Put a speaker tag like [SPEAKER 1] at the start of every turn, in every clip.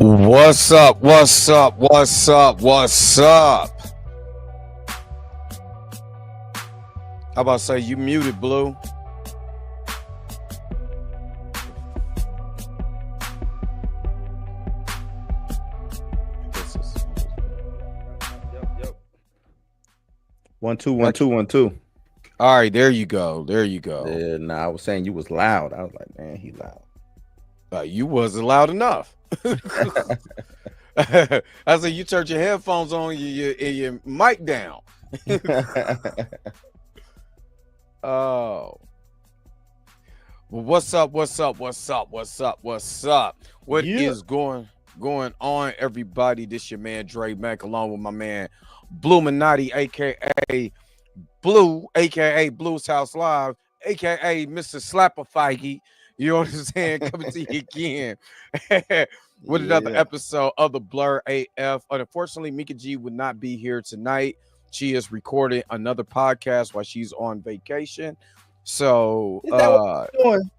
[SPEAKER 1] What's up? What's up? What's up? What's up? How about to say you muted, Blue?
[SPEAKER 2] Yep. 1 2 1 2 1 2.
[SPEAKER 1] All right, there you go. There you go.
[SPEAKER 2] Yeah, nah, I was saying you was loud. I was like, man, he loud.
[SPEAKER 1] You wasn't loud enough. I said you turned your headphones on, your mic down. Oh. Well, what's up? What's up? What's up? What's up? What's up? What is going on, everybody? This your man Dre Mac, along with my man Bluminati, aka Blue, aka Blues House Live, aka Mr. Slapper Feige. You know what I'm saying? Coming to you again with another episode of the Blur AF. Unfortunately, Mika G would not be here tonight. She is recording another podcast while she's on vacation. So,
[SPEAKER 2] is that what you're doing?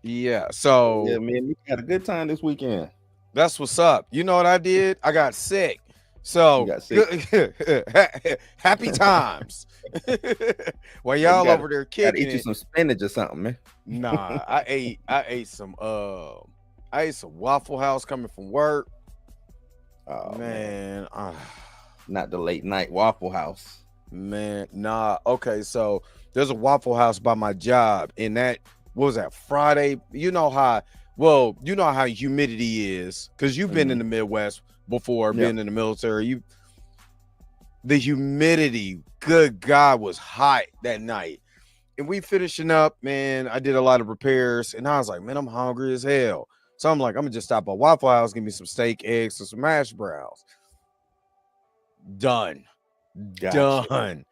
[SPEAKER 1] Yeah. So,
[SPEAKER 2] yeah, man, we had a good time this weekend.
[SPEAKER 1] That's what's up. You know what I did? I got sick. So, happy times. While y'all over there kicking,
[SPEAKER 2] eat you some spinach or something, man.
[SPEAKER 1] Nah, I ate some Waffle House coming from work.
[SPEAKER 2] Oh
[SPEAKER 1] man.
[SPEAKER 2] Not the late night Waffle House.
[SPEAKER 1] Man, nah. Okay, so there's a Waffle House by my job, and that what was that Friday? You know how humidity is, because you've been in the Midwest before, being in the military. The humidity, good God, was hot that night. And we finishing up, man. I did a lot of repairs, and I was like, man, I'm hungry as hell. So I'm like, I'm gonna just stop by Waffle House, give me some steak, eggs, and some hash browns. Done. Gotcha.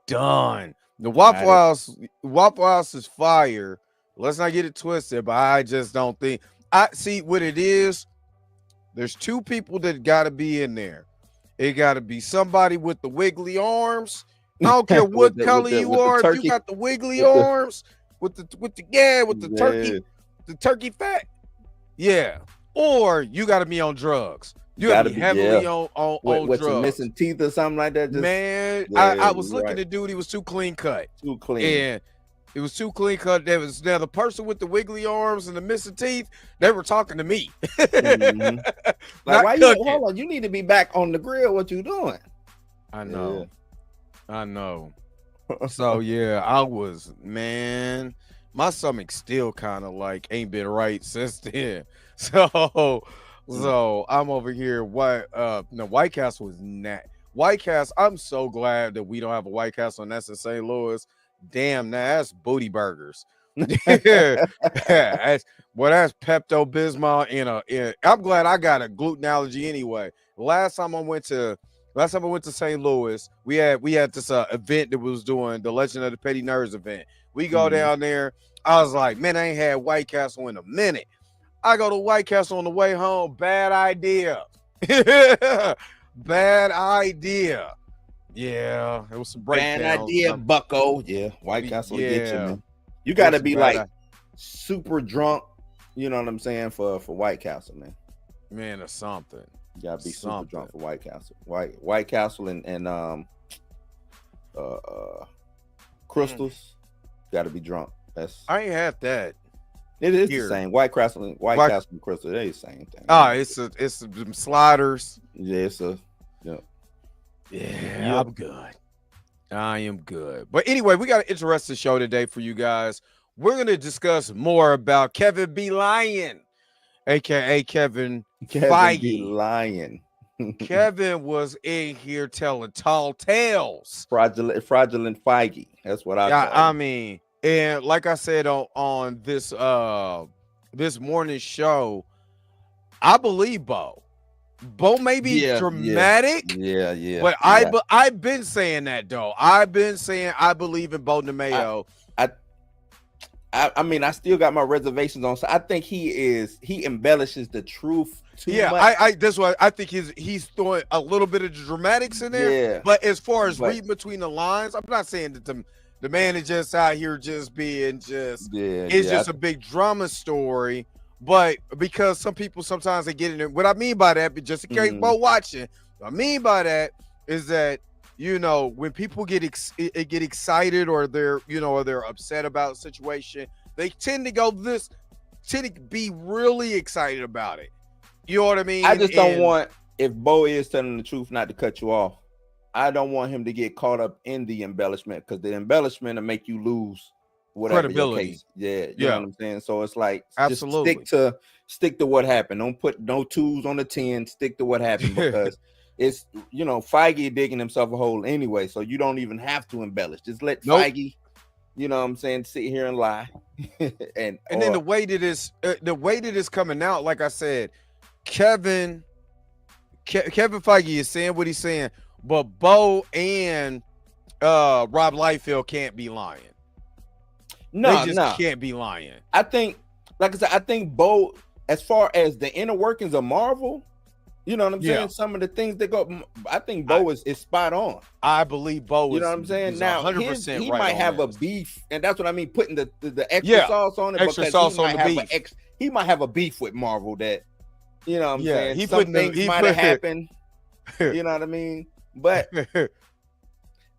[SPEAKER 1] Done. The Waffle House is fire. Let's not get it twisted, but I just don't think I see what it is. There's two people that gotta be in there. It gotta be somebody with the wiggly arms. I don't care what color you are. If you got the wiggly arms with the turkey fat. Yeah. Or you gotta be on drugs. You gotta be heavily on
[SPEAKER 2] with
[SPEAKER 1] drugs.
[SPEAKER 2] Some missing teeth or something like that.
[SPEAKER 1] Man, I was looking at dude, he was too clean cut.
[SPEAKER 2] Too clean.
[SPEAKER 1] And it was too clean cut. There was now the person with the wiggly arms and the missing teeth, they were talking to me.
[SPEAKER 2] Like, why you hold on? You need to be back on the grill. What you doing?
[SPEAKER 1] I know. So yeah, I was, man, my stomach still kind of like ain't been right since then. So I'm over here. White Castle was not White Castle. I'm so glad that we don't have a White Castle, and that's in St. Louis. Damn, that's booty burgers. That's Pepto Bismol I'm glad I got a gluten allergy anyway. Last time I went to St. Louis, we had this event that was doing the Legend of the Petty Nerds event. We go down there. I was like, man, I ain't had White Castle in a minute. I go to White Castle on the way home. Bad idea. Bad idea. Yeah, it was some breakdowns.
[SPEAKER 2] Bad idea, bucko. Yeah, White Castle will get you, man. You got to be like super drunk, you know what I'm saying, for White Castle, man.
[SPEAKER 1] Man, or something.
[SPEAKER 2] You got to be super drunk for White Castle. White Castle and Crystals, got to be drunk.
[SPEAKER 1] I ain't had that.
[SPEAKER 2] It is the same. White Castle and Crystal, they're the same thing.
[SPEAKER 1] It's some sliders.
[SPEAKER 2] Yeah,
[SPEAKER 1] Yeah, I'm good. I am good. But anyway, we got an interesting show today for you guys. We're going to discuss more about Kevin B. Lyon, aka Kevin Feige.
[SPEAKER 2] B. Lyon.
[SPEAKER 1] Kevin was in here telling tall tales.
[SPEAKER 2] Fraudulent Feige. That's what I
[SPEAKER 1] mean, and like I said on this morning show, I believe Bo may be dramatic.
[SPEAKER 2] Yeah.
[SPEAKER 1] But I've been saying that though. I've been saying I believe in Bo DeMayo.
[SPEAKER 2] I mean, I still got my reservations on. So I think he embellishes the truth too much.
[SPEAKER 1] That's why I think he's throwing a little bit of dramatics in there.
[SPEAKER 2] Yeah.
[SPEAKER 1] But as far as reading between the lines, I'm not saying that the man is just out here just being just. It's just a big drama story but because some people sometimes they get in it. What I mean by that, but just in case Bo watching, what I mean by that is that, you know, when people get excited or they're, you know, or they're upset about a situation, they tend to be really excited about it. You know what I mean?
[SPEAKER 2] I just don't want, if Bo is telling the truth, not to cut you off, I don't want him to get caught up in the embellishment, because the embellishment will make you lose whatever
[SPEAKER 1] credibility.
[SPEAKER 2] Your case. Yeah, you know what I'm saying? So it's like,
[SPEAKER 1] absolutely,
[SPEAKER 2] just stick to what happened. Don't put no 2s on the 10. Stick to what happened, because it's, you know, Feige digging himself a hole anyway, so you don't even have to embellish. Just let Feige, you know what I'm saying, sit here and lie. and
[SPEAKER 1] then the way that is coming out, like I said, Kevin Feige is saying what he's saying, but Bo and Rob Liefeld can't be lying.
[SPEAKER 2] No,
[SPEAKER 1] they just can't be lying.
[SPEAKER 2] I think, like I said, I think Bo, as far as the inner workings of Marvel, you know what I'm saying? Some of the things that go, I think Bo is spot on.
[SPEAKER 1] I believe Bo is,
[SPEAKER 2] you know what I'm saying? Now,
[SPEAKER 1] 100%
[SPEAKER 2] he
[SPEAKER 1] right
[SPEAKER 2] might have a beef, and that's what I mean, putting the extra sauce on it,
[SPEAKER 1] extra
[SPEAKER 2] because
[SPEAKER 1] sauce
[SPEAKER 2] he might
[SPEAKER 1] on the
[SPEAKER 2] have
[SPEAKER 1] beef.
[SPEAKER 2] he might have a beef with Marvel that, you know what I'm saying?
[SPEAKER 1] Some
[SPEAKER 2] things might have happened, you know what I mean? But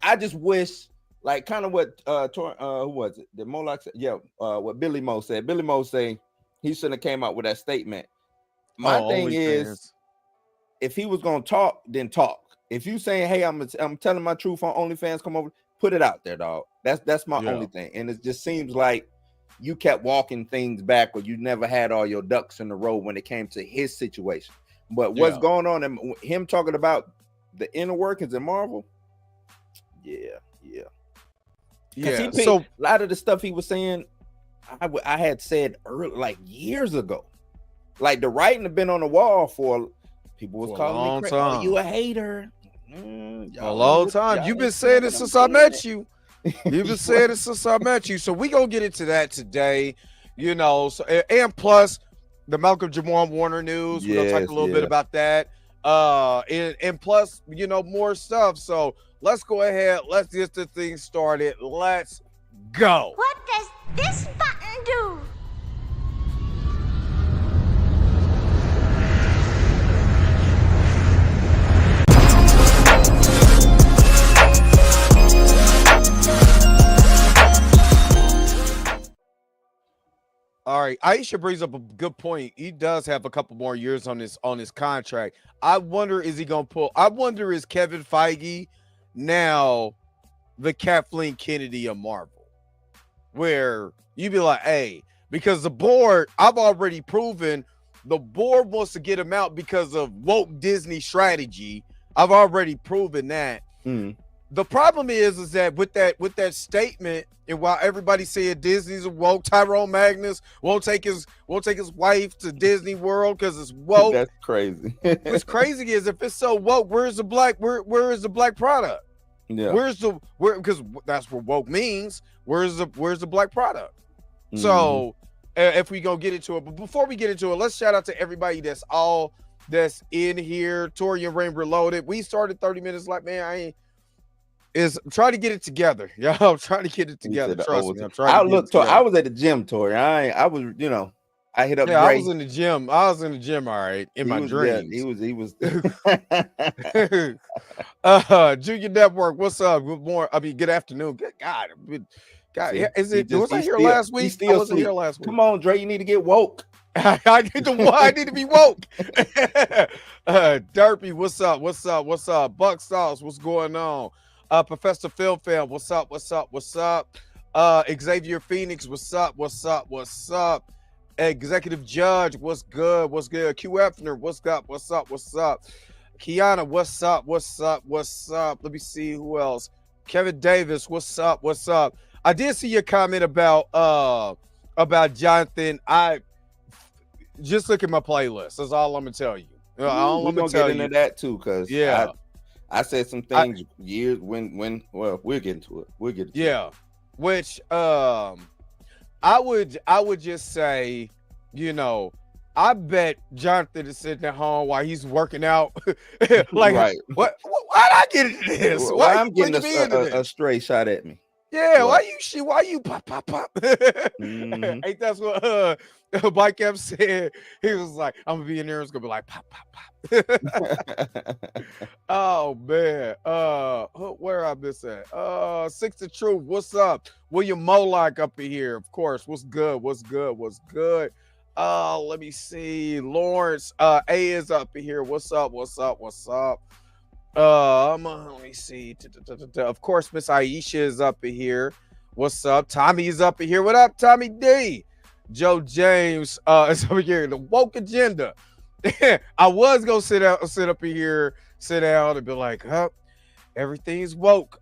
[SPEAKER 2] I just wish, like, kind of what who was it? Did Moloch say? Yeah, what Billy Mo said. Billy Mo say he shouldn't have came out with that statement. My thing is, if he was gonna talk, then talk. If you saying, hey, I'm telling my truth on OnlyFans, come over, put it out there, dog. That's my only thing. And it just seems like you kept walking things back, or you never had all your ducks in a row when it came to his situation. But what's going on, and him talking about the inner workings in Marvel, so a lot of the stuff he was saying, I had said early, like years ago. Like, the writing had been on the wall for people was calling me, oh, you a hater.
[SPEAKER 1] A long time. You've been saying it since I met you. You've been saying it since I met you. So we gonna get into that today. You know, so, and plus the Malcolm Jamal Warner news. We're gonna talk a little bit about that. And plus, you know, more stuff. So let's go ahead. Let's get the thing started. Let's go.
[SPEAKER 3] What does this button do?
[SPEAKER 1] All right, Aisha brings up a good point. He does have a couple more years on his contract. I wonder, is he gonna pull? I wonder, is Kevin Feige now the Kathleen Kennedy of Marvel, where you be like, hey, because the board, I've already proven the board wants to get him out because of woke Disney strategy. I've already proven that. The problem is that with that statement, and while everybody said Disney's a woke, Tyrone Magnus won't take his wife to Disney World because it's woke.
[SPEAKER 2] That's crazy.
[SPEAKER 1] What's crazy is, if it's so woke, where is the black product?
[SPEAKER 2] Yeah.
[SPEAKER 1] Because that's what woke means. Where's the black product? So if we go get into it, but before we get into it, let's shout out to everybody that's in here. Torian Rain Reloaded. We started 30 minutes like, man, I'm trying to get it together. Yeah, I'm trying to get it together. Trust me. I'm trying
[SPEAKER 2] I was at the gym, Tori. I was, you know, I hit up.
[SPEAKER 1] Yeah, Dre. I was in the gym. All right, in my dreams.
[SPEAKER 2] Yeah, he was.
[SPEAKER 1] Junior Network, what's up? Good afternoon. Good God. Was I here last week? I wasn't here last week.
[SPEAKER 2] Come on, Dre, you need to get woke.
[SPEAKER 1] I need to be woke. Derpy, what's up? Buck Sauce, what's going on? Professor Phil Fan, what's up? Xavier Phoenix, what's up? Executive Judge, what's good? Q Efner, what's up? Kiana, what's up? Let me see who else. Kevin Davis, what's up? I did see your comment about Jonathan. I just look at my playlist. That's all I'm gonna tell you.
[SPEAKER 2] We're gonna get into that too, because I said some things years when we'll get into it.
[SPEAKER 1] Which I would just say, you know, I bet Jonathan is sitting at home while he's working out. Like,
[SPEAKER 2] right.
[SPEAKER 1] Why'd I get into this?
[SPEAKER 2] Why I'm getting a stray shot at me?
[SPEAKER 1] Yeah,
[SPEAKER 2] What?
[SPEAKER 1] why you pop pop pop?
[SPEAKER 2] Mm-hmm.
[SPEAKER 1] Ain't that's what Mike kept saying? He was like, I'm gonna be in there, it's gonna be like pop pop pop. Oh man. Where I miss at? Six the Truth. What's up? William Moloch up in here, of course. What's good? What's good? What's good? Let me see. Lawrence A is up in here. What's up? What's up? What's up? Let me see. Of course, Miss Aisha is up in here. What's up? Tommy is up in here. What up, Tommy D? Joe James is over here. The woke agenda. I was gonna sit up in here, sit down, and be like, huh, everything's woke.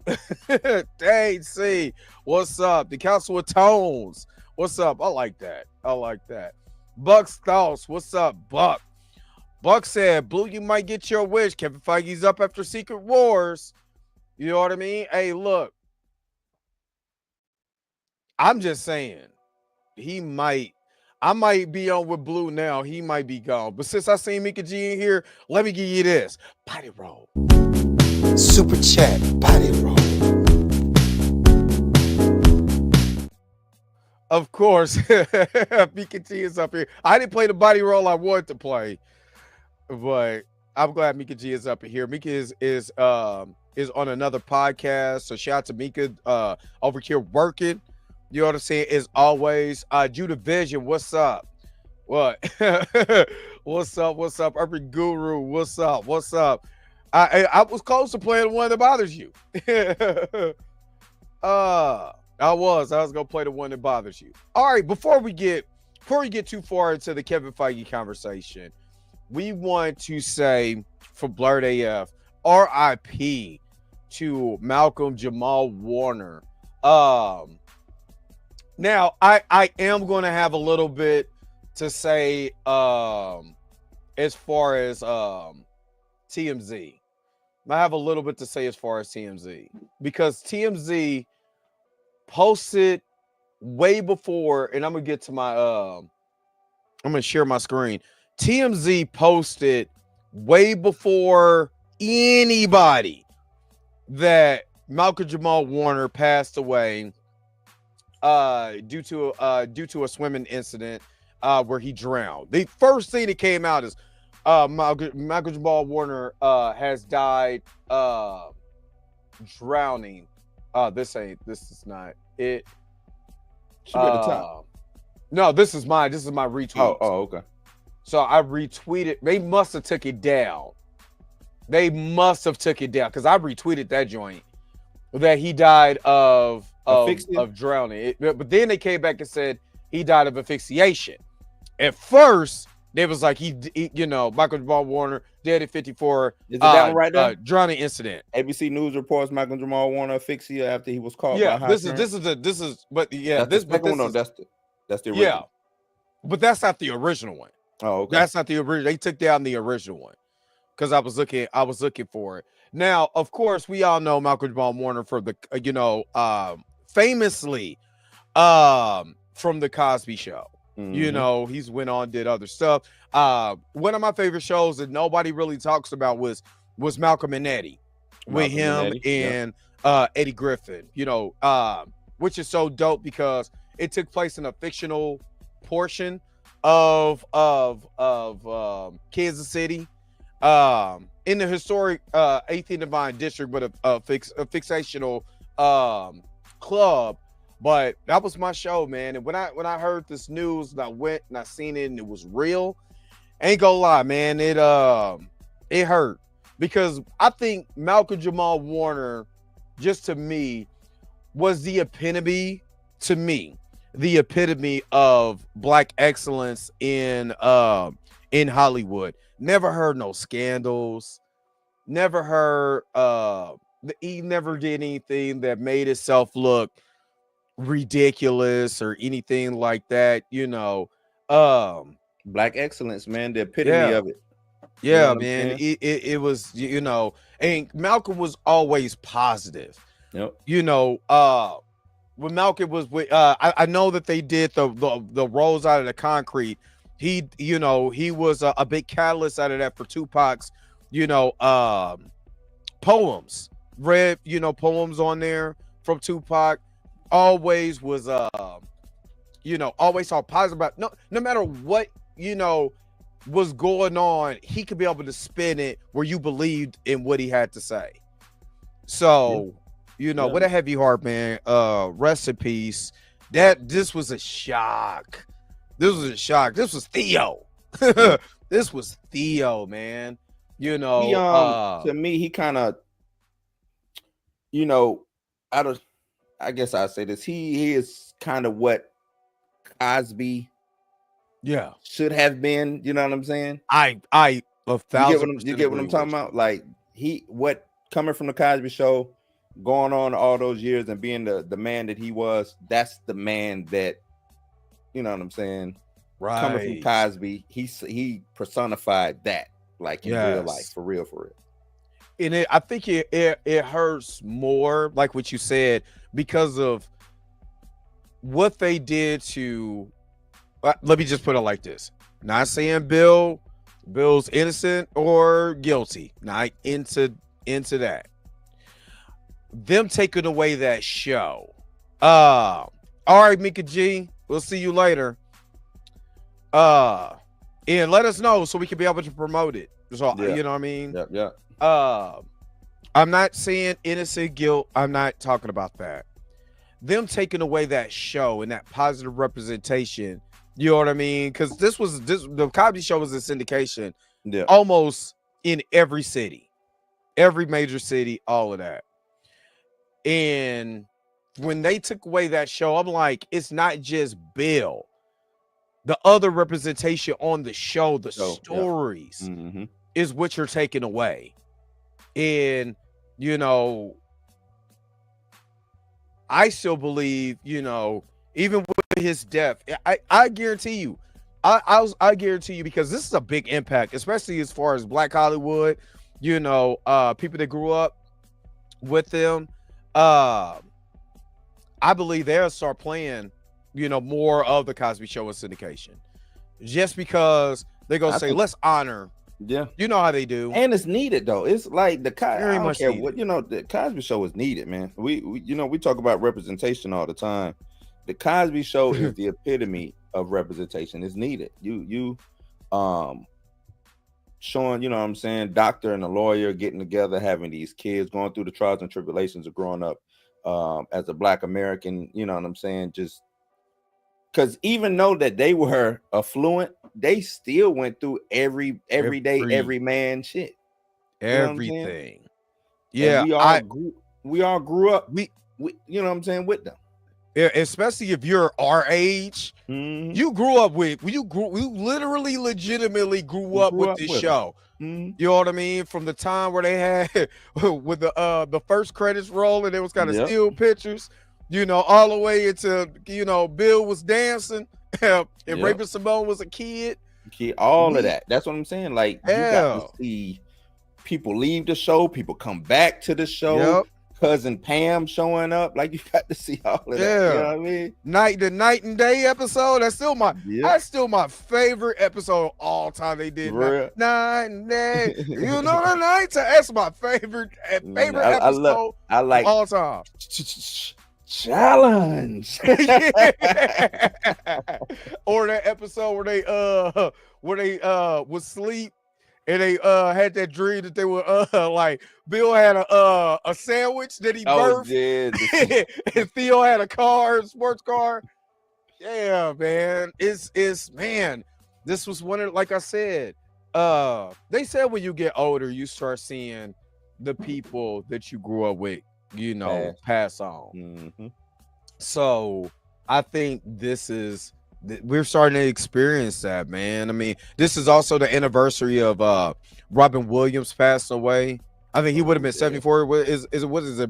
[SPEAKER 1] Dang, see, what's up? The Council of Tones. What's up? I like that. I like that. Buck's thoughts. What's up, Buck? Buck said, Blue, you might get your wish. Kevin Feige's up after Secret Wars. You know what I mean? Hey, look. I'm just saying, I might be on with Blue now. He might be gone. But since I seen Mika G in here, let me give you this. Body roll. Super chat. Body roll. Of course. Mika G is up here. I didn't play the body roll I wanted to play. But I'm glad Mika G is up in here. Mika is on another podcast. So shout out to Mika over here working. You know what I'm saying? As always, Judah Vision, what's up? What? What's up? What's up? Urban Guru, what's up? What's up? I was close to playing the one that bothers you. I was gonna play the one that bothers you. All right, before we get too far into the Kevin Feige conversation, we want to say for Blurred AF, RIP to Malcolm Jamal Warner. Now, I am going to have a little bit to say as far as TMZ. I have a little bit to say as far as TMZ because TMZ posted way before, and I'm going to get to my I'm going to share my screen. TMZ posted way before anybody that Malcolm Jamal Warner passed away due to a swimming incident where he drowned. The first thing that came out is Malcolm Jamal Warner has died drowning. This is not it.
[SPEAKER 2] Should be at the top.
[SPEAKER 1] No, this is mine. This is my retweet.
[SPEAKER 2] Oh, okay.
[SPEAKER 1] So I retweeted. They must have took it down. They must have took it down because I retweeted that joint that he died of drowning. But then they came back and said he died of asphyxiation. At first, they was like he Michael Jamal Warner dead at 54.
[SPEAKER 2] Is it that one right there?
[SPEAKER 1] Drowning incident.
[SPEAKER 2] ABC News reports Michael Jamal Warner asphyxia after he was caught.
[SPEAKER 1] Yeah,
[SPEAKER 2] by
[SPEAKER 1] this is that's
[SPEAKER 2] the original.
[SPEAKER 1] Yeah, but that's not the original one.
[SPEAKER 2] Oh, okay.
[SPEAKER 1] That's not the original. They took down the original one because I was looking for it. Now, of course, we all know Malcolm Jamal Warner for the famously from the Cosby Show.
[SPEAKER 2] Mm-hmm.
[SPEAKER 1] He's went on, did other stuff. One of my favorite shows that nobody really talks about was Malcolm and Eddie, with him and Eddie Griffin. Which is so dope because it took place in a fictional portion of Kansas City, in the historic 18th Divine District, but a fictional club. But that was my show, man. And when I heard this news and I went and I seen it and it was real, ain't gonna lie, man, it hurt because I think Malcolm Jamal Warner, just to me, was the epitome of Black excellence in Hollywood. Never heard no scandals. Never heard he never did anything that made itself look ridiculous or anything like that.
[SPEAKER 2] Black excellence, man, the epitome of it.
[SPEAKER 1] Yeah, man. It was, and Malcolm was always positive.
[SPEAKER 2] Yep.
[SPEAKER 1] When Malcolm was with I know that they did the rolls out of the concrete. He was a big catalyst out of that for Tupac's, poems. Read, poems on there from Tupac. always was always saw positive about no matter what, was going on, he could be able to spin it where you believed in what he had to say. So, with a heavy heart, man, rest in peace. This was a shock. This was Theo. This was Theo, man.
[SPEAKER 2] To me, he kind of, I guess I'll say this. He is kind of what Cosby should have been. You know what I'm saying?
[SPEAKER 1] I 1,000%.
[SPEAKER 2] You get what I'm talking about? Like coming from the Cosby Show, going on all those years and being the man that he was, that's the man that, you know what I'm saying?
[SPEAKER 1] Right.
[SPEAKER 2] Coming from Cosby, he personified that, like in real life, for real.
[SPEAKER 1] And I think it hurts more, like what you said, because of what they did to. Let me just put it like this: not saying Bill's innocent or guilty. Not into that. Them taking away that show. All right, Mika G. We'll see you later. And let us know so we can be able to promote it. So you know what I mean?
[SPEAKER 2] Yeah.
[SPEAKER 1] I'm not saying innocent guilt. I'm not talking about that. Them taking away that show and that positive representation. You know what I mean? Because the Cosby Show was a syndication almost in every city, every major city, all of that. And when they took away that show, I'm like, it's not just Bill. The other representation on the show, the stories, is what you're taking away. And, I still believe, even with his death, I guarantee you, I guarantee you, because this is a big impact, especially as far as Black Hollywood, people that grew up with them. I believe they'll start playing, more of the Cosby Show in syndication, just because they're gonna say, let's honor.
[SPEAKER 2] Yeah,
[SPEAKER 1] you know how they do,
[SPEAKER 2] and it's needed though. It's like the Cosby Show is needed, man. We talk about representation all the time. The Cosby Show is the epitome of representation. It's needed. You showing, you know what I'm saying, doctor and a lawyer getting together, having these kids going through the trials and tribulations of growing up as a Black American. You know what I'm saying? Just because even though that they were affluent, they still went through every day, every man shit.
[SPEAKER 1] Everything.
[SPEAKER 2] Yeah, and we all grew up. We you know what I'm saying, with them.
[SPEAKER 1] Yeah, especially if you're our age, you grew up with. You literally, legitimately grew up with this show. You know what I mean? From the time where they had with the first credits roll and it was kind of still pictures. All the way into, Bill was dancing and Raven Simone was a kid.
[SPEAKER 2] All of that. That's what I'm saying. Like, you got to see people leave the show, people come back to the show, Cousin Pam showing up. Like, you got to see all of that. You know what I mean?
[SPEAKER 1] The night and day episode. That's still my favorite episode of all time. They did night and day. The night. That's my favorite episode.
[SPEAKER 2] I like
[SPEAKER 1] all time.
[SPEAKER 2] Challenge.
[SPEAKER 1] Or that episode where they would sleep and they had that dream that they were like Bill had a sandwich that he birthed, and Theo had a sports car. Yeah, man. It's man. This was one of, like I said, they said when you get older, you start seeing the people that you grew up with, pass on. So I think we're starting to experience that, man. I mean, this is also the anniversary of Robin Williams passed away. I think he would have been 74. Is his birthday?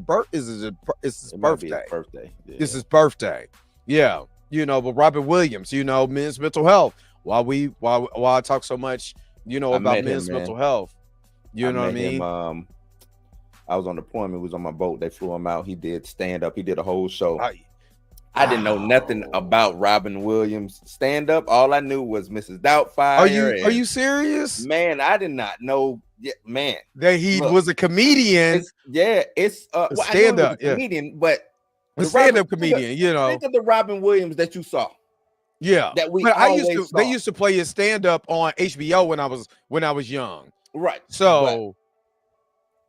[SPEAKER 2] Birthday.
[SPEAKER 1] It's his birthday. Yeah. But Robin Williams, men's mental health. While I talk so much, about men's mental health. You know what I mean?
[SPEAKER 2] I was on deployment. Was on my boat. They flew him out. He did stand up. He did a whole show. I didn't know nothing about Robin Williams stand up. All I knew was Mrs. Doubtfire.
[SPEAKER 1] Are you serious?
[SPEAKER 2] Man, I did not know. Yeah, man,
[SPEAKER 1] that he was a comedian.
[SPEAKER 2] It's stand up. Comedian, but
[SPEAKER 1] a stand-up comedian,
[SPEAKER 2] Think of the Robin Williams that you saw.
[SPEAKER 1] Yeah,
[SPEAKER 2] That we
[SPEAKER 1] but
[SPEAKER 2] always
[SPEAKER 1] they used to play his stand-up on HBO when I was young.
[SPEAKER 2] Right.
[SPEAKER 1] So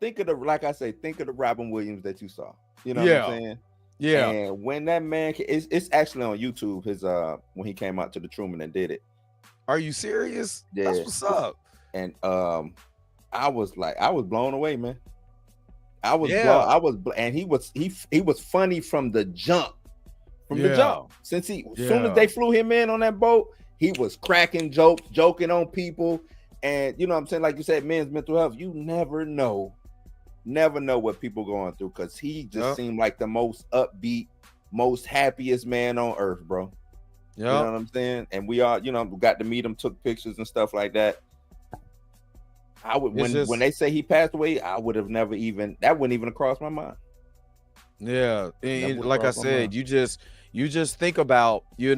[SPEAKER 2] think of the Robin Williams that you saw. You know
[SPEAKER 1] yeah,
[SPEAKER 2] what I'm saying?
[SPEAKER 1] yeah.
[SPEAKER 2] And when that man, it's actually on YouTube. His when he came out to the Truman and did it.
[SPEAKER 1] Are you serious?
[SPEAKER 2] Yeah.
[SPEAKER 1] That's what's up.
[SPEAKER 2] And I was blown away, man. And he was funny from the jump. The jump. Since soon as they flew him in on that boat, he was cracking jokes, joking on people. And you know what I'm saying? Like you said, men's mental health, you never know what people going through, because he just seemed like the most upbeat, most happiest man on earth, bro. You know what I'm saying? And we all, we got to meet him, took pictures and stuff like that. When they say he passed away, that wouldn't even have crossed my mind.
[SPEAKER 1] Yeah, and like I said, you just think about, you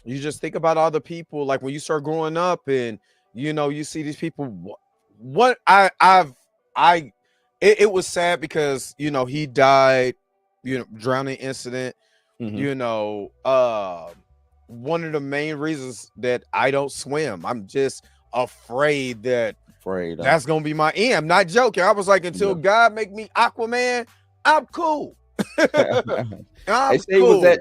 [SPEAKER 1] just think about other people. Like when you start growing up and you see these people. It was sad because he died, drowning incident. One of the main reasons that I don't swim, I'm just afraid that's gonna be my end. I'm not joking. I was like, until God make me Aquaman, I'm cool.
[SPEAKER 2] They say it was at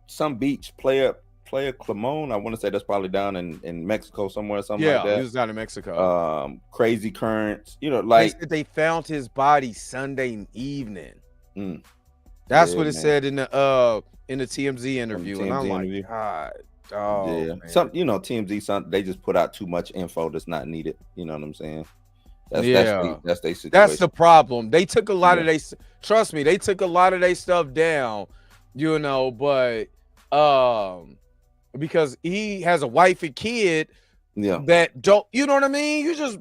[SPEAKER 2] some beach, Playa Clemon. I want to say that's probably down in Mexico somewhere, something like that.
[SPEAKER 1] Yeah, he was down in Mexico.
[SPEAKER 2] Crazy currents, like
[SPEAKER 1] they found his body Sunday evening. That's what it said in the TMZ interview, and I'm like, God, man.
[SPEAKER 2] TMZ, they just put out too much info that's not needed. You know what I'm saying? That's their situation.
[SPEAKER 1] That's the problem. They took a lot of trust me, they took a lot of their stuff down, but because he has a wife and kid that don't, you know what I mean? You just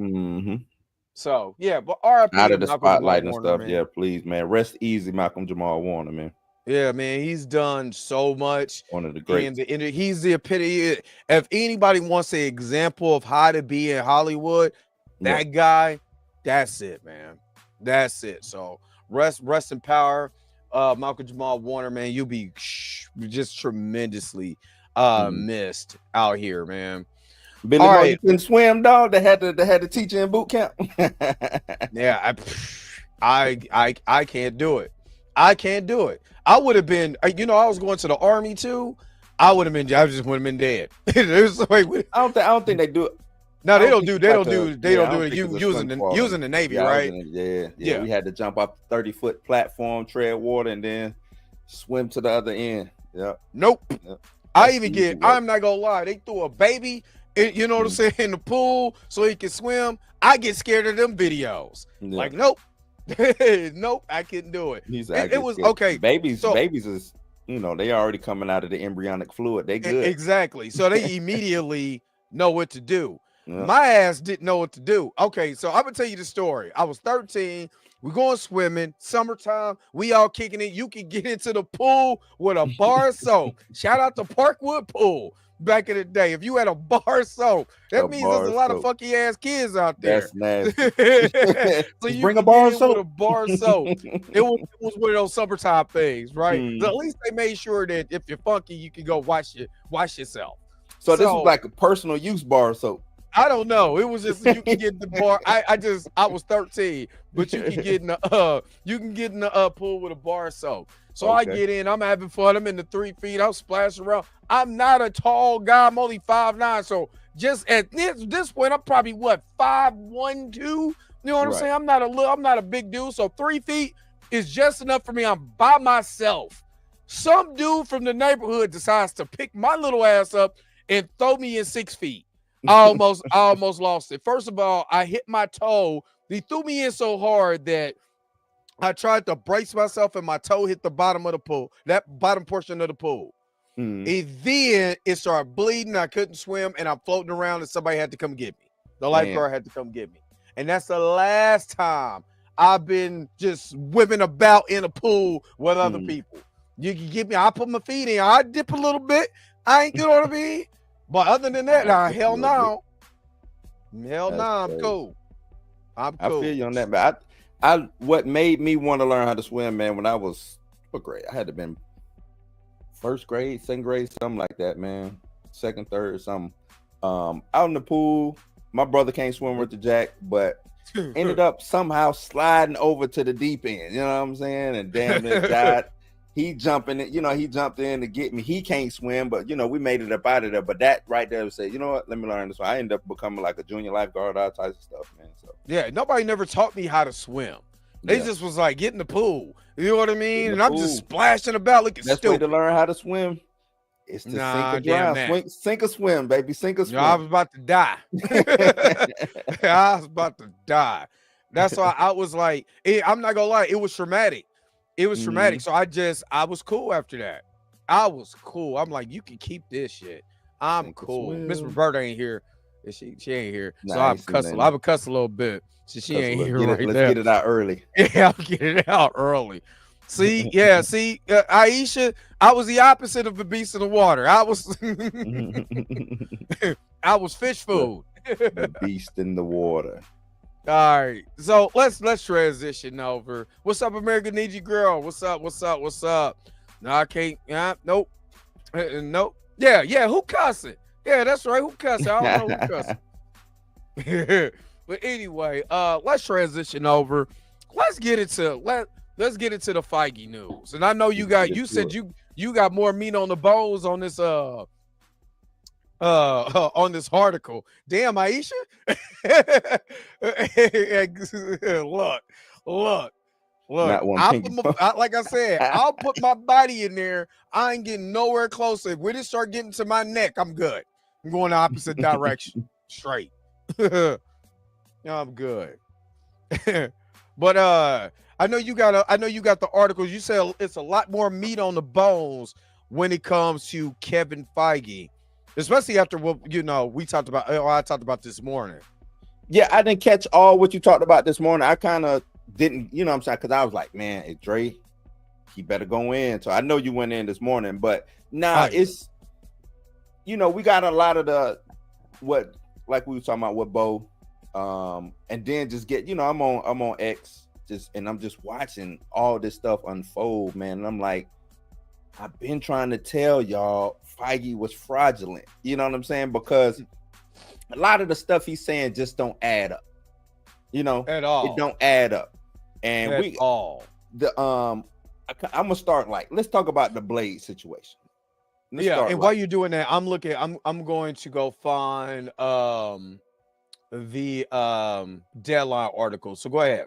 [SPEAKER 1] so but RIP
[SPEAKER 2] out of the spotlight and
[SPEAKER 1] Warner,
[SPEAKER 2] stuff. Man. Yeah, please, man. Rest easy, Malcolm Jamal Warner, man.
[SPEAKER 1] Yeah, man, he's done so much.
[SPEAKER 2] One of the greats.
[SPEAKER 1] And he's the epitome. If anybody wants an example of how to be in Hollywood, that guy, that's it, man. That's it. So rest in power, Malcolm Jamal Warner, man. You'll be just tremendously missed out here, man.
[SPEAKER 2] Billy Mo, you couldn't swim, dog. They had to teach you in boot camp.
[SPEAKER 1] Yeah, I can't do it. I can't do it. I would have been, I was going to the army too. I just would have been dead.
[SPEAKER 2] I don't think they do it.
[SPEAKER 1] No, they don't do it using the Navy, right?
[SPEAKER 2] We had to jump off the 30-foot platform, tread water, and then swim to the other end. Yeah.
[SPEAKER 1] Nope. Yep. I'm not gonna lie, they threw a baby what I'm saying, in the pool so he can swim. I get scared of them videos. Like, nope. Nope, I couldn't do it. It was okay.
[SPEAKER 2] Babies is, they already coming out of the embryonic fluid. They good.
[SPEAKER 1] Exactly. So they immediately know what to do. Yeah. My ass didn't know what to do. Okay, so I'm gonna tell you the story. I was 13. We're going swimming, summertime. We all kicking it. You can get into the pool with a bar of soap. Shout out to Parkwood Pool back in the day. If you had a bar of soap, that means there's a lot of funky ass kids out there.
[SPEAKER 2] That's nasty.
[SPEAKER 1] So you
[SPEAKER 2] bring a bar of soap.
[SPEAKER 1] With a bar of soap. It was one of those summertime things, right? So at least they made sure that if you're funky, you can go wash yourself.
[SPEAKER 2] So this was like a personal use bar of soap.
[SPEAKER 1] I don't know. It was just you can get in the bar. I was 13, but you can get in the pool with a bar of soap. So I get in. I'm having fun. I'm in the 3 feet. I'm splashing around. I'm not a tall guy. I'm only 5'9". So just at this point, I'm probably 5'1", 2. You know what I'm saying? I'm not a big dude. So 3 feet is just enough for me. I'm by myself. Some dude from the neighborhood decides to pick my little ass up and throw me in 6 feet. I almost lost it. First of all, I hit my toe. He threw me in so hard that I tried to brace myself and my toe hit the bottom of the pool, that bottom portion of the pool. And then it started bleeding. I couldn't swim and I'm floating around and somebody had to come get me. The lifeguard had to come get me. And that's the last time I've been just swimming about in a pool with other people. You can get me. I put my feet in. I dip a little bit. You know what I mean? But other than that, hell no. I'm cool.
[SPEAKER 2] I feel you on that, but What made me want to learn how to swim, man, when I was what grade? I had to been first grade, second grade, something like that, man. Second, third, something. Out in the pool. My brother can't swim with the jack, but ended up somehow sliding over to the deep end. You know what I'm saying? And damn near died. He jumped in, he jumped in to get me. He can't swim, but we made it up out of there. But that right there would say, you know what? Let me learn this one. I ended up becoming like a junior lifeguard, all types of stuff, man. So
[SPEAKER 1] yeah, nobody never taught me how to swim. They just was like, get in the pool. You know what I mean? And I'm just splashing about looking stupid.
[SPEAKER 2] Best way to learn how to swim is to sink or drown. Sink or swim, baby. Sink or swim.
[SPEAKER 1] I was about to die. I was about to die. That's why I was like, I'm not gonna lie, it was traumatic. It was traumatic. So I was cool after that. I was cool. I'm like, you can keep this shit. I'm cool. Miss Roberta ain't here. She ain't here. So I would cuss a little bit. So she ain't here right
[SPEAKER 2] let's
[SPEAKER 1] there.
[SPEAKER 2] Get it out early.
[SPEAKER 1] Yeah, I'll get it out early. See, Aisha, I was the opposite of the beast in the water. I was I was fish food.
[SPEAKER 2] The beast in the water.
[SPEAKER 1] All right, so let's transition over. What's up, America? Need you, girl? What's up? No, I can't. Nope. Nope. Yeah. Who cussing? Yeah, that's right. Who cussing? I don't know who cussing. But anyway, let's transition over. Let's get into the Feige news. And I know you said you got more meat on the bones on this on this article. Damn, Aisha. Look. Like I said, I'll put my body in there. I ain't getting nowhere closer. If we just start getting to my neck, I'm good. I'm going the opposite direction. Straight. I'm good. But I know you got the articles. You said it's a lot more meat on the bones when it comes to Kevin Feige, especially after what we talked about. I talked about this morning.
[SPEAKER 2] Yeah, I didn't catch all what you talked about this morning. I kind of didn't, what I'm saying, because I was like, man, it's Dre, he better go in. So I know you went in this morning, but it's, we got a lot of like we were talking about with Bo, and then just get, I'm on X, and I'm just watching all this stuff unfold, man. And I'm like, I've been trying to tell y'all Feige was fraudulent. You know what I'm saying? Because a lot of the stuff he's saying just don't add up. At all. It don't add up. And I'm gonna start let's talk about the Blade situation.
[SPEAKER 1] While you're doing that, I'm going to go find the Deadline article. So go ahead.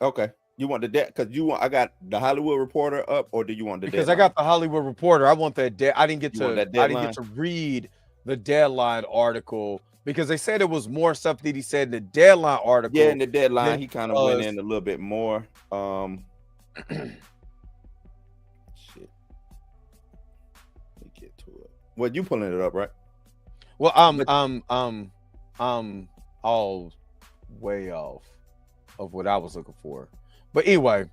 [SPEAKER 2] Okay. You want because I got the Hollywood Reporter up, or do you want the
[SPEAKER 1] Because
[SPEAKER 2] Deadline?
[SPEAKER 1] I got the Hollywood Reporter. I want that. I didn't get to read the Deadline article because they said it was more stuff that he said in the Deadline article.
[SPEAKER 2] Yeah, in the Deadline, he kind of went in a little bit more. Shit. Let me get to it. Well, you pulling it up, right?
[SPEAKER 1] Well, I'm all way off of what I was looking for. But anyway,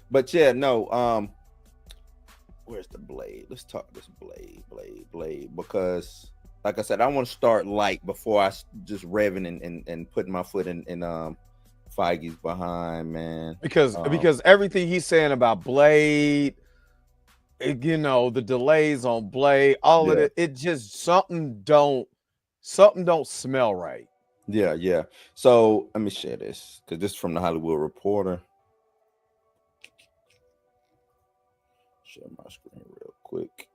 [SPEAKER 2] where's the Blade? Let's talk this Blade, because like I said, I want to start light before I just revving and putting my foot in Feige's behind, man.
[SPEAKER 1] Because everything he's saying about Blade, the delays on Blade, all of it just something don't smell right.
[SPEAKER 2] Yeah. So let me share this because this is from the Hollywood Reporter. Share my screen real quick.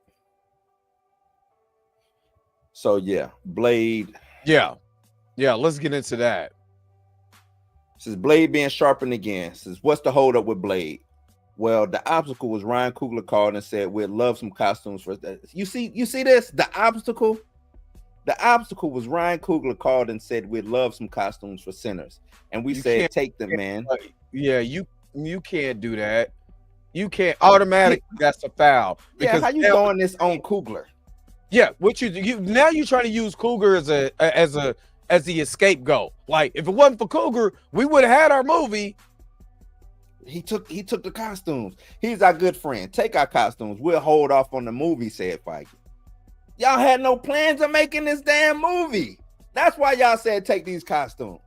[SPEAKER 2] So Blade.
[SPEAKER 1] Yeah. Let's get into that.
[SPEAKER 2] Says Blade being sharpened again. Says what's the hold up with Blade? Well, the obstacle was Ryan Coogler called and said we'd love some costumes for that. You see this? The obstacle was Ryan Coogler called and said we'd love some costumes for Sinners, and we said take them, man.
[SPEAKER 1] Yeah, you can't do that. You can't automatically. That's a foul.
[SPEAKER 2] Because how you throwing this on Coogler?
[SPEAKER 1] Yeah, what you now you're trying to use Coogler as the scapegoat. Like if it wasn't for Coogler, we would have had our movie.
[SPEAKER 2] He took the costumes. He's our good friend. Take our costumes. We'll hold off on the movie, said Feige. Y'all had no plans of making this damn movie. That's why y'all said take these costumes.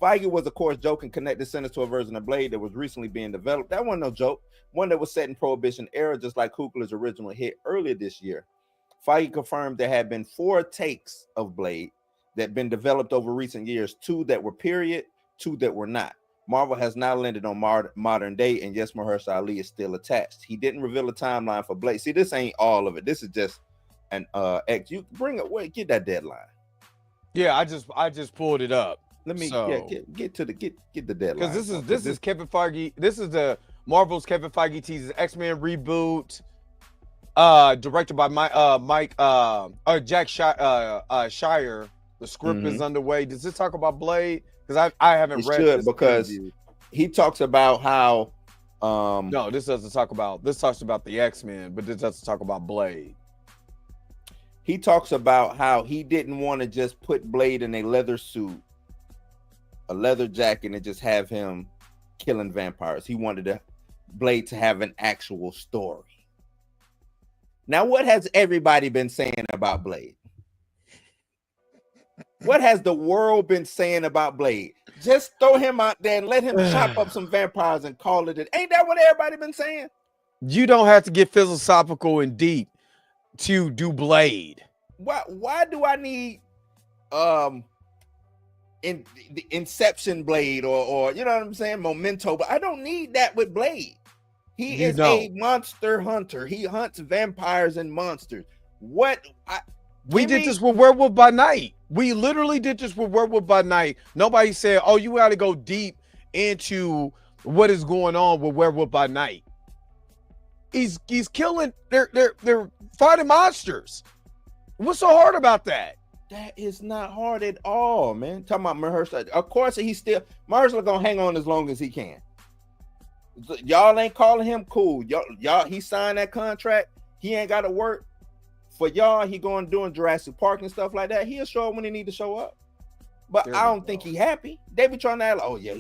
[SPEAKER 2] Feige was, of course, joking, connected sentence to a version of Blade that was recently being developed. That wasn't no joke. One that was set in Prohibition era, just like Coogler's original hit earlier this year. Feige confirmed there had been 4 takes of Blade that had been developed over recent years, 2 that were period, 2 that were not. Marvel has now landed on modern day, and yes, Mahershala Ali is still attached. He didn't reveal a timeline for Blade. See, this ain't all of it. This is just an X. You bring it. Wait, get that deadline.
[SPEAKER 1] Yeah, I just pulled it up.
[SPEAKER 2] Let me get the deadline.
[SPEAKER 1] Because this is Kevin Feige. This is the Marvel's Kevin Feige teases X-Men reboot. Directed by Jack Shire. The script is underway. Does this talk about Blade? Because I haven't read this
[SPEAKER 2] because
[SPEAKER 1] interview.
[SPEAKER 2] He talks about how
[SPEAKER 1] no, this doesn't talk about talks about the X-Men, but this doesn't talk about Blade.
[SPEAKER 2] He talks about how he didn't want to just put Blade in a leather suit, a leather jacket, and just have him killing vampires. He wanted Blade to have an actual story. Now, what has everybody been saying about Blade? What has the world been saying about Blade? Just throw him out there and let him chop up some vampires and call it. Ain't that what everybody been saying?
[SPEAKER 1] You don't have to get philosophical and deep to do Blade.
[SPEAKER 2] Why do I need in the Inception Blade or you know what I'm saying, Memento? But I don't need that with Blade. He is a monster hunter. He hunts vampires and monsters.
[SPEAKER 1] We did this with Werewolf by Night. We literally did this with Werewolf by Night. Nobody said, "Oh, you got to go deep into what is going on with Werewolf by Night." He's killing. They're fighting monsters. What's so hard about that?
[SPEAKER 2] That is not hard at all, man. Talking about Mahershala. Of course, Mahershala gonna hang on as long as he can. Y'all ain't calling him cool. Y'all, he signed that contract. He ain't got to work for y'all. He going doing Jurassic Park and stuff like that. He'll show up when he need to show up. But I don't think he happy. They be trying to act like, oh yeah,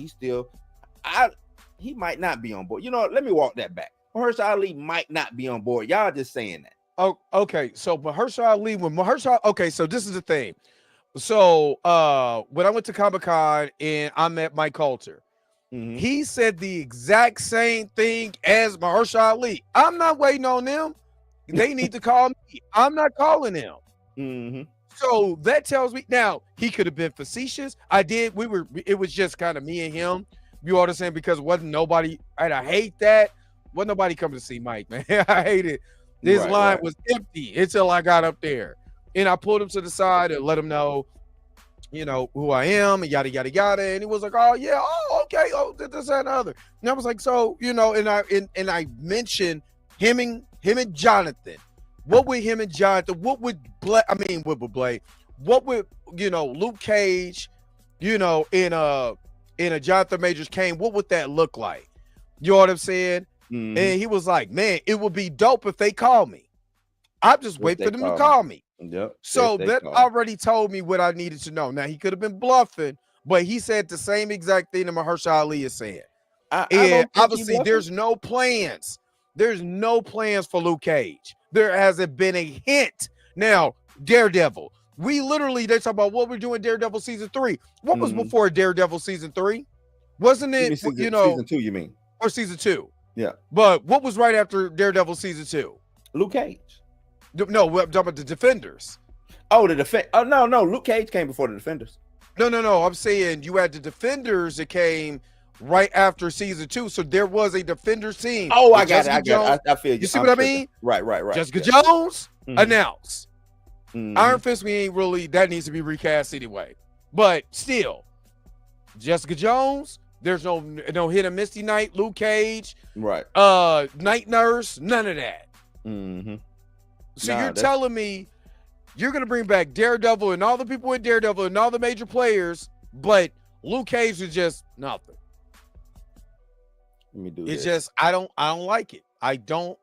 [SPEAKER 2] he might not be on board. You know what? Let me walk that back. Mahershala Ali might not be on board. Y'all just saying that.
[SPEAKER 1] Oh, okay. So Mahershala Ali, okay, so this is the thing. So when I went to Comic-Con and I met Mike Coulter, he said the exact same thing as Mahershala Ali. I'm not waiting on them. They need to call me. I'm not calling them. So that tells me now he could have been facetious. It was just kind of me and him. You understand? Because wasn't nobody, and I hate that. Wasn't nobody coming to see Mike, man. I hate it. This line was empty until I got up there. And I pulled him to the side and let him know, you know, who I am and yada, yada, yada. And he was like, oh, yeah, oh, okay, oh, this, that, and other. And I was like, so, you know, and I mentioned him and Jonathan. What would him and Jonathan, what would Blade, what would, you know, Luke Cage, you know, in a Jonathan Majors Kane, what would that look like? You know what I'm saying? And he was like, man, it would be dope if they call me. I'm just waiting for them to call me.
[SPEAKER 2] Yep.
[SPEAKER 1] So that already told me what I needed to know. Now, he could have been bluffing, but he said the same exact thing that Mahershala Ali is saying. And obviously, there's no plans. There's no plans for Luke Cage. There hasn't been a hint. Now, Daredevil. They talk about what we're doing Daredevil season 3. What was before Daredevil season 3? Wasn't it,
[SPEAKER 2] season 2, you mean?
[SPEAKER 1] Or season 2?
[SPEAKER 2] Yeah.
[SPEAKER 1] But what was right after Daredevil season 2?
[SPEAKER 2] Luke Cage.
[SPEAKER 1] No, we're talking about the Defenders.
[SPEAKER 2] Oh, no. Luke Cage came before the Defenders.
[SPEAKER 1] No. I'm saying you had the Defenders that came right after season 2. So there was a Defenders team.
[SPEAKER 2] Oh, I got it. I feel you.
[SPEAKER 1] You see what I mean?
[SPEAKER 2] Right.
[SPEAKER 1] Jessica Jones announced. Iron Fist, that needs to be recast anyway. But still, Jessica Jones, there's no hidden Misty Knight, Luke Cage,
[SPEAKER 2] right?
[SPEAKER 1] Night Nurse, none of that. So you're telling me you're gonna bring back Daredevil and all the people in Daredevil and all the major players, but Luke Cage is just nothing.
[SPEAKER 2] Let me do
[SPEAKER 1] it's just I don't like it. I don't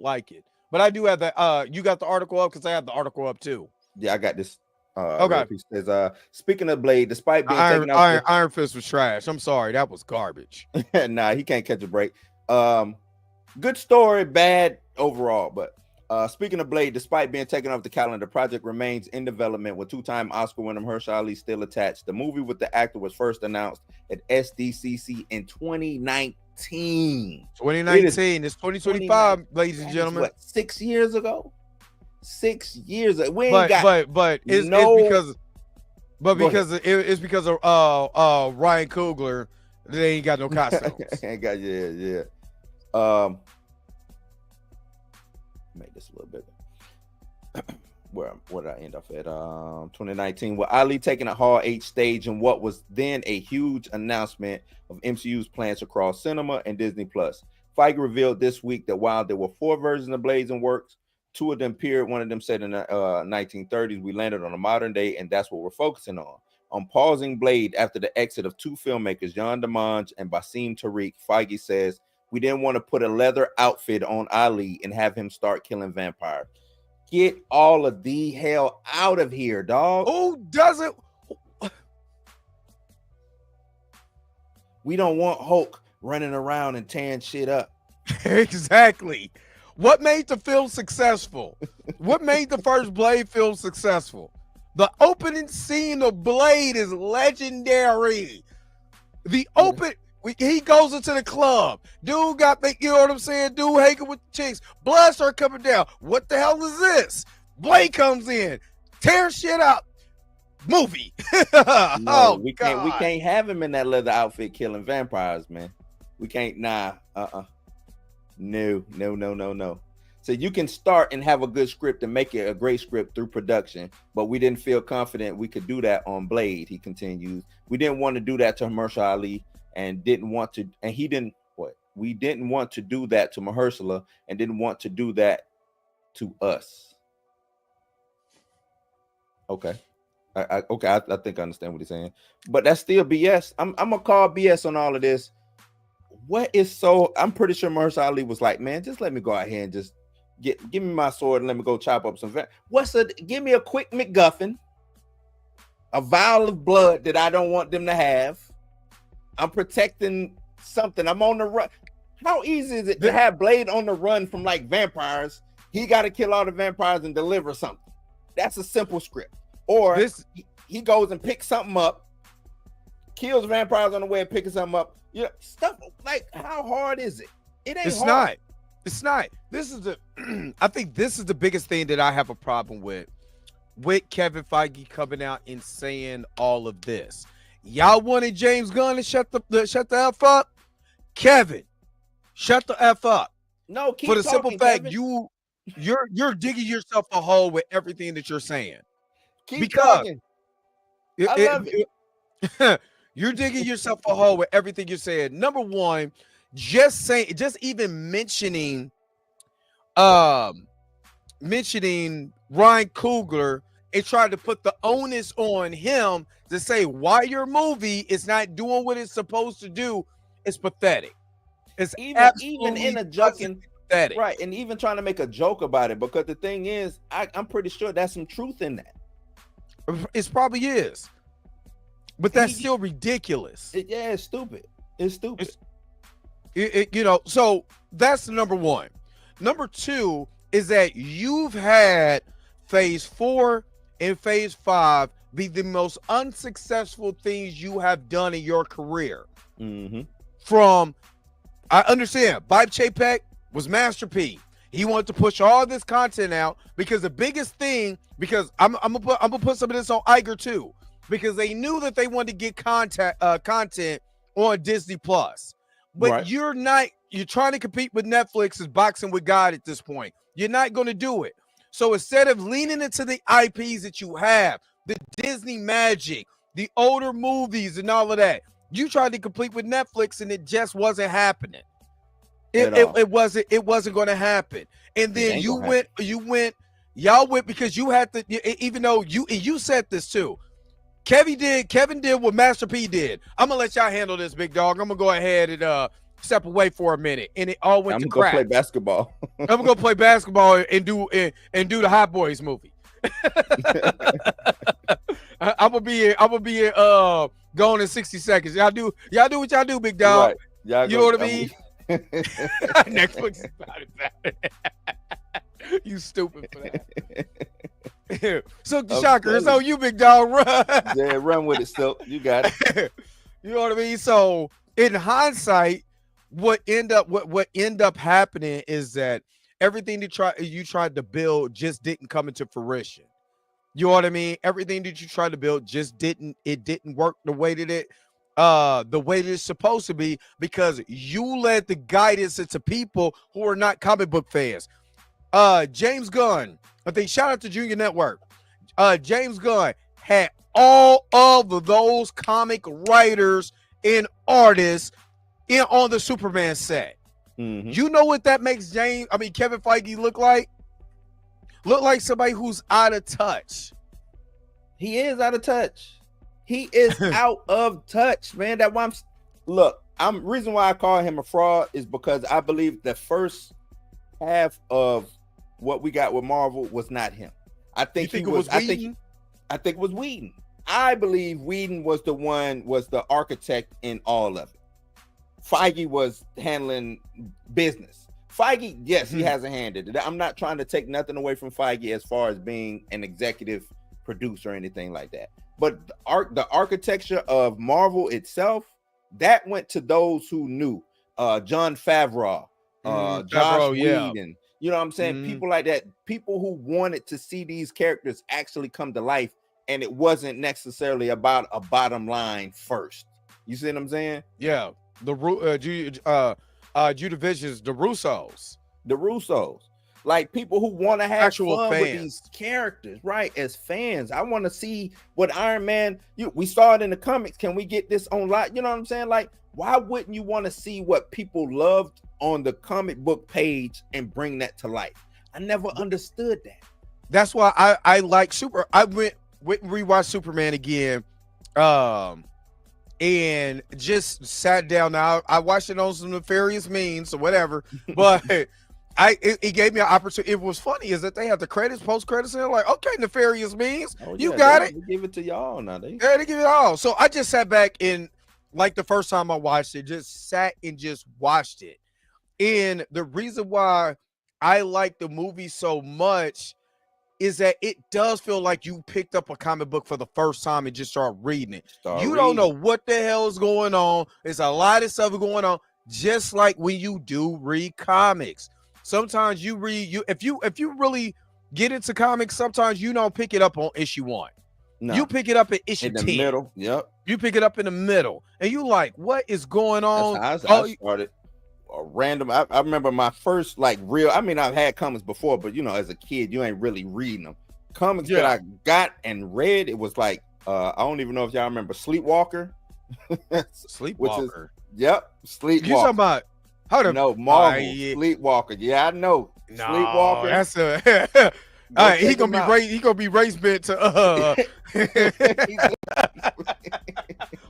[SPEAKER 1] like it. But I do have that. You got the article up because I have the article up too.
[SPEAKER 2] Yeah, I got this.
[SPEAKER 1] Okay.
[SPEAKER 2] It says, speaking of Blade, despite being taken out,
[SPEAKER 1] Iron Fist was trash. I'm sorry, that was garbage.
[SPEAKER 2] Nah, he can't catch a break. Good story, bad overall. But Speaking of Blade, despite being taken off the calendar, the project remains in development with two-time Oscar winner Mahershala Ali still attached. The movie with the actor was first announced at SDCC in 2019.
[SPEAKER 1] 2019. It's 2025, ladies and gentlemen.
[SPEAKER 2] What, 6 years ago? 6 years ago. We
[SPEAKER 1] But
[SPEAKER 2] ain't got
[SPEAKER 1] it's because of Ryan Coogler. They ain't got no costumes.
[SPEAKER 2] ain't got yeah. Make this a little bit. Where did I end up at? 2019, with Ali taking a Hall H stage in what was then a huge announcement of MCU's plans across cinema and Disney Plus. Feige revealed this week that while there were 4 versions of Blades in works, 2 of them appeared. One of them said in the 1930s, we landed on a modern day, and that's what we're focusing on. On pausing Blade after the exit of 2 filmmakers, Jan Demange and Basim Tariq, Feige says, we didn't want to put a leather outfit on Ali and have him start killing vampires. Get all of the hell out of here, dog.
[SPEAKER 1] Who doesn't?
[SPEAKER 2] We don't want Hulk running around and tearing shit up.
[SPEAKER 1] Exactly. What made the film successful? What made the first Blade film successful? The opening scene of Blade is legendary. The open... He goes into the club. Dude got the, you know what I'm saying? Dude hanging with the chicks. Blood start coming down. What the hell is this? Blade comes in, tear shit up. Movie.
[SPEAKER 2] No, we can't have him in that leather outfit killing vampires, man. We can't. Nah. No. So you can start and have a good script and make it a great script through production, but we didn't feel confident we could do that on Blade. He continues. We didn't want to do that to Mahershala Ali. And didn't want to, and he didn't. What we didn't want to do that to Mahershala, and didn't want to do that to us. Okay, I think I understand what he's saying, but that's still BS. I'm gonna call BS on all of this. What is so? I'm pretty sure Mahershala Ali was like, man, just let me go out here and just give me my sword and let me go chop up some. Give me a quick MacGuffin, a vial of blood that I don't want them to have. I'm protecting something. I'm on the run. How easy is it to have Blade on the run from like vampires? He got to kill all the vampires and deliver something. That's a simple script. Or he goes and picks something up, kills vampires on the way and picking something up. You know, stuff like, how hard is it? It ain't hard.
[SPEAKER 1] It's not. This is the I think this is the biggest thing that I have a problem with Kevin Feige coming out and saying all of this. Y'all wanted James Gunn to shut the F up? Kevin, shut the F up.
[SPEAKER 2] No, keep
[SPEAKER 1] for the
[SPEAKER 2] talking,
[SPEAKER 1] simple fact
[SPEAKER 2] Kevin.
[SPEAKER 1] you're digging yourself a hole with everything that you're saying.
[SPEAKER 2] Keep talking. I love it.
[SPEAKER 1] You're digging yourself a hole with everything you're saying. Number one, just even mentioning Ryan Coogler and trying to put the onus on him to say why your movie is not doing what it's supposed to do is pathetic. It's
[SPEAKER 2] even in a joking,
[SPEAKER 1] pathetic.
[SPEAKER 2] Right, and even trying to make a joke about it, because the thing is, I'm pretty sure there's some truth in that.
[SPEAKER 1] It probably is, but that's still ridiculous.
[SPEAKER 2] It's stupid. It's stupid.
[SPEAKER 1] So that's number one. Number two is that you've had phase 4 and phase 5 be the most unsuccessful things you have done in your career.
[SPEAKER 2] Mm-hmm.
[SPEAKER 1] I understand, Bob Chapek was Master P. He wanted to push all this content out because the biggest thing, because I'm gonna put some of this on Iger too, because they knew that they wanted to get content on Disney Plus. But right. You're trying to compete with Netflix as boxing with God at this point. You're not going to do it. So instead of leaning into the IPs that you have, the Disney magic, the older movies and all of that, you tried to compete with Netflix and it just wasn't happening. It wasn't going to happen. And then y'all went because you had to, even though you said this too. Kevin did what Master P did. I'm gonna let y'all handle this, big dog. I'm gonna go ahead and step away for a minute, and it all went to crap.
[SPEAKER 2] I'm gonna play basketball.
[SPEAKER 1] I'm gonna go play basketball and do the Hot Boys movie. I'm gonna be going in 60 seconds. Y'all do what y'all do, big dog. Right. You know what I mean? Netflix is about it. You stupid for that. So
[SPEAKER 2] I'm
[SPEAKER 1] Shocker, it's
[SPEAKER 2] telling
[SPEAKER 1] on you, big dog. Run.
[SPEAKER 2] Yeah, run with it, Silk. You got it.
[SPEAKER 1] You know what I mean? So in hindsight, what end up happening is that everything you tried to build just didn't come into fruition. You know what I mean? Everything that you tried to build just didn't work the way that it's supposed to be, because you led the guidance into people who are not comic book fans. James Gunn, I think, shout out to Junior Network. James Gunn had all of those comic writers and artists on the Superman set.
[SPEAKER 2] Mm-hmm.
[SPEAKER 1] You know what that makes Kevin Feige look like? Look like somebody who's out of touch.
[SPEAKER 2] He is out of touch. He is out of touch, man. Reason why I call him a fraud is because I believe the first half of what we got with Marvel was not him. I think it was Whedon? I think it was Whedon. I believe Whedon was the architect in all of it. Feige was handling business. Feige, yes, he has a hand in it. I'm not trying to take nothing away from Feige as far as being an executive producer or anything like that. But the architecture of Marvel itself, that went to those who knew. Jon Favreau, Joss Whedon. You know what I'm saying? People like that. People who wanted to see these characters actually come to life, and it wasn't necessarily about a bottom line first. You see what I'm saying?
[SPEAKER 1] Yeah. Judah Visions, the Russos, like people who want to have
[SPEAKER 2] actual fun with these characters, right? As fans, I want to see what Iron Man. We saw it in the comics. Can we get this online? You know what I'm saying? Like, why wouldn't you want to see what people loved on the comic book page and bring that to life? I never understood that.
[SPEAKER 1] That's why I like I went and rewatched Superman again. And just sat down. Now I watched it on some nefarious means or whatever, but it gave me an opportunity. It was funny is that they had the post credits, and they're like, okay, nefarious means, you got it.
[SPEAKER 2] They give it to y'all now. They
[SPEAKER 1] give it all. So I just sat back and, like, the first time I watched it, just sat and just watched it. And the reason why I like the movie so much is that it does feel like you picked up a comic book for the first time and just start reading it. Don't know what the hell is going on. There's a lot of stuff going on, just like when you do read comics. Sometimes you read if you really get into comics, sometimes you don't pick it up on issue 1. No. You pick it up at issue 10.
[SPEAKER 2] Middle. Yep.
[SPEAKER 1] You pick it up in the middle, and you like, what is going on?
[SPEAKER 2] That's how I started. Random. I remember my first real. I mean, I've had comics before, but as a kid, you ain't really reading them. Comics that I got and read, it was I don't even know if y'all remember Sleepwalker.
[SPEAKER 1] Sleepwalker.
[SPEAKER 2] Sleepwalker.
[SPEAKER 1] You talking about?
[SPEAKER 2] Marvel. Sleepwalker. Yeah, I know.
[SPEAKER 1] No,
[SPEAKER 2] Sleepwalker.
[SPEAKER 1] That's a. All right, he gonna be race bent to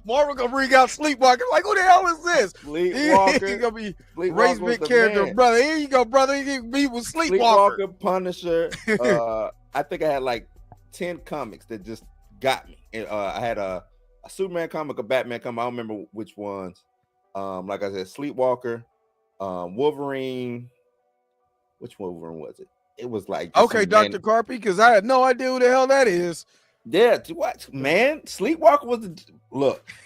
[SPEAKER 1] Marvel gonna bring out Sleepwalker. Like, who the hell is this?
[SPEAKER 2] Sleepwalker.
[SPEAKER 1] He gonna be race bent character, man. Brother. Here you go, brother. He was Sleepwalker.
[SPEAKER 2] Punisher. I think I had 10 comics that just got me. I had a Superman comic, a Batman comic. I don't remember which ones. Like I said, Sleepwalker, Wolverine. Which Wolverine was it? It was
[SPEAKER 1] okay, Dr. Carpy, because I had no idea who the hell that is.
[SPEAKER 2] Yeah, what, man? Sleepwalker was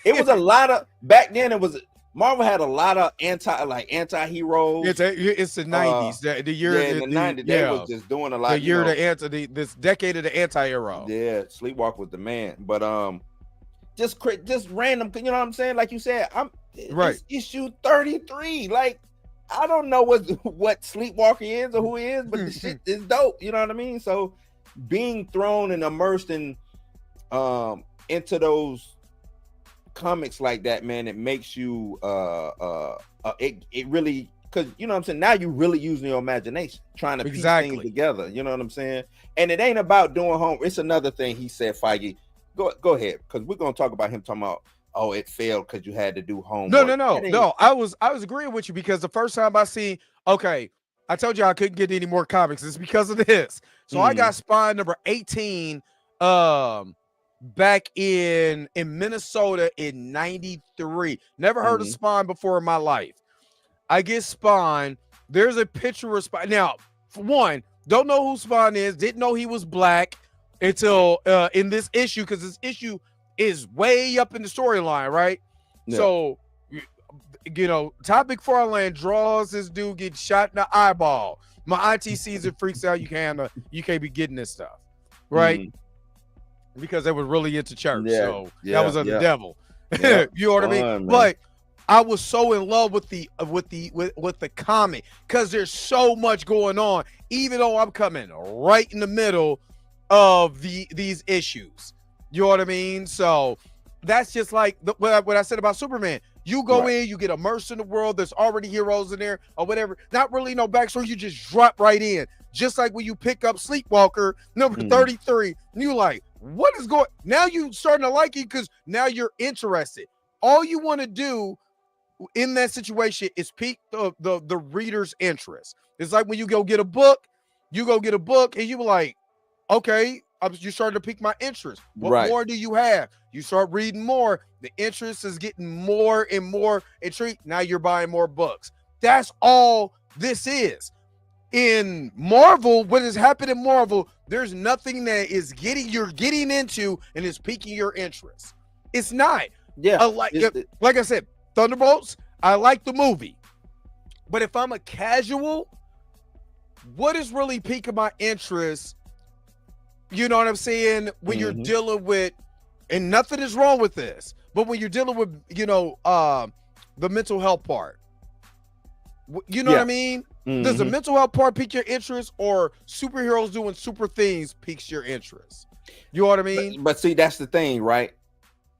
[SPEAKER 2] it was a lot of back then. It was Marvel had a lot of anti-heroes.
[SPEAKER 1] It's the 90s, the year
[SPEAKER 2] in the 90s. They was just doing a lot.
[SPEAKER 1] The year this decade of the anti-hero.
[SPEAKER 2] Yeah, Sleepwalker was the man. But just random. You know what I'm saying? Like you said, it's issue 33. I don't know what Sleepwalker is or who he is, but the shit is dope. You know what I mean? So being thrown and immersed in into those comics like that, man, it makes you it really, because you know what I'm saying, now you're really using your imagination trying to piece things together. You know what I'm saying? And it ain't about doing home. It's another thing he said, Feige. Go ahead, because we're gonna talk about him talking about, oh, it failed because you had to do homework.
[SPEAKER 1] No. I was agreeing with you, because the first time I see, okay, I told you I couldn't get any more comics. It's because of this. So I got Spine number 18 back in Minnesota in 93. Never heard of Spine before in my life. I get Spine. There's a picture of Spine. Now, for one, Don't know who Spawn is. Didn't know he was black until in this issue, because this issue is way up in the storyline, right?
[SPEAKER 2] Yeah.
[SPEAKER 1] So, Todd McFarlane draws this dude get shot in the eyeball. My auntie sees it, freaks out. You can't be getting this stuff, right? Because they were really into church. So that was of the devil.
[SPEAKER 2] Yeah.
[SPEAKER 1] You know what I mean?
[SPEAKER 2] Man.
[SPEAKER 1] But I was so in love with the comic, because there's so much going on, even though I'm coming right in the middle of these issues. You know what I mean? So that's just like what I said about Superman. You go in, you get immersed in the world. There's already heroes in there or whatever. Not really no backstory. You just drop right in. Just like when you pick up Sleepwalker number 33, and you're like, what is going? Now you starting to like it because now you're interested. All you want to do in that situation is pique the reader's interest. It's like when you go get a book, and you were like, okay, you're starting to pique my interest. What more do you have? You start reading more. The interest is getting more and more intrigued. Now you're buying more books. That's all this is. In Marvel, what has happened in Marvel, there's nothing that you're getting into and is piquing your interest. It's not.
[SPEAKER 2] Yeah.
[SPEAKER 1] Like I said, Thunderbolts, I like the movie. But if I'm a casual, what is really piquing my interest? You know what I'm saying? When you're dealing with, and nothing is wrong with this, but when you're dealing with, the mental health part, you know what I mean? Does the mental health part pique your interest, or superheroes doing super things piques your interest? You know what I mean?
[SPEAKER 2] But see, that's the thing, right?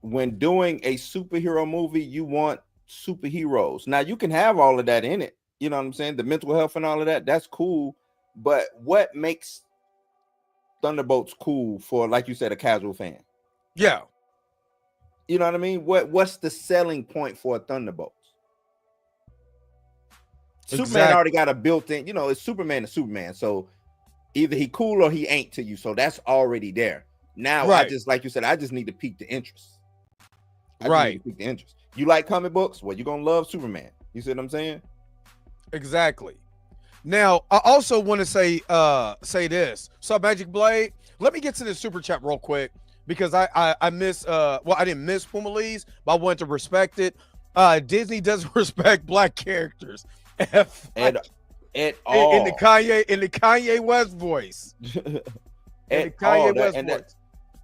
[SPEAKER 2] When doing a superhero movie, you want superheroes. Now you can have all of that in it. You know what I'm saying? The mental health and all of that, that's cool. But what makes Thunderbolts cool for, like you said, a casual fan?
[SPEAKER 1] Yeah.
[SPEAKER 2] You know what I mean? What's the selling point for a Thunderbolts? Superman already got a built-in, it's Superman to Superman. So either he cool or he ain't to you. So that's already there. Now I just, like you said, I just need to pique the interest. Pique the interest. You like comic books? Well, you're gonna love Superman. You see what I'm saying?
[SPEAKER 1] Exactly. Now, I also want to say this. So, Magic Blade, let me get to this super chat real quick, because I miss I didn't miss Puma Lee's, but I wanted to respect it. Disney doesn't respect black characters at all. In the Kanye West voice.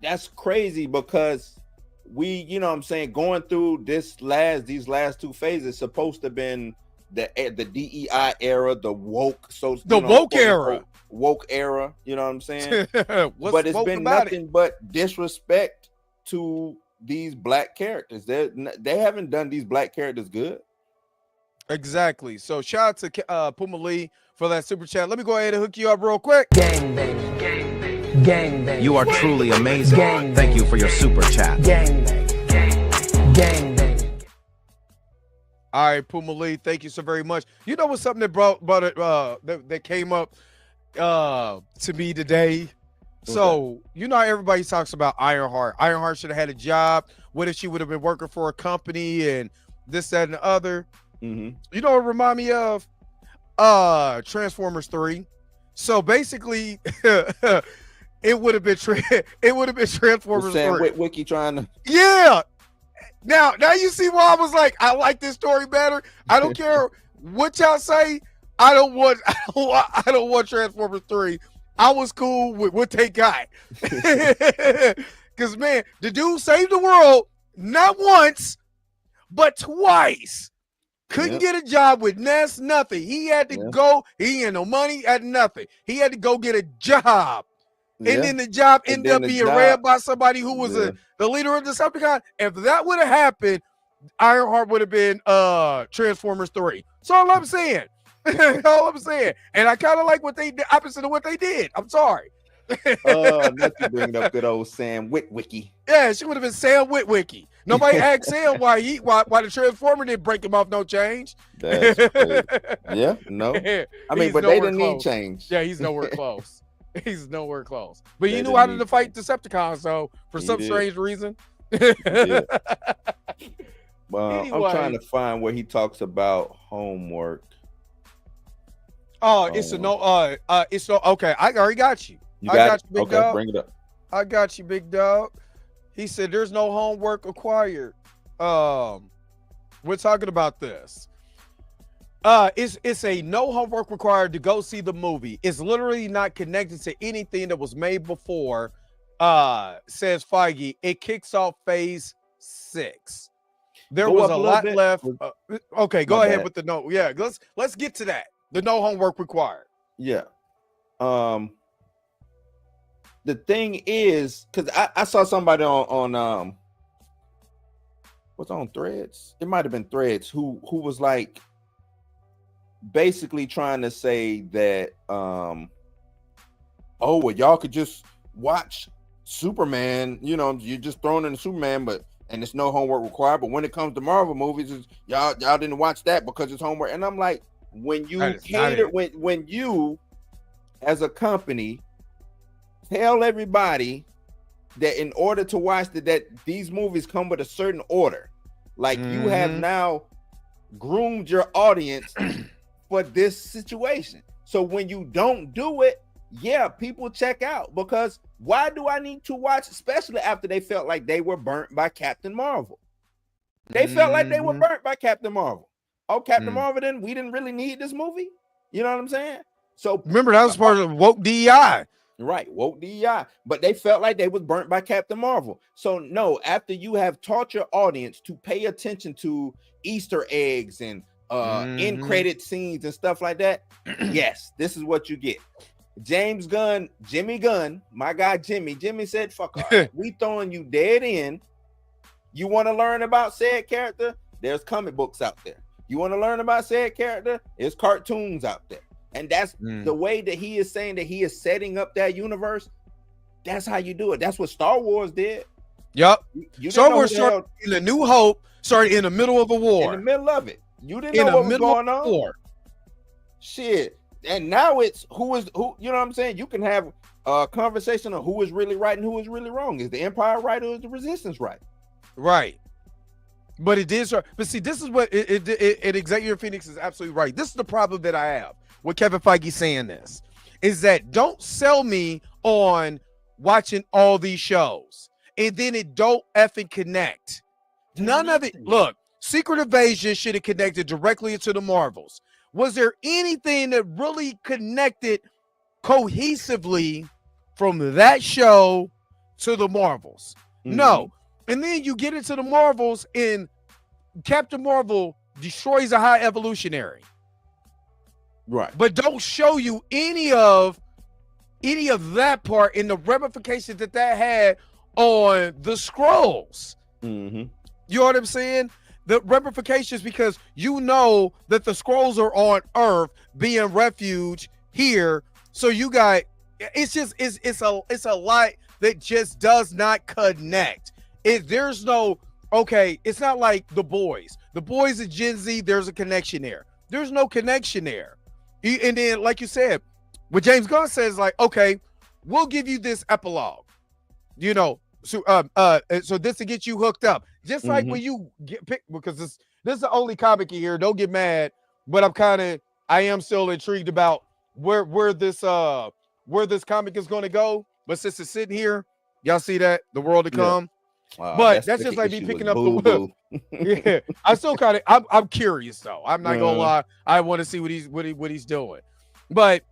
[SPEAKER 2] That's crazy, because we, going through these last two phases supposed to have been the DEI era, the woke, woke era, you know what I'm saying? But it's been nothing but disrespect to these black characters. They haven't done these black characters good.
[SPEAKER 1] Exactly. So shout out to Puma Lee for that super chat. Let me go ahead and hook you up real quick.
[SPEAKER 4] Gang bang, gang bang, gang bang.
[SPEAKER 5] You are truly amazing. Thank you for your super chat.
[SPEAKER 4] Gang bang, gang bang, gang bang.
[SPEAKER 1] All right, Puma Lee, thank you so very much. You know what's something that brought it that came up to me today? So how everybody talks about Ironheart. Ironheart should have had a job. What if she would have been working for a company and this, that, and the other? You know what it remind me of? Transformers 3. So basically, it would have been Transformers 3.
[SPEAKER 2] Wiki trying to.
[SPEAKER 1] Yeah. Now you see why I was like, I like this story better. I don't care what y'all say. I don't want Transformers 3. I was cool with what they got. Because, man, the dude saved the world not once, but twice. Couldn't get a job with nothing. He had to go. He had no money, had nothing. He had to go get a job. And then the job ended up being ran by somebody who was the leader of the Decepticon. If that would have happened, Ironheart would have been Transformers 3. So all I'm saying. All I'm saying. And I kind of like what they did, opposite of what they did. I'm sorry.
[SPEAKER 2] Not you bringing up good old Sam Witwicky.
[SPEAKER 1] Yeah, she would have been Sam Witwicky. Nobody asked Sam why the Transformer didn't break him off no change.
[SPEAKER 2] That's crazy. Yeah, no. I mean, but they didn't need change.
[SPEAKER 1] Yeah, he's nowhere close. He's nowhere close. But he knew how to fight Decepticons, so for some strange reason.
[SPEAKER 2] Well, anyway. I'm trying to find where he talks about homework.
[SPEAKER 1] Oh, it's a no. It's no. Okay, I already got you.
[SPEAKER 2] You
[SPEAKER 1] I
[SPEAKER 2] got
[SPEAKER 1] got you, big
[SPEAKER 2] okay,
[SPEAKER 1] dog.
[SPEAKER 2] bring it up.
[SPEAKER 1] I got you, big dog. He said there's no homework required. We're talking about this. It's a no homework required to go see the movie. It's literally not connected to anything that was made before. Says Feige. It kicks off phase 6. There
[SPEAKER 2] Go
[SPEAKER 1] was
[SPEAKER 2] up
[SPEAKER 1] a
[SPEAKER 2] a little
[SPEAKER 1] lot
[SPEAKER 2] bit.
[SPEAKER 1] left. Okay, go
[SPEAKER 2] My
[SPEAKER 1] ahead
[SPEAKER 2] bad.
[SPEAKER 1] with the no. Yeah, let's get to that. The no homework required.
[SPEAKER 2] Yeah. The thing is, because I saw somebody on what's on Threads? It might have been Threads who was like basically trying to say that oh well, y'all could just watch Superman, you know, you're just throwing in the Superman, and it's no homework required. But when it comes to Marvel movies, it's, y'all didn't watch that because it's homework. And I'm like, when you cater, when you as a company tell everybody that in order to watch that these movies come with a certain order, like you have now groomed your audience for this situation. So when you don't do it, yeah, people check out, because why do I need to watch, especially after they felt like they were burnt by Captain Marvel? They felt like they were burnt by Captain Marvel. Oh, Captain Marvel, then we didn't really need this movie. You know what I'm saying? So
[SPEAKER 1] remember, that was part of woke DEI.
[SPEAKER 2] Right, woke DEI, but they felt like they was burnt by Captain Marvel. So no, after you have taught your audience to pay attention to Easter eggs and end credit scenes and stuff like that, yes, this is what you get. Jimmy Gunn, my guy Jimmy said, fuck all right, we throwing you dead in. You want to learn about said character? There's comic books out there. You want to learn about said character? There's cartoons out there. And that's the way that he is saying that he is setting up that universe. That's how you do it. That's what Star Wars did.
[SPEAKER 1] Yep.
[SPEAKER 2] Star
[SPEAKER 1] Wars started in A New Hope, started in the middle of a war.
[SPEAKER 2] In the middle of it. You didn't know what was going on. War. Shit. And now it's who, you know what I'm saying? You can have a conversation on who is really right and who is really wrong. Is the Empire right or is the Resistance right?
[SPEAKER 1] Right. But it did start. But see, this is what Xavier Phoenix is absolutely right. This is the problem that I have with Kevin Feige saying this, is that don't sell me on watching all these shows and then it don't effing connect. None of it. Look, Secret Invasion should have connected directly into the Marvels. Was there anything that really connected cohesively from that show to the Marvels? No. And then you get into the Marvels and Captain Marvel destroys a high evolutionary.
[SPEAKER 2] Right.
[SPEAKER 1] But don't show you any of that part in the ramifications that had on the Skrulls. You know what I'm saying? The ramifications, because you know that the Skrulls are on Earth being refuge here. So you got, it's a lot that just does not connect. There's no, okay, it's not like The Boys. The Boys are Gen Z, there's a connection there. There's no connection there. And then, like you said, what James Gunn says, like, okay, we'll give you this epilogue, you know, so this to get you hooked up. Just like when you get picked, because this is the only comic here. Don't get mad, but I am still intrigued about where this comic is going to go. But since it's sitting here, y'all see that the world to come. But that's just like me picking up the yeah. I still I'm curious though. I'm not gonna lie. I want to see what he's doing. But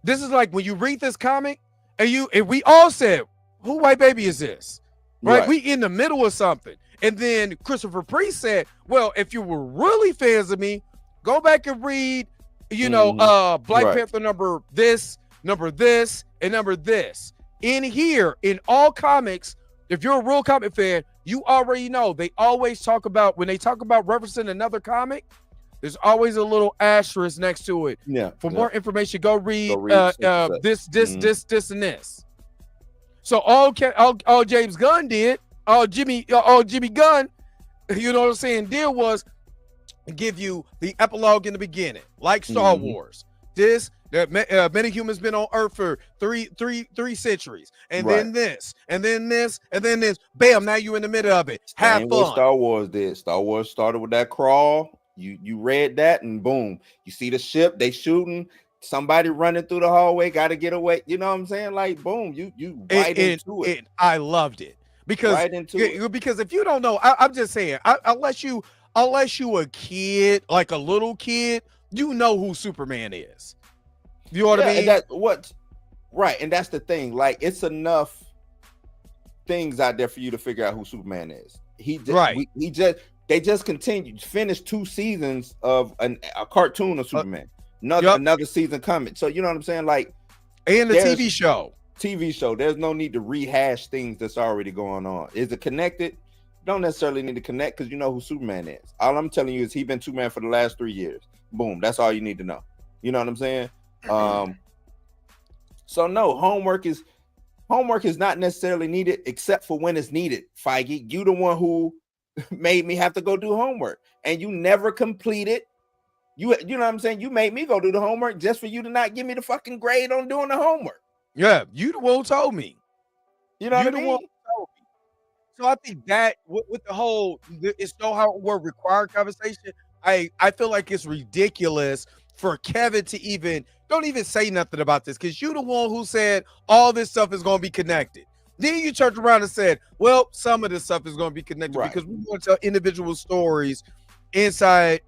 [SPEAKER 1] this is like when you read this comic and we all said, who white baby is this? Right? We in the middle of something. And then Christopher Priest said, well, if you were really fans of me, go back and read, you know, Black Panther number this, and number this. In here, in all comics, if you're a real comic fan, you already know they always talk about, when they talk about referencing another comic, there's always a little asterisk next to it. Yeah. For more information, go read this, and this. So all James Gunn did, all Jimmy Gunn, you know what I'm saying, did was give you the epilogue in the beginning, like Star Wars. Many humans been on Earth for three centuries, and then this, and then this, and then this. Bam! Now you in the middle of it. Have fun.
[SPEAKER 2] What Star Wars did. Star Wars started with that crawl. You read that, and boom, you see the ship. They shooting. somebody running through the hallway, got to get away. You know what I'm saying? Like, boom, you right into it.
[SPEAKER 1] I loved it because
[SPEAKER 2] Right into it.
[SPEAKER 1] because if you don't know, I'm just saying, unless you a kid, like a little kid, you know who Superman is. You know what I mean?
[SPEAKER 2] And right, and that's the thing. Like, it's enough things out there for you to figure out who Superman is. They just continued, finished 2 seasons of a cartoon of Superman. Another season coming. So you know what I'm saying? Like,
[SPEAKER 1] and the TV show.
[SPEAKER 2] There's no need to rehash things that's already going on. Is it connected? Don't necessarily need to connect because you know who Superman is. All I'm telling you is he's been Superman for the last 3 years. Boom. That's all you need to know. You know what I'm saying? So no, homework is not necessarily needed except for when it's needed. Feige, you the one who made me have to go do homework, and you never complete it. You know what I'm saying? You made me go do the homework just for you to not give me the fucking grade on doing the homework.
[SPEAKER 1] Yeah, you the one who told me.
[SPEAKER 2] You know what I mean?
[SPEAKER 1] So I think that with the whole, it's no how we're required conversation. I feel like it's ridiculous for Kevin to don't even say nothing about this because you the one who said all this stuff is going to be connected. Then you turned around and said, well, some of this stuff is going to be connected because we want to tell individual stories inside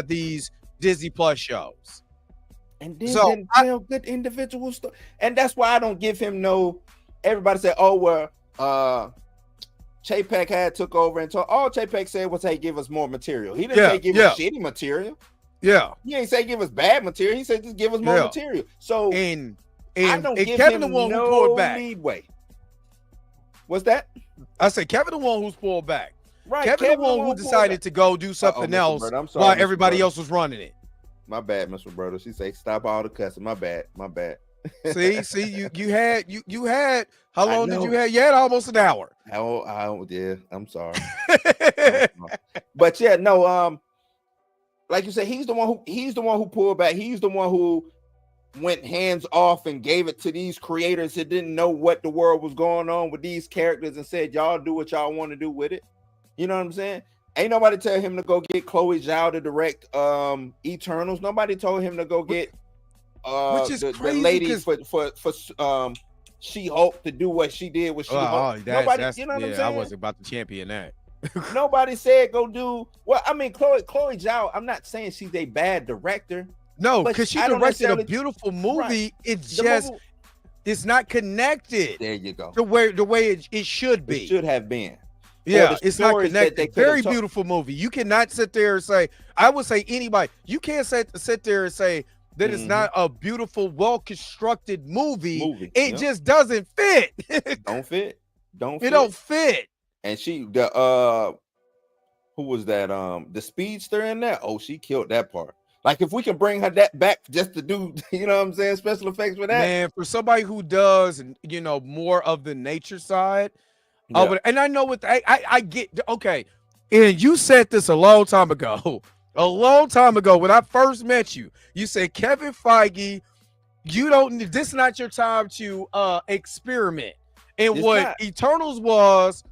[SPEAKER 1] these Disney Plus shows.
[SPEAKER 2] And then tell good individual stories. And that's why I don't give him everybody said, oh, well, Chapek had took over and told all Chapek said was, hey, give us more material. He didn't say give us shitty material.
[SPEAKER 1] Yeah.
[SPEAKER 2] He ain't say give us bad material. He said just give us more material. So
[SPEAKER 1] and
[SPEAKER 2] I don't give
[SPEAKER 1] Kevin
[SPEAKER 2] him
[SPEAKER 1] the one who pulled back.
[SPEAKER 2] Leadway. What's that?
[SPEAKER 1] I said Kevin the one who's pulled back.
[SPEAKER 2] Right.
[SPEAKER 1] Kevin the one who decided to go do something else while everybody else was running it.
[SPEAKER 2] My bad, Mr. Roberto. She said stop all the cussing. My bad.
[SPEAKER 1] See, you had how long did you have? You had almost an hour.
[SPEAKER 2] Yeah, I'm sorry. But yeah, no, like you said, he's the one who pulled back. He's the one who went hands off and gave it to these creators that didn't know what the world was going on with these characters and said, y'all do what y'all want to do with it. You know what I'm saying? Ain't nobody tell him to go get Chloe Zhao to direct Eternals. Nobody told him to go get
[SPEAKER 1] which is
[SPEAKER 2] the
[SPEAKER 1] lady
[SPEAKER 2] for She-Hulk to do what she did with She-Hulk. Nobody, you know what I'm saying?
[SPEAKER 1] I wasn't about to champion that.
[SPEAKER 2] Nobody said go do well. I mean, Chloe Zhao, I'm not saying she's a bad director.
[SPEAKER 1] No, because she directed a beautiful movie.
[SPEAKER 2] Right.
[SPEAKER 1] It's just it's not connected.
[SPEAKER 2] There you go.
[SPEAKER 1] The way it should be.
[SPEAKER 2] It should have been.
[SPEAKER 1] Yeah, it's not connected. Very beautiful movie. You cannot sit there and say, I would say anybody, you can't sit there and say that it's not a beautiful, well-constructed movie. It just doesn't fit.
[SPEAKER 2] Don't fit.
[SPEAKER 1] It don't fit.
[SPEAKER 2] And who was that? The speedster in there. Oh, she killed that part. Like if we can bring her that back just to do, you know what I'm saying, special effects for that.
[SPEAKER 1] Man, for somebody who does, more of the nature side.
[SPEAKER 2] Yeah.
[SPEAKER 1] But and I know what I get. Okay, and you said this a long time ago. A long time ago when I first met you, you said, Kevin Feige, this is not your time to experiment. And
[SPEAKER 2] It's
[SPEAKER 1] what
[SPEAKER 2] not.
[SPEAKER 1] Eternals was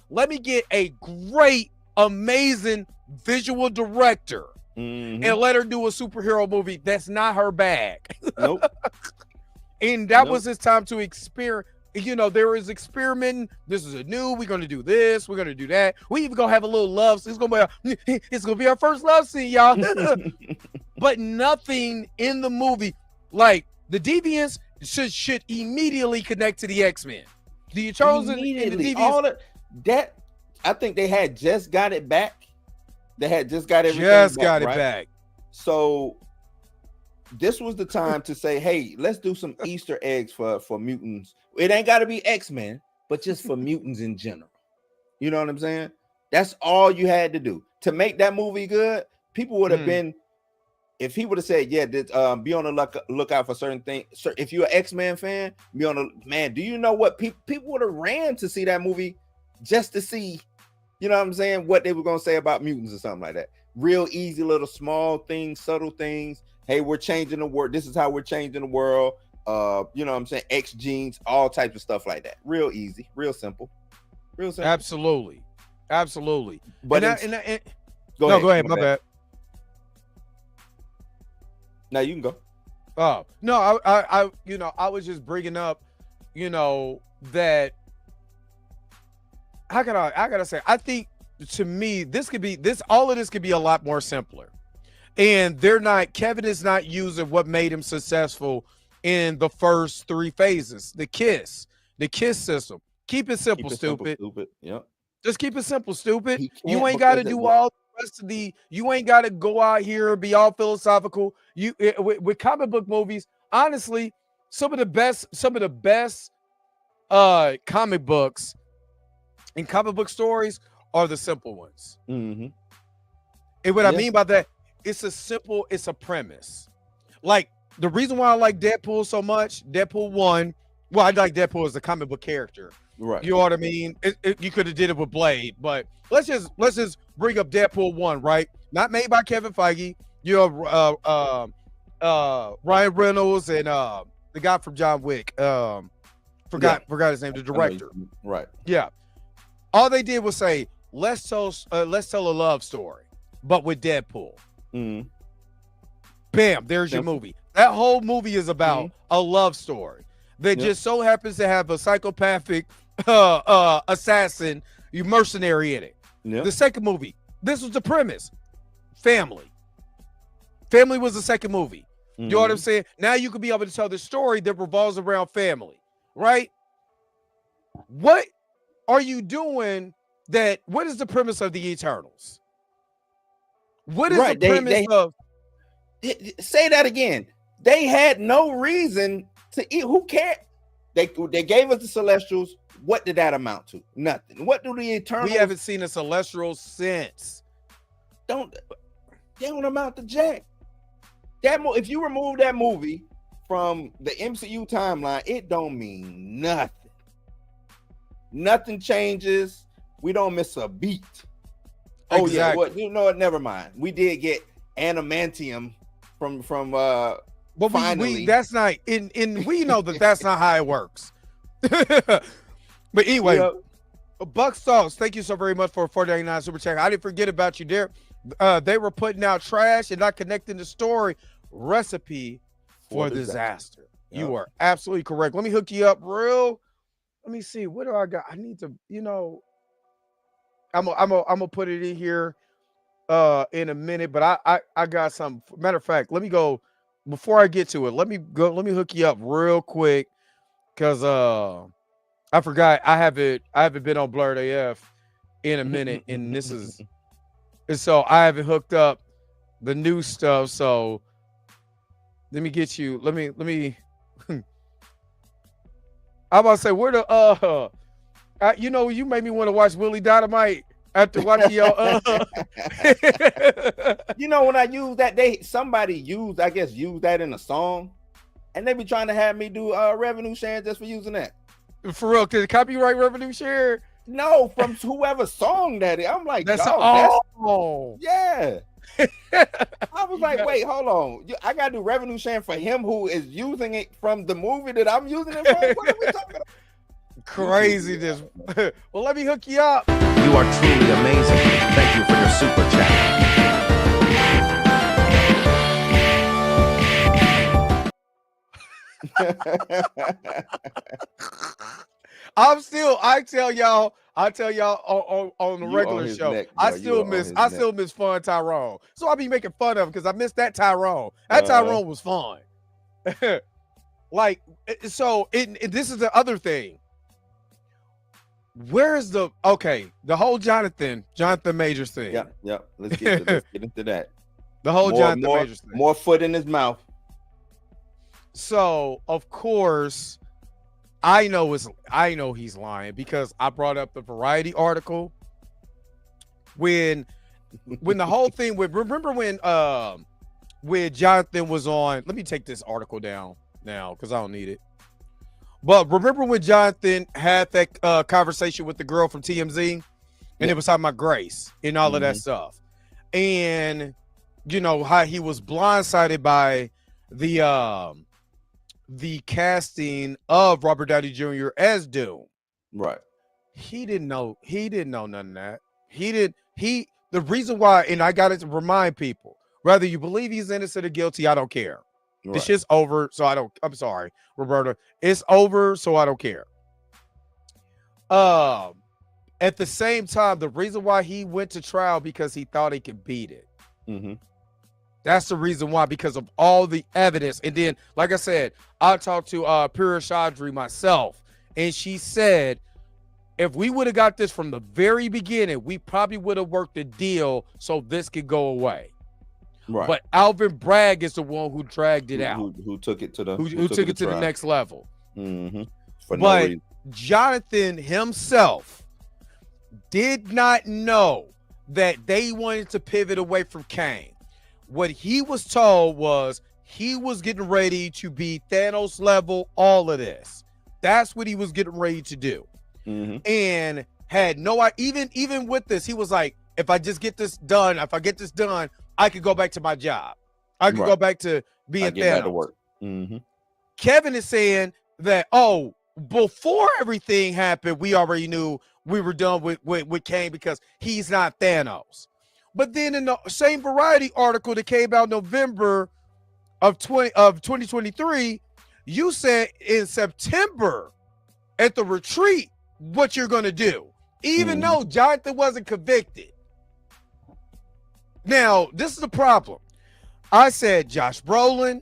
[SPEAKER 1] let me get a great, amazing visual director and let her do a superhero movie that's not her bag.
[SPEAKER 2] Nope.
[SPEAKER 1] And that was his time to experiment. There is experimenting. This is we're gonna do this, we're gonna do that. We even gonna have a little love. It's gonna be our first love scene, y'all. But nothing in the movie, like the Deviants should immediately connect to the X-Men. The Eternals and the Deviants.
[SPEAKER 2] All that I think they had just got it back. They had just got everything back. So this was the time to say, hey, let's do some Easter eggs for mutants. It ain't got to be X-Men, but just for mutants in general. You know what I'm saying? That's all you had to do to make that movie good. People would have been, if he would have said, yeah, be on the lookout for certain things. So if you're an X-Men fan, be on the man. Do you know what people would have ran to see that movie just to see, you know what I'm saying, what they were going to say about mutants or something like that. Real easy little small things, subtle things. Hey, we're changing the world. This is how we're changing the world. You know what I'm saying? X genes, all types of stuff like that. Real easy, real simple.
[SPEAKER 1] Absolutely.
[SPEAKER 2] But
[SPEAKER 1] go ahead. My bad.
[SPEAKER 2] Now you can go.
[SPEAKER 1] Oh no, I was just bringing up, that I gotta say, I think to me, all of this could be a lot more simpler. And Kevin is not using what made him successful in the first three phases. The kiss system. Keep it simple,
[SPEAKER 2] Keep it simple,
[SPEAKER 1] stupid.
[SPEAKER 2] stupid. Yep.
[SPEAKER 1] Just keep it simple, stupid.
[SPEAKER 2] He
[SPEAKER 1] You
[SPEAKER 2] can't
[SPEAKER 1] ain't got to
[SPEAKER 2] because
[SPEAKER 1] do all the rest of you ain't got to go out here and be all philosophical. With comic book movies, honestly, some of the best comic books and comic book stories are the simple ones.
[SPEAKER 2] Mm-hmm.
[SPEAKER 1] And what I mean by that, it's a premise. Like the reason why I like Deadpool so much, Deadpool 1, well, I like Deadpool as a comic book character.
[SPEAKER 2] Right.
[SPEAKER 1] You know what I mean? You could have did it with Blade, but let's just bring up Deadpool 1, right? Not made by Kevin Feige. You know, Ryan Reynolds and the guy from John Wick. Forgot his name, the director.
[SPEAKER 2] Right.
[SPEAKER 1] Yeah. All they did was say, let's tell a love story, but with Deadpool.
[SPEAKER 2] Mm-hmm.
[SPEAKER 1] Bam, there's your movie. That whole movie is about a love story that just so happens to have a psychopathic assassin, mercenary in it.
[SPEAKER 2] Yep.
[SPEAKER 1] The second movie, this was the premise. Family was the second movie. You know what I'm saying? Now you could be able to tell the story that revolves around family, right? What are you doing what is the premise of the Eternals? What is the premise of?
[SPEAKER 2] Say that again. They had no reason to eat. Who cared? They gave us the Celestials. What did that amount to? Nothing. What do the Eternals?
[SPEAKER 1] We haven't seen a Celestial since.
[SPEAKER 2] They don't amount to jack. If you remove that movie from the MCU timeline, it don't mean nothing. Nothing changes. We don't miss a beat. Oh exactly. Yeah, well, you know what? Never mind. We did get adamantium from
[SPEAKER 1] but
[SPEAKER 2] finally.
[SPEAKER 1] That's not in we know that's not how it works. But anyway, Buck Stalls, thank you so very much for a $4.99 super chat. I didn't forget about you there. They were putting out trash and not connecting the story. Recipe for disaster. Yep. You are absolutely correct. Let me hook you up real. Let me see. What do I got? I need to, I'm gonna put it in here in a minute, but I got some. Matter of fact, let me go before I get to it. Let me hook you up real quick because I forgot I haven't been on Blurred AF in a minute, and so I haven't hooked up the new stuff. So let me get you. Let me. I'm about to say where the you made me want to watch Willie Dynamite after watching your
[SPEAKER 2] when I use that, somebody used that in a song, and they be trying to have me do revenue sharing just for using that.
[SPEAKER 1] For real, cause copyright revenue share?
[SPEAKER 2] No, from whoever song that is. I'm like, yeah. I was like, wait, hold on. I gotta do revenue sharing for him who is using it from the movie that I'm using it from. What are we talking about?
[SPEAKER 1] Craziness. Well, let me hook you up.
[SPEAKER 5] You are truly amazing. Thank you for your super chat.
[SPEAKER 1] I tell y'all on the regular show. Neck, I still miss Fun Tyrone. So I'll be making fun of him because I missed that Tyrone. That Tyrone was fun. This is the other thing. Where's the whole Jonathan Majors thing?
[SPEAKER 2] Yeah. Let's get into that.
[SPEAKER 1] The whole Jonathan Majors thing.
[SPEAKER 2] More foot in his mouth.
[SPEAKER 1] So of course, I know he's lying because I brought up the Variety article when the whole thing remember when Jonathan was on. Let me take this article down now because I don't need it. But remember when Jonathan had that conversation with the girl from TMZ, and it was talking about Grace and all of that stuff, and how he was blindsided by the casting of Robert Downey Jr. as Doom.
[SPEAKER 2] Right.
[SPEAKER 1] He didn't know none of that. The reason why, and I got to remind people, whether you believe he's innocent or guilty, I don't care. The
[SPEAKER 2] Right.
[SPEAKER 1] shit's over, so I'm sorry, Roberta. It's over, so I don't care. At the same time, the reason why he went to trial because he thought he could beat it.
[SPEAKER 2] Mm-hmm.
[SPEAKER 1] That's the reason why, because of all the evidence. And then, like I said, I talked to Pura Chaudhry myself, and she said, if we would have got this from the very beginning, we probably would have worked a deal so this could go away.
[SPEAKER 2] Right.
[SPEAKER 1] But Alvin Bragg is the one who dragged it out.
[SPEAKER 2] Who took it to the
[SPEAKER 1] Who took it to the next level.
[SPEAKER 2] Mm-hmm. For no
[SPEAKER 1] But
[SPEAKER 2] reason.
[SPEAKER 1] Jonathan himself did not know that they wanted to pivot away from Kang. What he was told was he was getting ready to be Thanos level, all of this. That's what he was getting ready to do.
[SPEAKER 2] Mm-hmm.
[SPEAKER 1] And had no, even with this, he was like, if I just get this done, I could go back to my job. I could
[SPEAKER 2] Right.
[SPEAKER 1] go back to being
[SPEAKER 2] Get back to
[SPEAKER 1] Thanos.
[SPEAKER 2] work. Mm-hmm.
[SPEAKER 1] Kevin is saying that, before everything happened, we already knew we were done with Kang because he's not Thanos. But then in the same Variety article that came out November of 2023, you said in September at the retreat what you're going to do, even though Jonathan wasn't convicted. Now, this is the problem. I said Josh Brolin,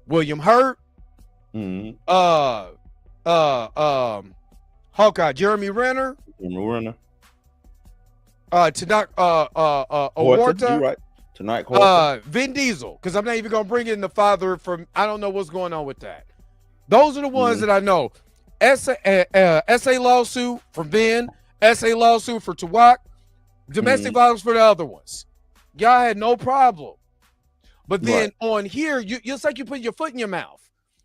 [SPEAKER 1] William Hurt,
[SPEAKER 2] Mm-hmm.
[SPEAKER 1] Hawkeye, Jeremy Renner, Tanaka Awarta,
[SPEAKER 2] you right. Tonight, Horta.
[SPEAKER 1] Vin Diesel, because I'm not even gonna bring in the father from. I don't know what's going on with that. Those are the ones that I know. SA lawsuit for Vin, SA lawsuit for Tawak, domestic violence for the other ones. Y'all had no problem. But then on here, it's like you put your foot in your mouth.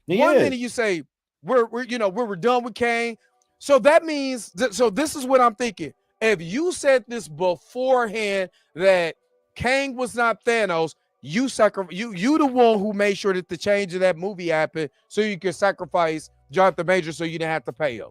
[SPEAKER 1] One minute you say we're done with Kang. So that means so this is what I'm thinking. If you said this beforehand that Kang was not Thanos, you the one who made sure that the change of that movie happened so you could sacrifice Jonathan Majors so you didn't have to pay him.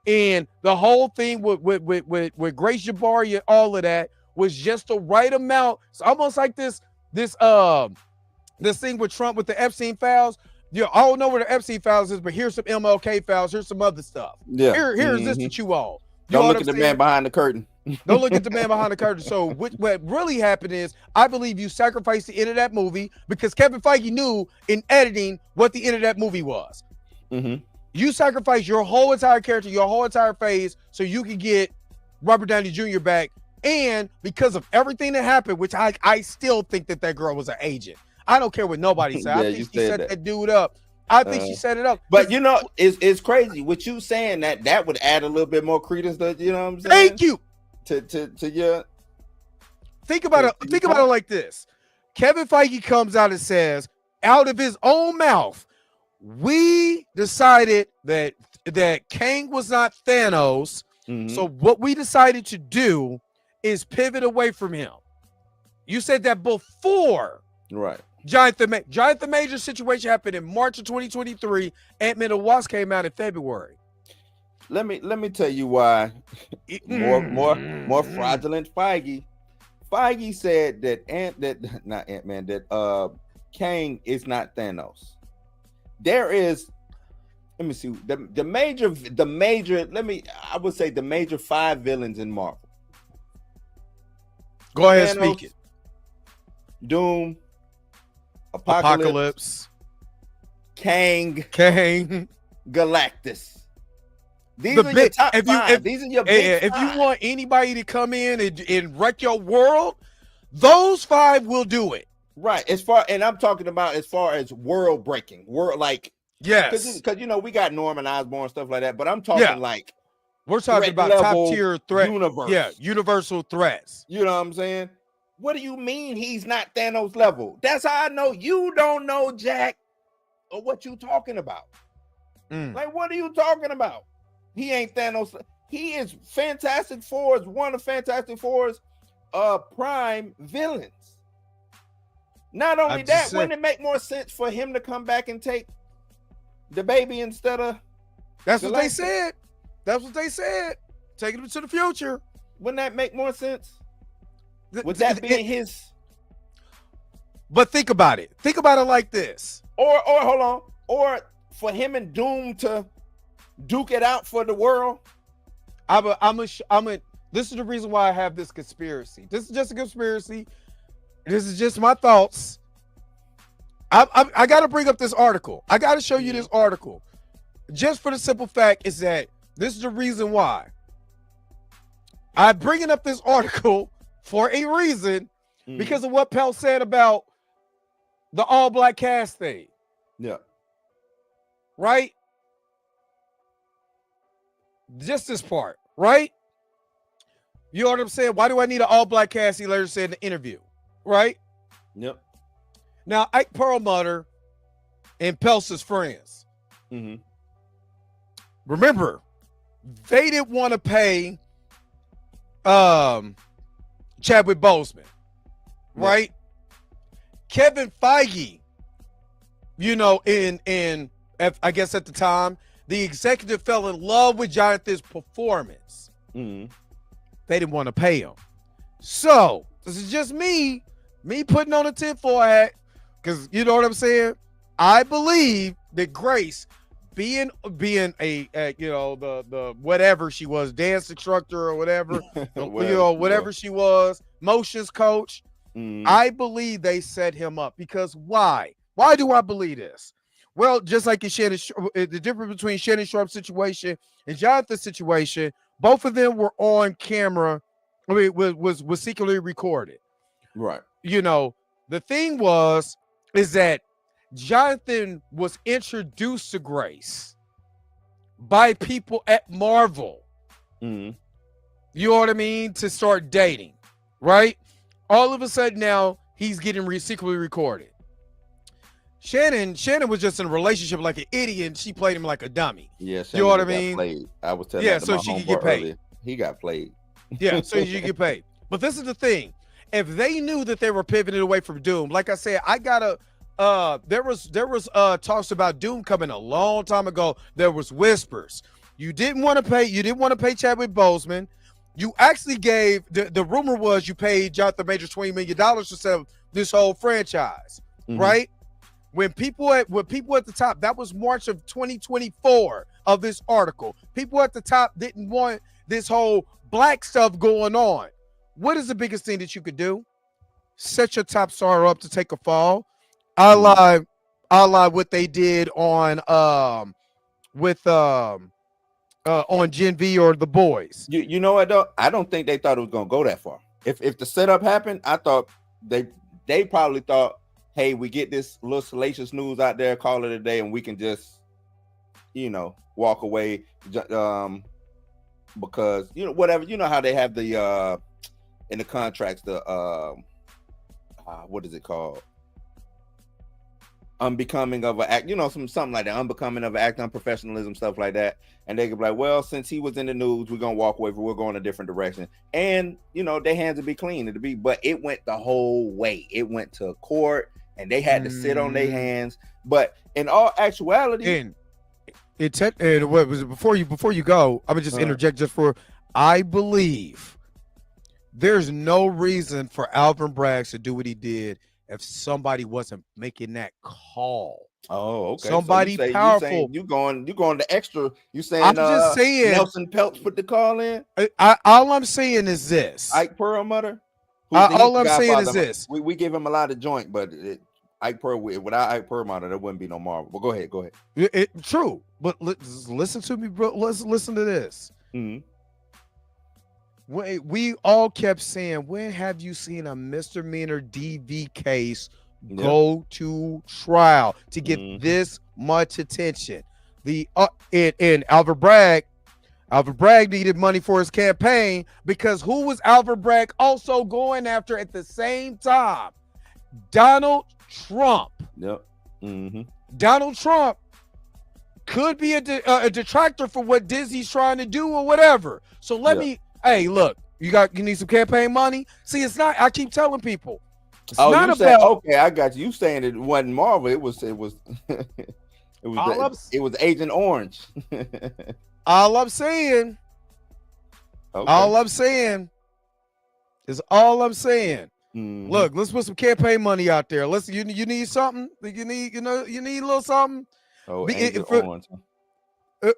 [SPEAKER 1] And the whole thing with Grace Jabari and all of that was just the right amount. It's almost like this thing with Trump with the Epstein files. I don't know where the Epstein files is, but here's some MLK files. Here's some other stuff.
[SPEAKER 2] Yeah.
[SPEAKER 1] Here's this to chew on.
[SPEAKER 2] Don't look at the man behind the curtain.
[SPEAKER 1] Don't look at the man behind the curtain. So what really happened is, I believe you sacrificed the end of that movie because Kevin Feige knew in editing what the end of that movie was.
[SPEAKER 2] Mm-hmm.
[SPEAKER 1] You sacrificed your whole entire character, your whole entire phase, so you could get Robert Downey Jr. back. And because of everything that happened, which I still think that girl was an agent. I don't care what nobody said. I think she set that dude up. I think she set it up.
[SPEAKER 2] But it's crazy with you saying that would add a little bit more credence to, you know what I'm saying?
[SPEAKER 1] Thank you.
[SPEAKER 2] To your
[SPEAKER 1] think about it. Think about it like this. Kevin Feige comes out and says, out of his own mouth, we decided that Kang was not Thanos.
[SPEAKER 2] Mm-hmm.
[SPEAKER 1] So what we decided to do is pivot away from him. You said that before.
[SPEAKER 2] Right.
[SPEAKER 1] Jonathan Major's situation happened in March of 2023. Ant-Man and Wasp came out in February.
[SPEAKER 2] Let me tell you why. more fraudulent Feige. Feige said that Kang is not Thanos. There is, let me see, the major 5 villains in Marvel.
[SPEAKER 1] Go ahead,
[SPEAKER 2] Thanos,
[SPEAKER 1] speak it.
[SPEAKER 2] Doom, Apocalypse, Kang, Galactus. These are your top 5. These are your big 5.
[SPEAKER 1] If you want anybody to come in and wreck your world, those 5 will do it.
[SPEAKER 2] Right. And I'm talking about as far as world breaking,
[SPEAKER 1] yes,
[SPEAKER 2] because we got Norman Osborn stuff like that, but I'm talking like
[SPEAKER 1] we're talking about top tier threat
[SPEAKER 2] universe.
[SPEAKER 1] Yeah, universal threats.
[SPEAKER 2] You know what I'm saying? What do you mean he's not Thanos level? That's how I know you don't know jack or what you talking about. Like, what are you talking about? He ain't Thanos. He is Fantastic Four's one of Fantastic Four's prime villains. Not only that, wouldn't it make more sense for him to come back and take the baby instead of?
[SPEAKER 1] That's what they said. That's what they said. Taking him to the future.
[SPEAKER 2] Wouldn't that make more sense? Would that be his?
[SPEAKER 1] But think about it. Think about it like this.
[SPEAKER 2] Or hold on. Or for him and Doom to duke it out for the world.
[SPEAKER 1] This is the reason why I have this conspiracy. This is just a conspiracy. This is just my thoughts. I got to bring up this article. I got to show you this article. Just for the simple fact is that this is the reason why. I'm bringing up this article for a reason because of what Pell said about the all-black cast thing.
[SPEAKER 2] Yeah.
[SPEAKER 1] Right? Just this part, right? You know what I'm saying? Why do I need an all-black cast? He later said in the interview, right?
[SPEAKER 2] Yep.
[SPEAKER 1] Now, Ike Perlmutter and Peltz's friends.
[SPEAKER 2] Mm-hmm.
[SPEAKER 1] Remember, they didn't want to pay Chadwick Boseman, right? Kevin Feige, you know, I guess at the time, the executive fell in love with Jonathan's performance.
[SPEAKER 2] Mm-hmm.
[SPEAKER 1] They didn't want to pay him. So, this is just me putting on a tinfoil hat, because you know what I'm saying? I believe that Grace, being a you know, the whatever she was, dance instructor or whatever, whatever she was, motions coach, I believe they set him up. Because why? Why do I believe this? Well, just like in the difference between Shannon Sharp's situation and Jonathan's situation, both of them were on camera. I mean, was secretly recorded.
[SPEAKER 2] Right.
[SPEAKER 1] You know, the thing is that Jonathan was introduced to Grace by people at Marvel.
[SPEAKER 2] Mm-hmm.
[SPEAKER 1] You know what I mean? To start dating, right? All of a sudden now he's getting secretly recorded. Shannon was just in a relationship like an idiot, and she played him like a dummy.
[SPEAKER 2] Yeah,
[SPEAKER 1] you know what I mean?
[SPEAKER 2] Played. I was telling
[SPEAKER 1] yeah, so she could get paid.
[SPEAKER 2] Earlier. He got played.
[SPEAKER 1] Yeah, so you get paid. But this is the thing: if they knew that they were pivoting away from Doom, like I said, there was talks about Doom coming a long time ago. There was whispers. You didn't want to pay Chadwick Boseman. You actually gave the rumor was you paid Jonathan Majors $20 million to set up this whole franchise, right? When people at the top, that was March of 2024 of this article. People at the top didn't want this whole black stuff going on. What is the biggest thing that you could do? Set your top star up to take a fall. I lie what they did on Gen V or The Boys.
[SPEAKER 2] You know what though? I don't think they thought it was gonna go that far. If the setup happened, I thought they probably thought, hey, we get this little salacious news out there, call it a day, and we can just, you know, walk away. Because you know, whatever, you know how they have the in the contracts, the what is it called? Unbecoming of an act, you know, something like that, unbecoming of an act, unprofessionalism, stuff like that. And they could be like, well, since he was in the news, we're gonna walk away, we're going a different direction. And you know, their hands would be clean, but it went the whole way. It went to court and they had to sit on their hands. But in all actuality,
[SPEAKER 1] and what was it, before you go, I'm gonna just interject I believe there's no reason for Alvin Bragg to do what he did if somebody wasn't making that call.
[SPEAKER 2] Oh, okay.
[SPEAKER 1] Somebody
[SPEAKER 2] so
[SPEAKER 1] powerful.
[SPEAKER 2] You going the extra. You saying
[SPEAKER 1] I'm just saying
[SPEAKER 2] Nelson Peltz put the call in?
[SPEAKER 1] All I'm saying is this.
[SPEAKER 2] Ike Perlmutter.
[SPEAKER 1] All I'm saying is this.
[SPEAKER 2] We give him a lot of joint, but without Ike Perlmutter, there wouldn't be no Marvel. Well, go ahead.
[SPEAKER 1] True, but listen to me, bro. Let's listen to this.
[SPEAKER 2] Mm-hmm.
[SPEAKER 1] We all kept saying, when have you seen a misdemeanor DV case go to trial to get this much attention? And Alvin Bragg needed money for his campaign, because who was Alvin Bragg also going after at the same time? Donald Trump.
[SPEAKER 2] Yep. Mm-hmm.
[SPEAKER 1] Donald Trump could be a detractor for what Disney's trying to do or whatever. So hey, look, you need some campaign money? See, it's not, I keep telling people, it's not about,
[SPEAKER 2] okay, I got you. You saying it wasn't Marvel, it was it was Agent Orange.
[SPEAKER 1] All I'm saying is Look, let's put some campaign money out there. Let's you need something. You need you need a little something.
[SPEAKER 2] Oh, Angel Orange.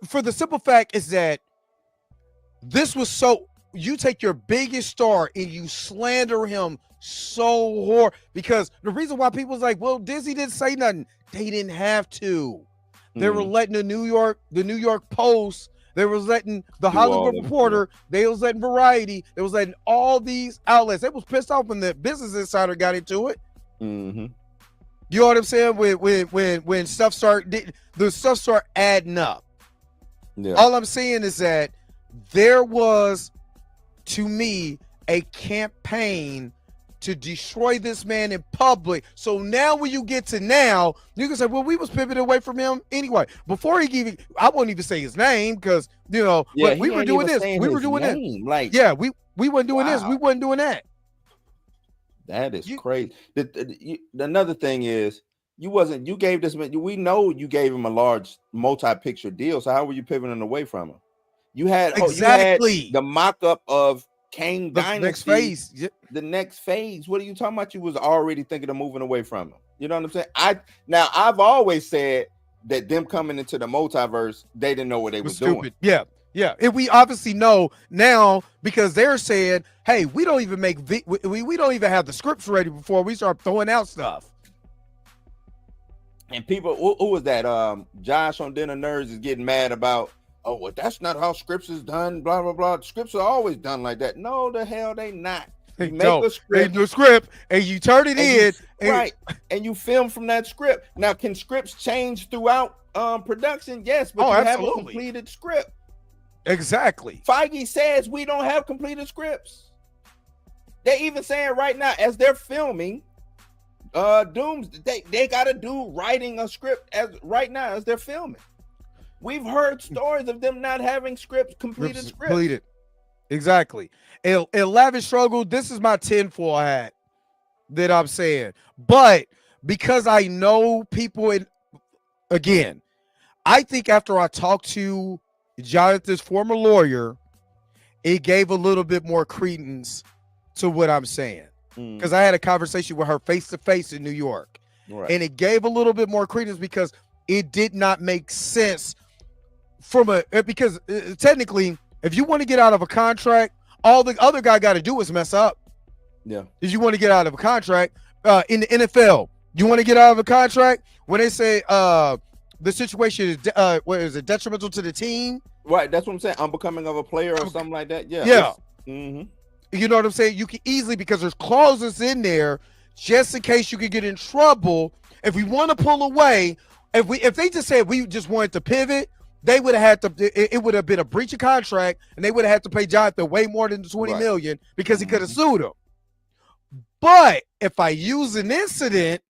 [SPEAKER 1] For the simple fact is that this was so you take your biggest star and you slander him so hard because the reason why people was like, well, Disney didn't say nothing. They didn't have to. They were letting the New York Post, they was letting the Hollywood Reporter, they was letting Variety, they was letting all these outlets. They was pissed off when the Business Insider got into it. You know what I'm saying? When stuff the stuff start adding up. Yeah. All I'm saying is that there was, to me, a campaign to destroy this man in public. So now when you get to now, you can say, well, we was pivoting away from him anyway. Before he even, I won't even say his name because, we were doing this. We were doing that.
[SPEAKER 2] Like,
[SPEAKER 1] yeah, we weren't doing this. We weren't doing that.
[SPEAKER 2] That is crazy. Another thing is, you gave this man, we know you gave him a large multi-picture deal. So how were you pivoting away from him? You had the mock-up of Kang Dynasty,
[SPEAKER 1] next phase.
[SPEAKER 2] The next phase. What are you talking about? You was already thinking of moving away from him. You know what I'm saying? I've always said that them coming into the multiverse, they didn't know what they was doing.
[SPEAKER 1] Yeah. And we obviously know now because they're saying, hey, we don't even we don't even have the scripts ready before we start throwing out stuff.
[SPEAKER 2] And people, who was that? Josh on Dinner Nerds is getting mad about, oh, well, that's not how scripts is done, blah, blah, blah. Scripts are always done like that. No, the hell they not. You make a script. They do a script, and you turn it in. Right, and you film from that script. Now, can scripts change throughout production? Yes, but you have a completed script.
[SPEAKER 1] Exactly.
[SPEAKER 2] Feige says we don't have completed scripts. They're even saying right now, as they're filming Dooms, they got to do writing a script right now as they're filming. We've heard stories of them not having completed scripts.
[SPEAKER 1] Exactly. A lavish struggle. This is my tinfoil hat that I'm saying. But because I know people, again, I think after I talked to Jonathan's former lawyer, it gave a little bit more credence to what I'm saying. Because I had a conversation with her face-to-face in New York. Right. And it gave a little bit more credence because it did not make sense because technically, if you want to get out of a contract, all the other guy got to do is mess up.
[SPEAKER 2] Yeah.
[SPEAKER 1] If you want to get out of a contract in the NFL, you want to get out of a contract when they say the situation is it detrimental to the team?
[SPEAKER 2] Right. That's what I'm saying. Unbecoming of a player or something like that. Yeah.
[SPEAKER 1] Yeah. You know what I'm saying? You can easily, because there's clauses in there just in case you could get in trouble. If we want to pull away, if they just said we just wanted to pivot, they would have had to. It would have been a breach of contract, and they would have had to pay Jonathan way more than the $20 million because he could have sued him. But if I use an incident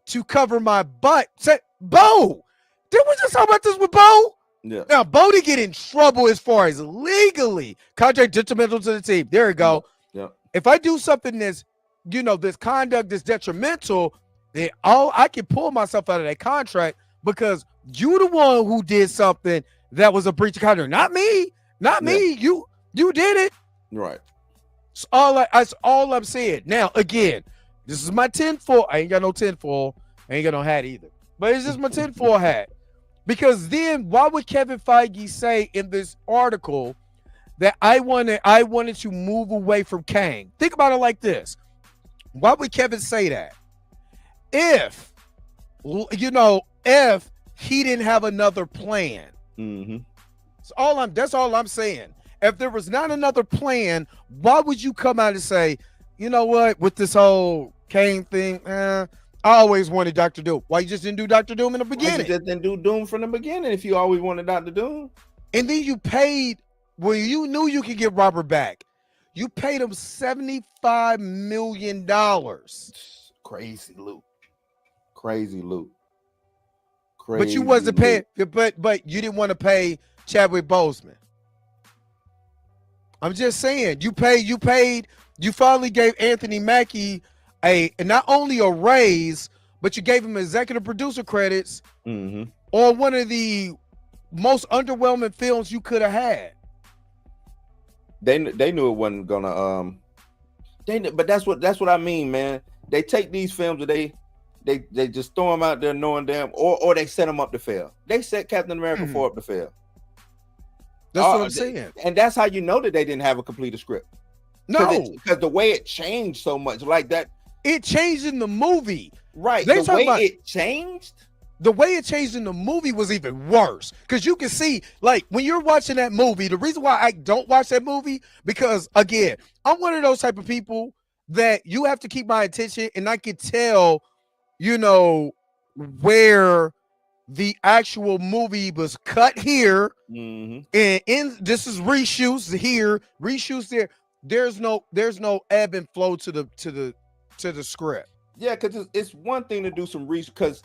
[SPEAKER 1] to cover my butt, say, Bo, did we just talk about this with Bo?
[SPEAKER 2] Yeah.
[SPEAKER 1] Now, Bo did get in trouble as far as legally contract detrimental to the team. There you go.
[SPEAKER 2] Yeah.
[SPEAKER 1] If I do something that's, this conduct is detrimental, then I can pull myself out of that contract because you the one who did something that was a breach of contract. Not me. Not me. You did it.
[SPEAKER 2] Right.
[SPEAKER 1] That's all I'm saying. Now, again, this is my tinfoil. I ain't got no tinfoil. I ain't got no hat either. But it's just my tinfoil hat. Because then why would Kevin Feige say in this article that I wanted to move away from Kang? Think about it like this. Why would Kevin say that? If he didn't have another plan. That's all I'm saying. If there was not another plan, why would you come out and say, you know what, with this whole Kang thing, I always wanted Dr. Doom. Why you just didn't do Dr. Doom in the beginning?
[SPEAKER 2] You just didn't do Doom from the beginning if you always wanted Dr. Doom.
[SPEAKER 1] And then you paid, when you knew you could get Robert back, you paid him $75 million.
[SPEAKER 2] Crazy loot.
[SPEAKER 1] But you wasn't paying, but you didn't want to pay Chadwick Boseman. I'm just saying, you finally gave Anthony Mackie not only a raise, but you gave him executive producer credits on one of the most underwhelming films you could have had.
[SPEAKER 2] They knew it wasn't gonna But that's what I mean, man. They take these films and they just throw them out there knowing them, or they set them up to fail. They set Captain America 4 up to fail.
[SPEAKER 1] That's what I'm saying.
[SPEAKER 2] And that's how you know that they didn't have a completed script.
[SPEAKER 1] No,
[SPEAKER 2] because the way it changed so much, like that.
[SPEAKER 1] It changed in the movie.
[SPEAKER 2] Right.
[SPEAKER 1] The way
[SPEAKER 2] it changed
[SPEAKER 1] in the movie was even worse. Because you can see, like, when you're watching that movie, the reason why I don't watch that movie, because, again, I'm one of those type of people that you have to keep my attention, and I can tell, you know, where the actual movie was cut here, and this is reshoots here, reshoots there. There's no ebb and flow to the script.
[SPEAKER 2] Yeah, because it's one thing to do some reshoot, because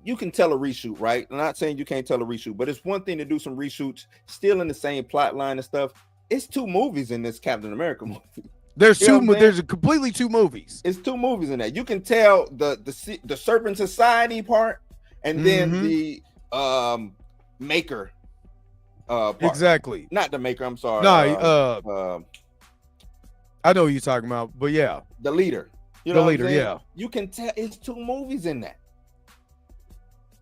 [SPEAKER 2] you can tell a reshoot, right? I'm not saying you can't tell a reshoot, but it's one thing to do some reshoots still in the same plot line and stuff. It's 2 movies in this Captain America movie.
[SPEAKER 1] There's there's completely 2 movies.
[SPEAKER 2] It's 2 movies in that. You can tell the Serpent Society part, and then the Maker part.
[SPEAKER 1] Exactly.
[SPEAKER 2] Not the Maker, I'm sorry.
[SPEAKER 1] No, I know what you're talking about, but yeah.
[SPEAKER 2] The leader. You
[SPEAKER 1] the
[SPEAKER 2] know
[SPEAKER 1] leader, yeah.
[SPEAKER 2] You can tell it's 2 movies in that.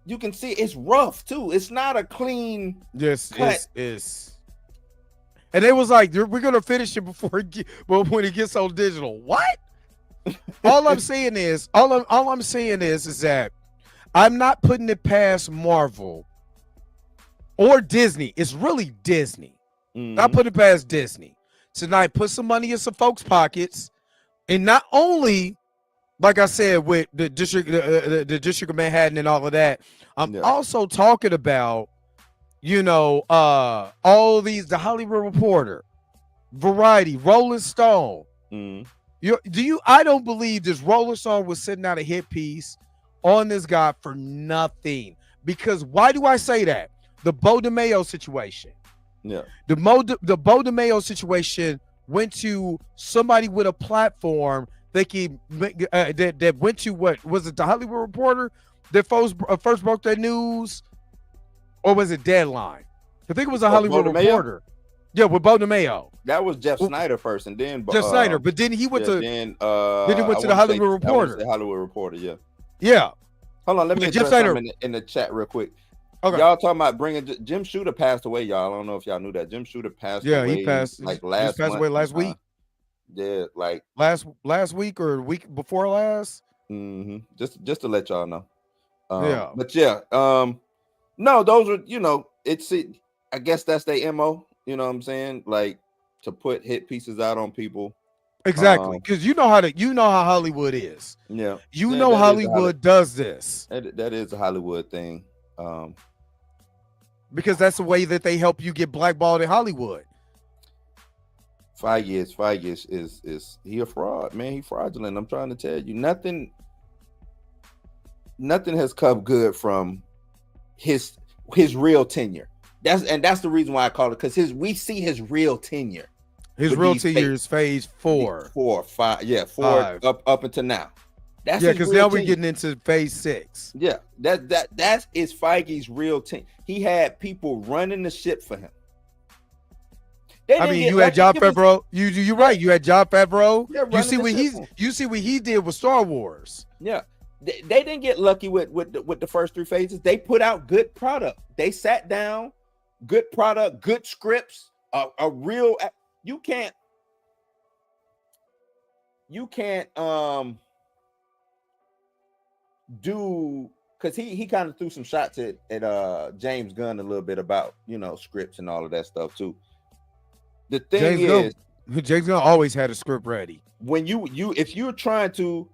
[SPEAKER 2] You can see it's rough too. It's not a clean.
[SPEAKER 1] Yes,
[SPEAKER 2] cut.
[SPEAKER 1] it's. And they was like, we're gonna finish it when it gets on digital. What? all I'm saying is that I'm not putting it past Marvel or Disney. It's really Disney. Not putting it past Disney. Tonight, put some money in some folks' pockets, and not only, like I said, with the District of Manhattan and all of that, I'm also talking about, you know, all these, the Hollywood Reporter, Variety, Rolling Stone. I don't believe this Rolling Stone was sending out a hit piece on this guy for nothing. Because why do I say that? The Bo DeMayo situation.
[SPEAKER 2] Yeah.
[SPEAKER 1] The Bo DeMayo situation went to somebody with a platform that went to, what was it, the Hollywood Reporter that first broke that news, or was it Deadline? I think it was a Hollywood Reporter. Yeah, with Bo DeMayo.
[SPEAKER 2] That was Jeff Snyder first, and then
[SPEAKER 1] Jeff Snyder, but then he went to then he went to the Hollywood Reporter.
[SPEAKER 2] The Hollywood Reporter, yeah.
[SPEAKER 1] Yeah.
[SPEAKER 2] Hold on, let me Jeff Snyder in the chat real quick. Okay. Y'all talking about bringing Jim Shooter passed away, y'all. I don't know if y'all knew that. Jim Shooter passed away.
[SPEAKER 1] Yeah, he passed away last week.
[SPEAKER 2] Yeah, like
[SPEAKER 1] last week or week before last.
[SPEAKER 2] Just to let y'all know.
[SPEAKER 1] Yeah.
[SPEAKER 2] But yeah, no, those are, you know, I guess that's their MO, you know what I'm saying? Like, to put hit pieces out on people.
[SPEAKER 1] Exactly, because you know how Hollywood is.
[SPEAKER 2] Yeah.
[SPEAKER 1] Hollywood does this.
[SPEAKER 2] That is a Hollywood thing.
[SPEAKER 1] Because that's the way that they help you get blackballed in Hollywood.
[SPEAKER 2] Feige is he a fraud, man? He fraudulent. I'm trying to tell you, nothing has come good from his real tenure. That's the reason why I call it, because we see his real tenure.
[SPEAKER 1] His real tenure is phase 4.
[SPEAKER 2] 4, 5, yeah, 4 up until now. That's
[SPEAKER 1] because now we're getting into phase 6.
[SPEAKER 2] Yeah, that is Feige's real team. He had people running the ship for him.
[SPEAKER 1] I mean, you had Jon Favreau. You're right. You had Jon Favreau. You see what he did with Star Wars.
[SPEAKER 2] Yeah, they didn't get lucky with the first 3 phases. They put out good product. They sat down, good product, good scripts. A real. You can't do, because he kind of threw some shots at James Gunn a little bit about, you know, scripts and all of that stuff too. The thing
[SPEAKER 1] James Gunn always had a script ready.
[SPEAKER 2] When if you're trying to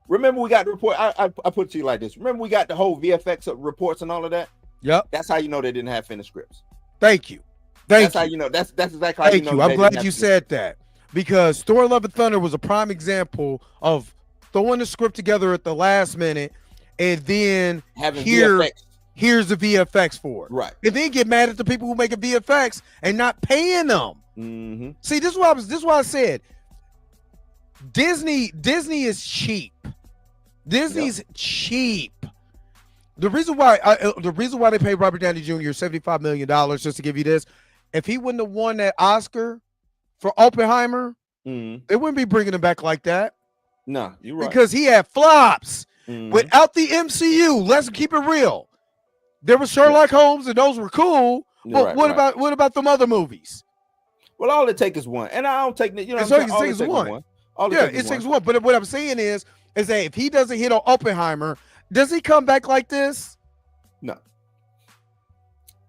[SPEAKER 2] remember, we got the report. I put it to you like this. Remember, we got the whole VFX reports and all of that.
[SPEAKER 1] Yep.
[SPEAKER 2] That's how you know they didn't have finished scripts.
[SPEAKER 1] Thank you.
[SPEAKER 2] That's how you know. That's exactly how you know.
[SPEAKER 1] I'm glad you said that, because Thor: Love and Thunder was a prime example of throwing the script together at the last minute, and then
[SPEAKER 2] having
[SPEAKER 1] here's the VFX for it.
[SPEAKER 2] Right.
[SPEAKER 1] And then get mad at the people who make a VFX and not paying them. See, this is why I said Disney is cheap. Disney's cheap. The reason why they paid Robert Downey Jr. $75 million just to give you this, if he wouldn't have won that Oscar for Oppenheimer, They wouldn't be bringing him back like that.
[SPEAKER 2] No, you're right.
[SPEAKER 1] Because he had flops.
[SPEAKER 2] Mhm.
[SPEAKER 1] Without the MCU, let's keep it real. There was Sherlock Holmes, and those were cool. But what about them other movies?
[SPEAKER 2] Well, all it takes is one, and I don't take it. You know,
[SPEAKER 1] It takes one. It takes one. But what I'm saying is that if he doesn't hit on Oppenheimer, does he come back like this?
[SPEAKER 2] No.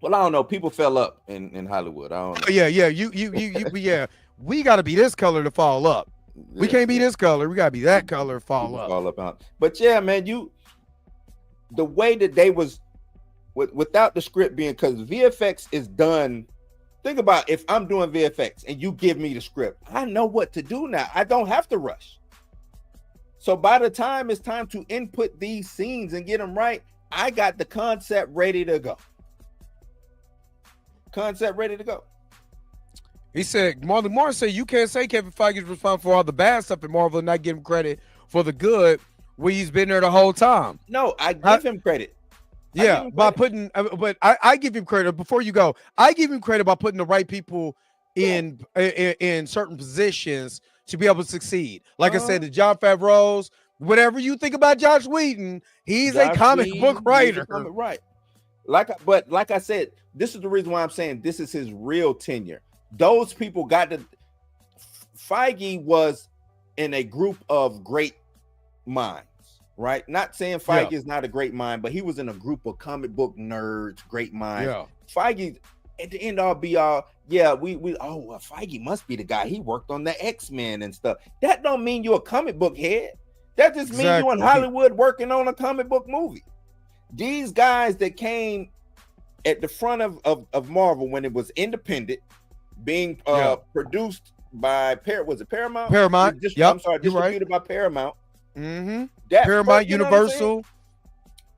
[SPEAKER 2] Well, I don't know. People fell up in Hollywood. I don't know.
[SPEAKER 1] Yeah. Yeah. We got to be this color to fall up. We can't be this color. We got to be that color to fall up.
[SPEAKER 2] But yeah, man, the way that they was without the script being, because VFX is done. Think about if I'm doing VFX and you give me the script, I know what to do now. I don't have to rush. So by the time it's time to input these scenes and get them right, I got the concept ready to go.
[SPEAKER 1] He said, Marlon Moore said, you can't say Kevin Feige is responsible for all the bad stuff in Marvel and not give him credit for the good when he's been there the whole time.
[SPEAKER 2] No, I give him credit.
[SPEAKER 1] Yeah, by putting, but I give him credit. Before you go, I give him credit by putting the right people in certain positions to be able to succeed. Like I said, the Jon Favreau's, whatever you think about Josh Whedon, he's a comic book writer.
[SPEAKER 2] Right. Like I said, this is the reason why I'm saying this is his real tenure. Those people got to. Feige was in a group of great minds. Right, not saying Feige is not a great mind, but he was in a group of comic book nerds, great minds. Yeah. Feige, at the end all be all, Feige must be the guy. He worked on the X-Men and stuff. That don't mean you're a comic book head. That just means you're in Hollywood working on a comic book movie. These guys that came at the front of Marvel when it was independent, being produced by Paramount?
[SPEAKER 1] Paramount.
[SPEAKER 2] I'm sorry, distributed by Paramount.
[SPEAKER 1] Mm-hmm. Paramount, Universal.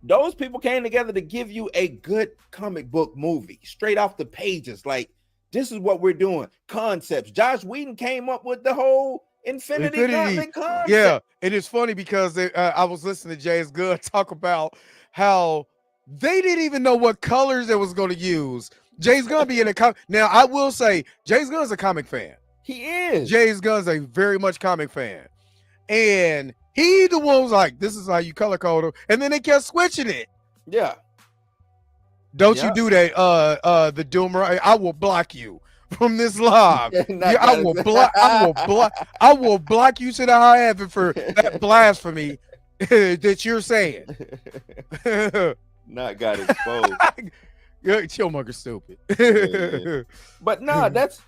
[SPEAKER 2] Those people came together to give you a good comic book movie straight off the pages. Like, this is what we're doing. Concepts. Josh Whedon came up with the whole Infinity concept.
[SPEAKER 1] Yeah, it is funny because I was listening to James Gunn talk about how they didn't even know what colors they was going to use. James Gunn being a comic. Now, I will say, James Gunn's a comic fan.
[SPEAKER 2] He is.
[SPEAKER 1] James Gunn's a very much comic fan. And he the one was like, this is how you color code them. And then they kept switching it.
[SPEAKER 2] Yeah.
[SPEAKER 1] Don't you do that, the Doomer. I will block you from this live. I will block you to the high heaven for that blasphemy that you're saying.
[SPEAKER 2] Not got exposed.
[SPEAKER 1] Chillmonger stupid.
[SPEAKER 2] Yeah. But no, that's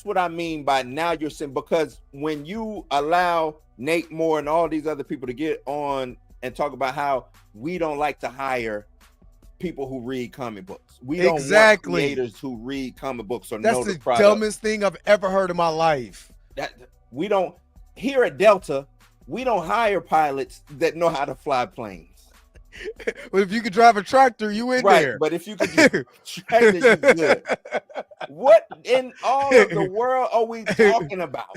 [SPEAKER 2] what I mean by now you're saying, because when you allow Nate Moore and all these other people to get on and talk about how we don't like to hire people who read comic books. We don't want creators who read comic books or know the product.
[SPEAKER 1] That's the dumbest thing I've ever heard in my life.
[SPEAKER 2] That we don't here at Delta, we don't hire pilots that know how to fly planes.
[SPEAKER 1] Well, if you could drive a tractor, you in there.
[SPEAKER 2] But if you could do tractor, you good. What in all of the world are we talking about?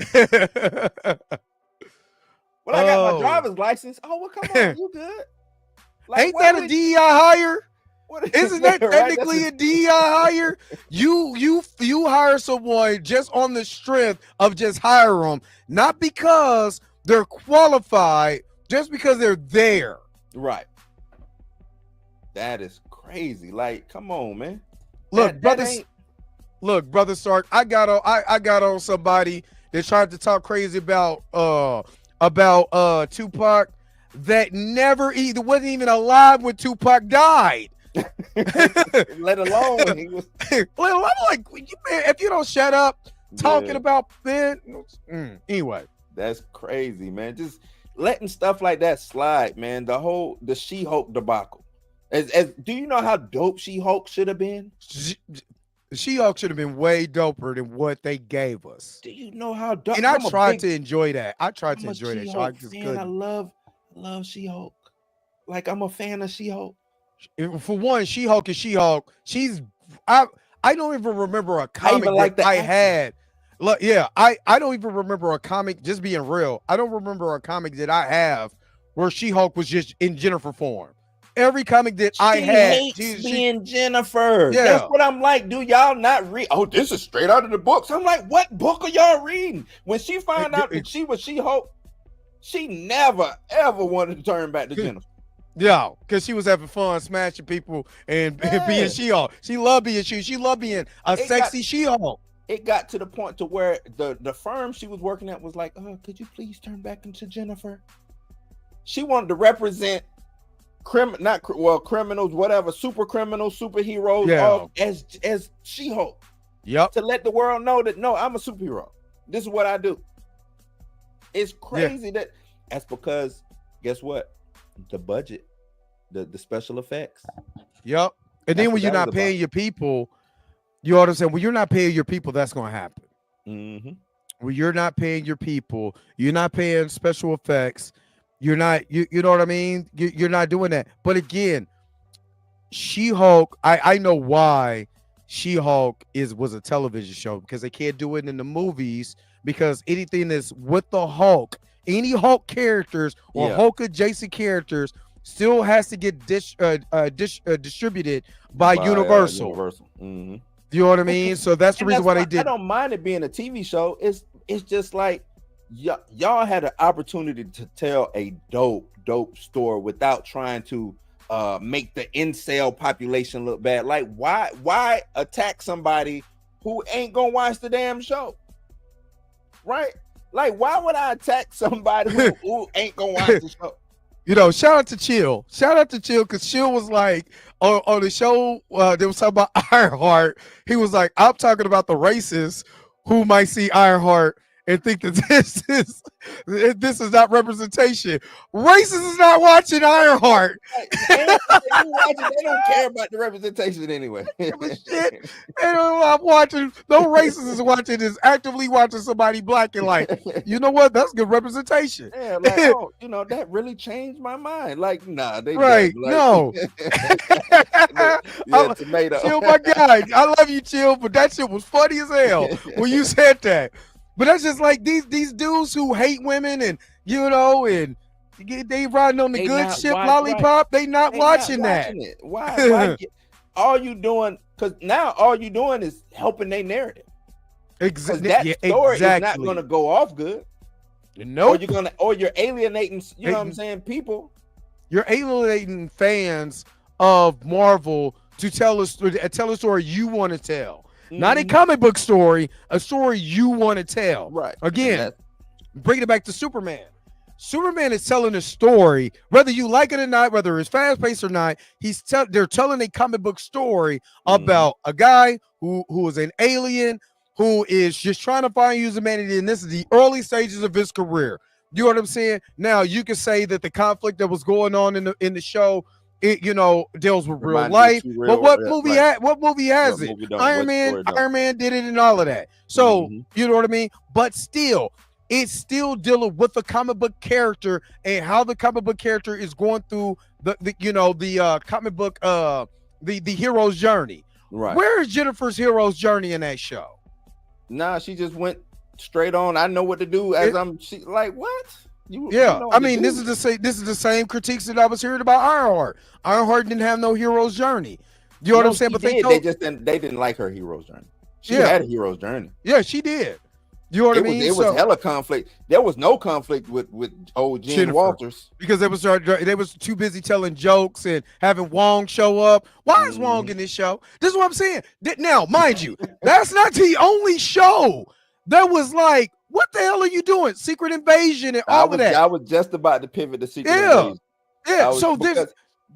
[SPEAKER 2] Well, I got my driver's license. Oh, well, come on, you good?
[SPEAKER 1] Like, ain't that a DEI hire? Isn't that technically a DEI hire? You hire someone just on the strength of just hire them, not because they're qualified, just because they're there.
[SPEAKER 2] Right. That is crazy. Like, come on, man.
[SPEAKER 1] Look, brother Stark, I got on somebody that tried to talk crazy about Tupac that wasn't even alive when Tupac died.
[SPEAKER 2] Let alone when he was.
[SPEAKER 1] Well, I'm like, man, if you don't shut up talking about Ben. Anyway,
[SPEAKER 2] that's crazy, man. Just letting stuff like that slide, man. The She-Hulk debacle. As do you know how dope She-Hulk should have been?
[SPEAKER 1] She-Hulk should have been way doper than what they gave us.
[SPEAKER 2] Do you know how dope?
[SPEAKER 1] And I tried to enjoy that. I tried to enjoy that. So I just couldn't.
[SPEAKER 2] I love She-Hulk. Like, I'm a fan of She-Hulk.
[SPEAKER 1] For one, She-Hulk is She-Hulk. I don't even remember a comic I had. Look, yeah, I don't even remember a comic, just being real. I don't remember a comic that I have where She-Hulk was just in Jennifer form. every comic that I
[SPEAKER 2] She
[SPEAKER 1] had,
[SPEAKER 2] hates being Jennifer.
[SPEAKER 1] Yeah.
[SPEAKER 2] That's what I'm like. Do y'all not read? Oh, this is straight out of the books. I'm like, what book are y'all reading? When she found out that she was She-Hulk, she never ever wanted to turn back to Jennifer.
[SPEAKER 1] Yeah, because she was having fun smashing people and being She-Hulk. She loved being She loved being a sexy She-Hulk.
[SPEAKER 2] It got to the point to where the firm she was working at was like, oh, could you please turn back into Jennifer? She wanted to represent criminals, whatever, super criminals, superheroes, all as She-Hulk.
[SPEAKER 1] Yep.
[SPEAKER 2] To let the world know that no, I'm a superhero. This is what I do. It's crazy that's because guess what? The budget, the special effects.
[SPEAKER 1] Yep. And then when you're not paying your people, you understand, when you're not paying your people, that's going to happen.
[SPEAKER 2] Mm-hmm.
[SPEAKER 1] When you're not paying your people, you're not paying special effects. You're not, you know what I mean? You're not doing that. But again, She-Hulk, I know why She-Hulk was a television show, because they can't do it in the movies, because anything that's with the Hulk, any Hulk characters or Hulk adjacent characters still has to get distributed by Universal.
[SPEAKER 2] Mm-hmm.
[SPEAKER 1] You know what I mean? So that's the reason why they did.
[SPEAKER 2] I don't mind it being a TV show. It's just like y'all had an opportunity to tell a dope story without trying to make the incel population look bad. Like why attack somebody who ain't gonna watch the damn show? Right? Like, why would I attack somebody who ain't gonna watch the show?
[SPEAKER 1] You know, shout out to Chill. Shout out to Chill, because Chill was like on the show, they was talking about Ironheart. He was like, I'm talking about the racists who might see Ironheart and think that this is not representation. Racists is not watching Ironheart.
[SPEAKER 2] They don't care about the representation anyway.
[SPEAKER 1] Shit. I'm watching. No racist is watching, is actively watching somebody black and like, you know what? That's good representation.
[SPEAKER 2] Yeah, like, oh, you know, that really changed my mind. Like, nah, they
[SPEAKER 1] right.
[SPEAKER 2] Like,
[SPEAKER 1] no.
[SPEAKER 2] Tomato.
[SPEAKER 1] Chill, my guy. I love you, Chill, but that shit was funny as hell when you said that. But that's just like these dudes who hate women and, you know, and they riding on the good ship lollipop. They not watching that.
[SPEAKER 2] Why? All you doing, because now all you doing is helping their narrative.
[SPEAKER 1] Exactly.
[SPEAKER 2] That story is not going to go off good.
[SPEAKER 1] No.
[SPEAKER 2] Or you're alienating, you know what I'm saying, people.
[SPEAKER 1] You're alienating fans of Marvel to tell a story you want to tell. Not a comic book story, a story you want to tell.
[SPEAKER 2] Right.
[SPEAKER 1] Again, bring it back to Superman. Superman is telling a story, whether you like it or not, whether it's fast-paced or not. They're telling a comic book story about a guy who is an alien, who is just trying to find humanity, and this is the early stages of his career. You know what I'm saying? Now, you can say that the conflict that was going on in the show, it, you know, deals with real life. But what movie has it? Iron Man did it and all of that. So you know what I mean? But still, it's still dealing with the comic book character and how the comic book character is going through the comic book the hero's journey.
[SPEAKER 2] Right.
[SPEAKER 1] Where is Jennifer's hero's journey in that show?
[SPEAKER 2] Nah, she just went straight on. I know what to do like what?
[SPEAKER 1] I mean, this is the same critiques that I was hearing about Ironheart. Ironheart didn't have no hero's journey. You know what I'm saying? But they
[SPEAKER 2] didn't like her hero's journey. She had a hero's journey.
[SPEAKER 1] Yeah, she did. You know what I mean?
[SPEAKER 2] It was hella conflict. There was no conflict with old Jen Walters,
[SPEAKER 1] because they was too busy telling jokes and having Wong show up. Why is Wong in this show? This is what I'm saying. Now, mind you, that's not the only show that was like, what the hell are you doing? Secret Invasion and all of that.
[SPEAKER 2] I was just about to pivot to Secret Invasion.
[SPEAKER 1] Yeah. So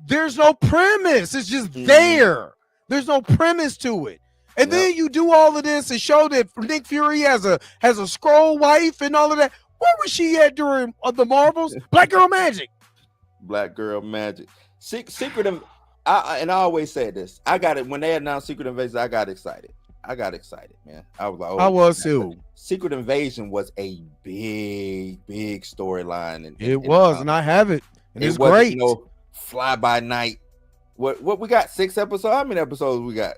[SPEAKER 1] there's no premise. It's just there. There's no premise to it. And then you do all of this and show that Nick Fury has a Skrull wife and all of that. Where was she at during the Marvels? Black Girl Magic.
[SPEAKER 2] Secret and I always say this. I got it when they announced Secret Invasion. I got excited, man. I was like,
[SPEAKER 1] I was too.
[SPEAKER 2] Secret Invasion was a big storyline,
[SPEAKER 1] and I have it, and it's great.
[SPEAKER 2] Fly by night. What we got? 6 episodes. How many episodes we got?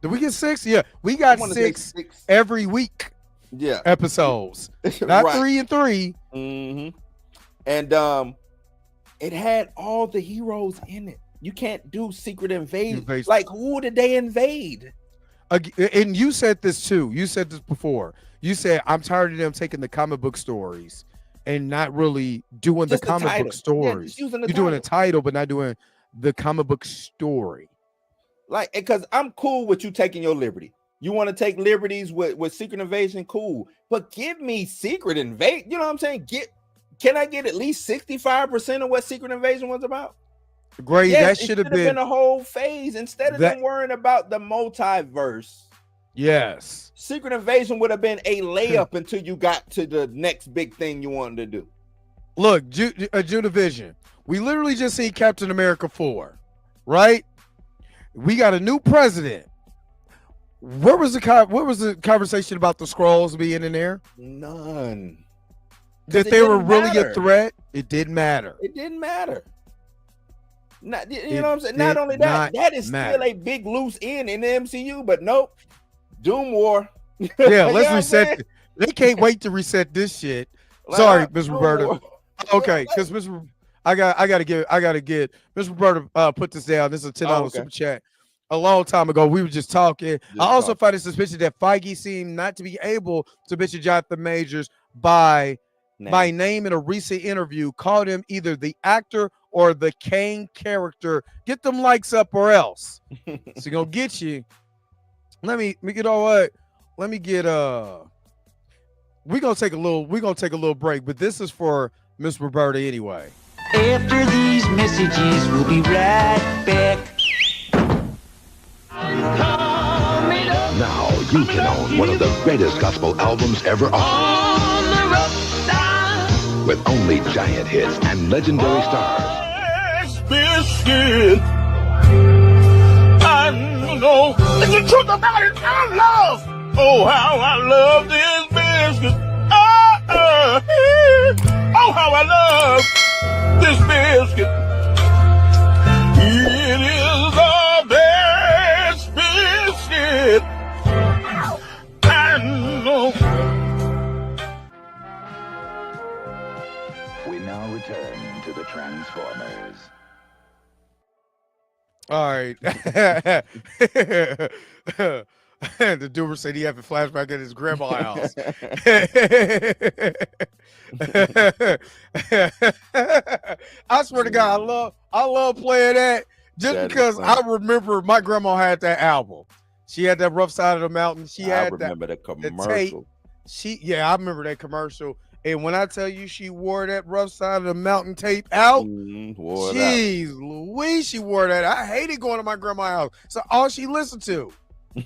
[SPEAKER 1] Did we get 6? Yeah, we got 6 every week.
[SPEAKER 2] Yeah,
[SPEAKER 1] episodes, not 3 and 3.
[SPEAKER 2] And It had all the heroes in it. You can't do secret invasion.
[SPEAKER 1] Invasion.
[SPEAKER 2] Like, who did they invade?
[SPEAKER 1] And you said this too. You said this before. You said, I'm tired of them taking the comic book stories and not really doing
[SPEAKER 2] Just
[SPEAKER 1] the
[SPEAKER 2] the
[SPEAKER 1] comic
[SPEAKER 2] title.
[SPEAKER 1] book stories.
[SPEAKER 2] Just using the
[SPEAKER 1] You're doing a
[SPEAKER 2] title.
[SPEAKER 1] title, but not doing the comic book story.
[SPEAKER 2] Like, because I'm cool with you taking your liberty. You want to take liberties with secret invasion, cool. But give me secret invasion. You know what I'm saying? Can I get at least 65% of what secret invasion was about?
[SPEAKER 1] Great.
[SPEAKER 2] Yes,
[SPEAKER 1] that should have been
[SPEAKER 2] a whole phase instead of them worrying about the multiverse.
[SPEAKER 1] Yes.
[SPEAKER 2] Secret invasion would have been a layup until you got to the next big thing you wanted to do.
[SPEAKER 1] Look, Judivision. We literally just seen Captain America 4, right? We got a new president. Where was the conversation about the Skrulls being in there?
[SPEAKER 2] None.
[SPEAKER 1] That they were really a threat? It didn't matter.
[SPEAKER 2] It didn't matter. Not, you know what I'm saying? Not only that, that is still a big loose end in the MCU, but nope. Doom War.
[SPEAKER 1] Yeah, let's reset. They can't wait to reset this shit. Sorry, Miss Roberta. Okay, because I gotta get Miss Roberta put this down. This is a $10 super chat. A long time ago, we were just talking. I also find it suspicious that Feige seemed not to be able to mention Jonathan Majors by name in a recent interview. Called him either the actor or the Kane character. Get them likes up or else. It's gonna get you. Let me get all right. Let me get we're gonna take a little break, but this is for Miss Roberta anyway.
[SPEAKER 6] After these messages, we'll be right back.
[SPEAKER 7] Now you can own one of the greatest gospel albums ever on the rough side, with only giant hits and legendary stars.
[SPEAKER 8] Biscuit. I know it's the truth about it. I love. Oh, how I love this biscuit. Oh, how I love this biscuit. It is the best biscuit. I know.
[SPEAKER 7] We now return to the Transformers.
[SPEAKER 1] All right. The Doomer said he had a flashback at his grandma's house. I swear to God, I love playing that just because I remember my grandma had that album. She had that Rough Side of the Mountain.
[SPEAKER 2] I remember the commercial.
[SPEAKER 1] I remember that commercial. And when I tell you she wore that Rough Side of the Mountain tape out, jeez Louise, she wore that. I hated going to my grandma's house. So all she listened to.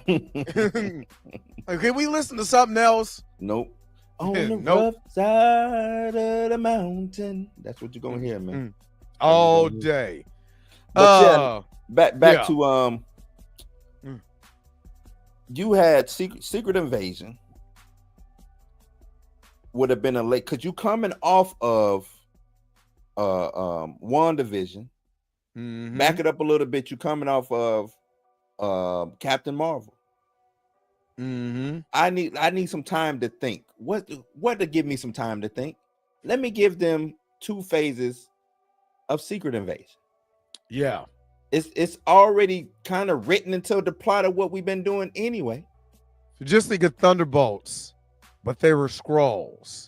[SPEAKER 1] Can we listen to something else?
[SPEAKER 2] Nope. On the rough side of the mountain. That's what you're gonna hear, man.
[SPEAKER 1] All day.
[SPEAKER 2] But back to you had secret invasion would have been a late because you coming off of WandaVision. Back it up a little bit. You coming off of Captain Marvel. I need some time to think. What to give me some time to think? Let me give them 2 phases of secret invasion.
[SPEAKER 1] Yeah.
[SPEAKER 2] It's already kind of written into the plot of what we've been doing anyway.
[SPEAKER 1] So just think of Thunderbolts, but they were Skrulls.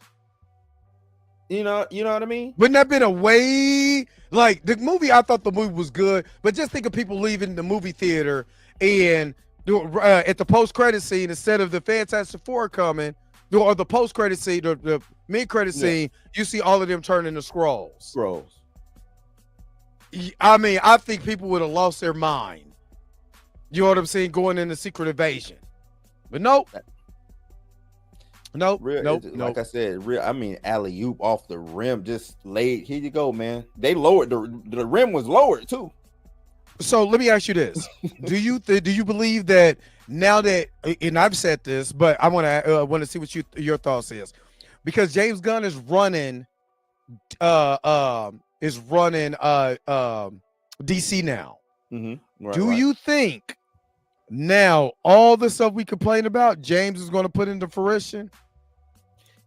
[SPEAKER 2] You know what I mean?
[SPEAKER 1] Wouldn't that have been a way like the movie? I thought the movie was good, but just think of people leaving the movie theater and at the post-credit scene, instead of the Fantastic Four coming, or the post-credit scene, the mid-credit scene, you see all of them turn into Skrulls. I mean, I think people would have lost their mind. You know what I'm saying? Going into Secret Invasion. But nope. Nope.
[SPEAKER 2] Like I said, I mean, alley-oop off the rim, just laid. Here you go, man. They lowered the rim was lowered too.
[SPEAKER 1] So let me ask you this: do you believe that now that, and I've said this, but I want to see what your thoughts is, because James Gunn is running DC now. Do you think now all the stuff we complain about, James is going to put into fruition?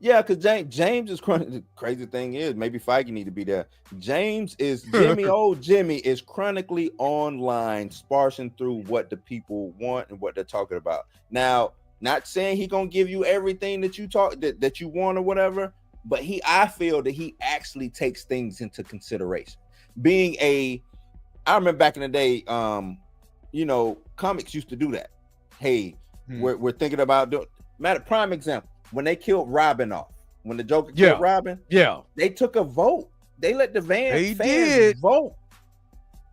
[SPEAKER 2] Yeah, because James is the crazy thing is maybe Feige need to be there. Jimmy is chronically online, sparsing through what the people want and what they're talking about. Now, not saying he gonna give you everything that you want or whatever, but I feel that he actually takes things into consideration. I remember back in the day, comics used to do that. Hey, we're thinking about prime example. When they killed Robin off, when the Joker killed Robin, they took a vote. They let the fans vote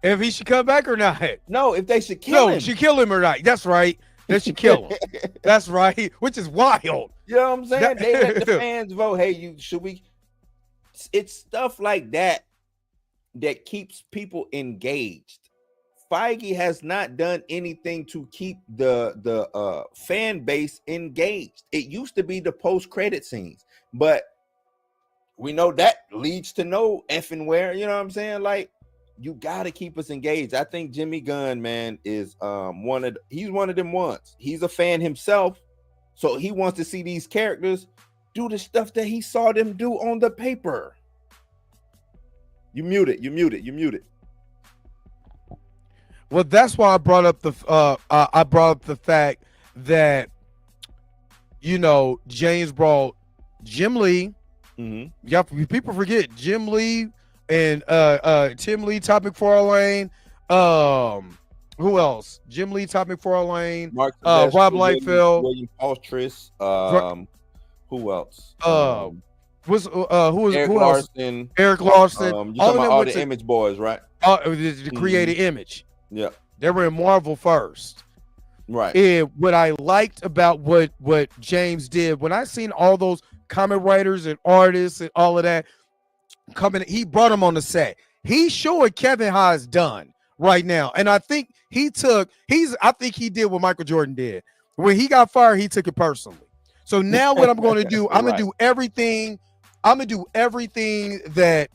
[SPEAKER 1] if he should come back or not.
[SPEAKER 2] No, if they should kill him.
[SPEAKER 1] No, should kill him or not. That's right. They should kill him. That's right. Which is wild.
[SPEAKER 2] You know what I'm saying? They let the fans vote. Hey, should we? It's stuff like that keeps people engaged. Feige has not done anything to keep the fan base engaged. It used to be the post-credit scenes, but we know that leads to no effing where. You know what I'm saying? Like, you got to keep us engaged. I think Jimmy Gunn, man, is he's one of them ones. He's a fan himself, so he wants to see these characters do the stuff that he saw them do on the paper. You mute it.
[SPEAKER 1] Well, that's why I brought up the fact that James brought Jim Lee. Mm-hmm. Yeah, people forget Jim Lee and Tim Lee, Topic 4 who else? Jim Lee, Topic 4
[SPEAKER 2] Rob
[SPEAKER 1] Liefeld,
[SPEAKER 2] William Altris. Who else?
[SPEAKER 1] Eric Larson. Eric Larson.
[SPEAKER 2] All the Image boys, right?
[SPEAKER 1] The creative Image.
[SPEAKER 2] Yeah,
[SPEAKER 1] they were in Marvel first,
[SPEAKER 2] right?
[SPEAKER 1] And what I liked about what James did, when I seen all those comic writers and artists and all of that coming, he brought them on the set. He's showing Kevin how it's done right now, and I think he did what Michael Jordan did when he got fired. He took it personally. So now what I'm going to do, I'm gonna do everything. I'm gonna do everything that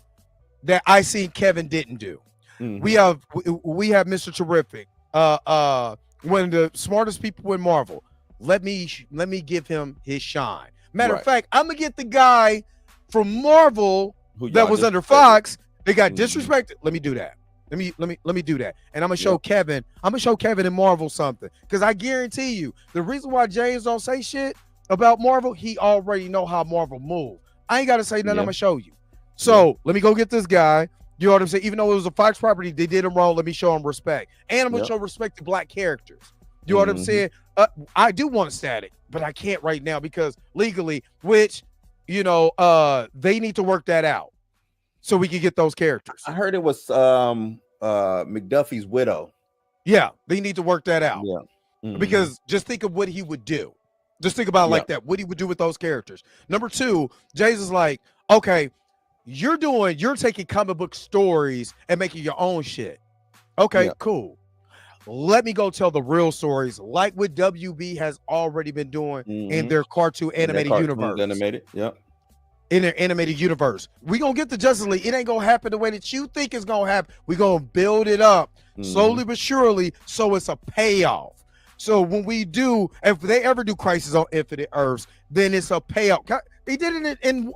[SPEAKER 1] I seen Kevin didn't do. Mm-hmm. We have Mr. Terrific, one of the smartest people in Marvel. Let me give him his shine. Matter of fact, I'm gonna get the guy from Marvel that was under Fox. They got disrespected. Let me do that. Let me do that. And I'm gonna show Kevin. I'm gonna show Kevin in Marvel something, because I guarantee you, the reason why James don't say shit about Marvel, he already know how Marvel move. I ain't gotta say nothing. I'm gonna show you. So let me go get this guy. You know what I'm saying? Even though it was a Fox property, they did him wrong. Let me show him respect. And I'm going to show respect to black characters. You know what I'm saying? I do want a Static, but I can't right now because legally, which, they need to work that out so we can get those characters.
[SPEAKER 2] I heard it was McDuffie's widow.
[SPEAKER 1] Yeah, they need to work that out.
[SPEAKER 2] Yeah. Mm-hmm.
[SPEAKER 1] Because just think of what he would do. Just think about it like that. What he would do with those characters. Number two, Jay's is like, okay, you're taking comic book stories and making your own shit. Okay, cool. Let me go tell the real stories like what WB has already been doing in their cartoon animated universe. In their animated universe. We're going to get the Justice League. It ain't going to happen the way that you think it's going to happen. We're going to build it up slowly but surely so it's a payoff. So when we do, if they ever do Crisis on Infinite Earths, then it's a payoff. They did it in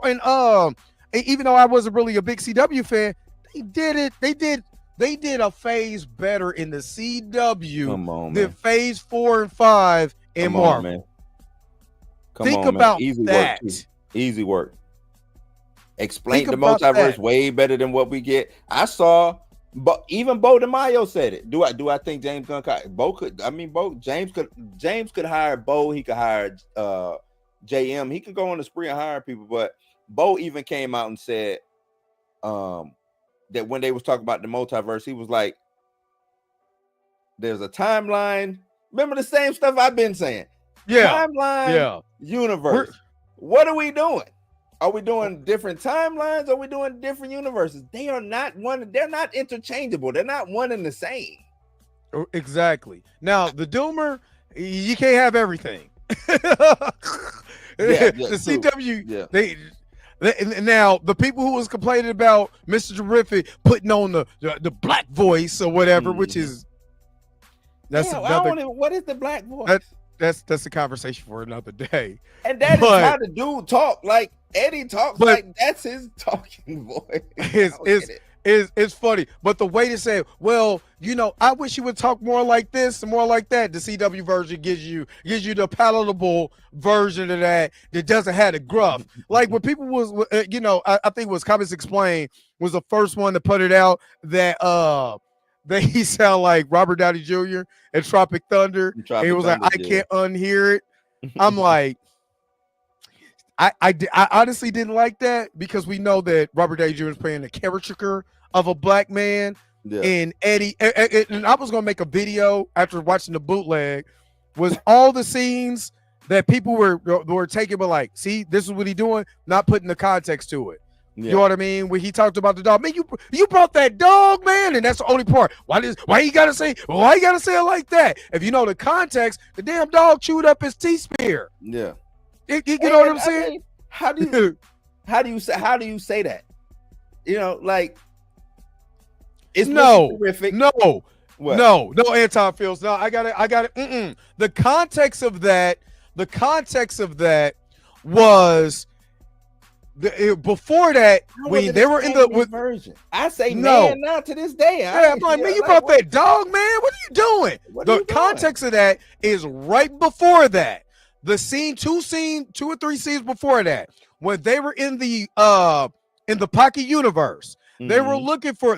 [SPEAKER 1] even though I wasn't really a big CW fan, they did it. They did a phase better in the CW than phase 4 and 5 in Marvel. Think about that.
[SPEAKER 2] Easy work. Explain the multiverse way better than what we get. I saw, but even Bo DeMaio said it. Do I think James Gunn James could hire Bo. He could hire JM. He could go on the spree and hire people, but Bo even came out and said that when they was talking about the multiverse, he was like, there's a timeline. Remember the same stuff I've been saying. Timeline, universe. What are we doing? Are we doing different timelines? Are we doing different universes? They are not one. They're not interchangeable. They're not one and the same.
[SPEAKER 1] Exactly. Now, the Doomer, you can't have everything. The CW, now the people who was complaining about Mr. Terrific putting on the black voice or whatever, which is
[SPEAKER 2] what is the black voice?
[SPEAKER 1] that's a conversation for another day.
[SPEAKER 2] And that is
[SPEAKER 1] But-
[SPEAKER 2] how the dude talk. Like Eddie talks
[SPEAKER 1] But-
[SPEAKER 2] like that's his talking voice. I don't get it.
[SPEAKER 1] It's funny, but the way to say, well, you know, I wish you would talk more like this and more like that. The CW version gives you the palatable version of that doesn't have the gruff. Like when people was, you know, I think it was Comics Explained was the first one to put it out that he sound like Robert Downey Jr. in Tropic Thunder.
[SPEAKER 2] Tropic
[SPEAKER 1] He was
[SPEAKER 2] Thunder,
[SPEAKER 1] like, I
[SPEAKER 2] yeah.
[SPEAKER 1] can't unhear it. I'm like, I honestly didn't like that because we know that Robert Downey Jr. is playing a caricature of a black man,
[SPEAKER 2] Yeah.
[SPEAKER 1] and Eddie. And I was gonna make a video after watching the bootleg. Was all the scenes that people were taking, but like, see, this is what he doing, not putting the context to it.
[SPEAKER 2] Yeah.
[SPEAKER 1] You know what I mean? When he talked about the dog, man, you brought that dog, man, and that's the only part. Why you gotta say it like that? If you know the context, the damn dog chewed up his T-spear.
[SPEAKER 2] Yeah.
[SPEAKER 1] You know what I'm
[SPEAKER 2] I
[SPEAKER 1] saying?
[SPEAKER 2] mean, how do you say that? You know, like it's
[SPEAKER 1] No,
[SPEAKER 2] terrific.
[SPEAKER 1] no,
[SPEAKER 2] What?
[SPEAKER 1] no, Anton Fields. No, I got it. The context of that was before that
[SPEAKER 2] How was
[SPEAKER 1] when
[SPEAKER 2] it
[SPEAKER 1] they
[SPEAKER 2] a
[SPEAKER 1] were in
[SPEAKER 2] Spanish version. I say
[SPEAKER 1] No.
[SPEAKER 2] man now to this day.
[SPEAKER 1] Yeah, I'm like, man, you brought that dog, man. What are you doing?
[SPEAKER 2] What are
[SPEAKER 1] The
[SPEAKER 2] you doing?
[SPEAKER 1] context of that is right before that. The two or three scenes before that, when they were in the Pocket universe, they were looking for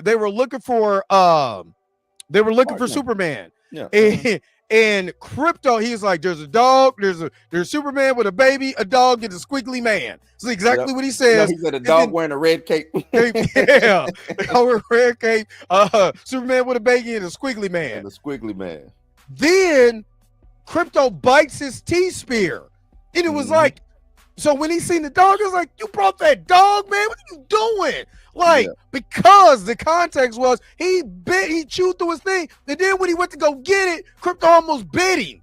[SPEAKER 2] Partner.
[SPEAKER 1] Superman.
[SPEAKER 2] Yeah.
[SPEAKER 1] And Crypto, he's like, there's a dog, there's Superman with a baby, a dog, and a squiggly man. That's exactly
[SPEAKER 2] Yep.
[SPEAKER 1] what he
[SPEAKER 2] No,
[SPEAKER 1] says.
[SPEAKER 2] he said a dog
[SPEAKER 1] then-
[SPEAKER 2] wearing a red cape.
[SPEAKER 1] Yeah, wear red cape, Superman with a baby and a squiggly man.
[SPEAKER 2] And the squiggly man.
[SPEAKER 1] Then Crypto bites his T-spear, and it was like, so when he seen the dog, it was like, you brought that dog, man. What are you doing? Like,
[SPEAKER 2] Yeah.
[SPEAKER 1] because the context was he chewed through his thing, and then when he went to go get it, Crypto almost bit him.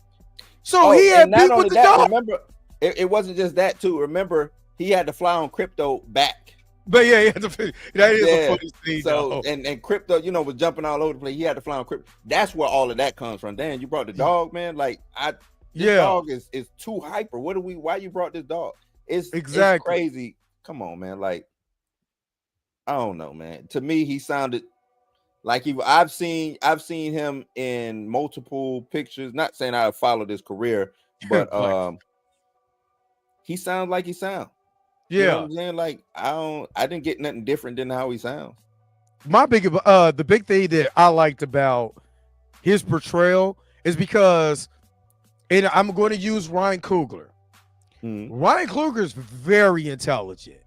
[SPEAKER 1] So he had
[SPEAKER 2] and not
[SPEAKER 1] beef
[SPEAKER 2] only
[SPEAKER 1] with the
[SPEAKER 2] that,
[SPEAKER 1] dog.
[SPEAKER 2] remember, it wasn't just that too. Remember, he had to fly on Crypto back.
[SPEAKER 1] But yeah, that is a funny scene.
[SPEAKER 2] So
[SPEAKER 1] though.
[SPEAKER 2] and Crypto, you know, was jumping all over the place. He had to fly on Crypto. That's where all of that comes from. Dan, you brought the dog, man. Like this dog is too hyper. Why you brought this dog? It's crazy. Come on, man. Like, I don't know, man. To me, he sounded like I've seen him in multiple pictures. Not saying I followed his career, but he sounds like he sounds.
[SPEAKER 1] Yeah.
[SPEAKER 2] You know what I'm saying? Like, I didn't get nothing different than how he sounds.
[SPEAKER 1] The big thing that I liked about his portrayal is because, and I'm going to use Ryan Coogler. Ryan Coogler is very intelligent.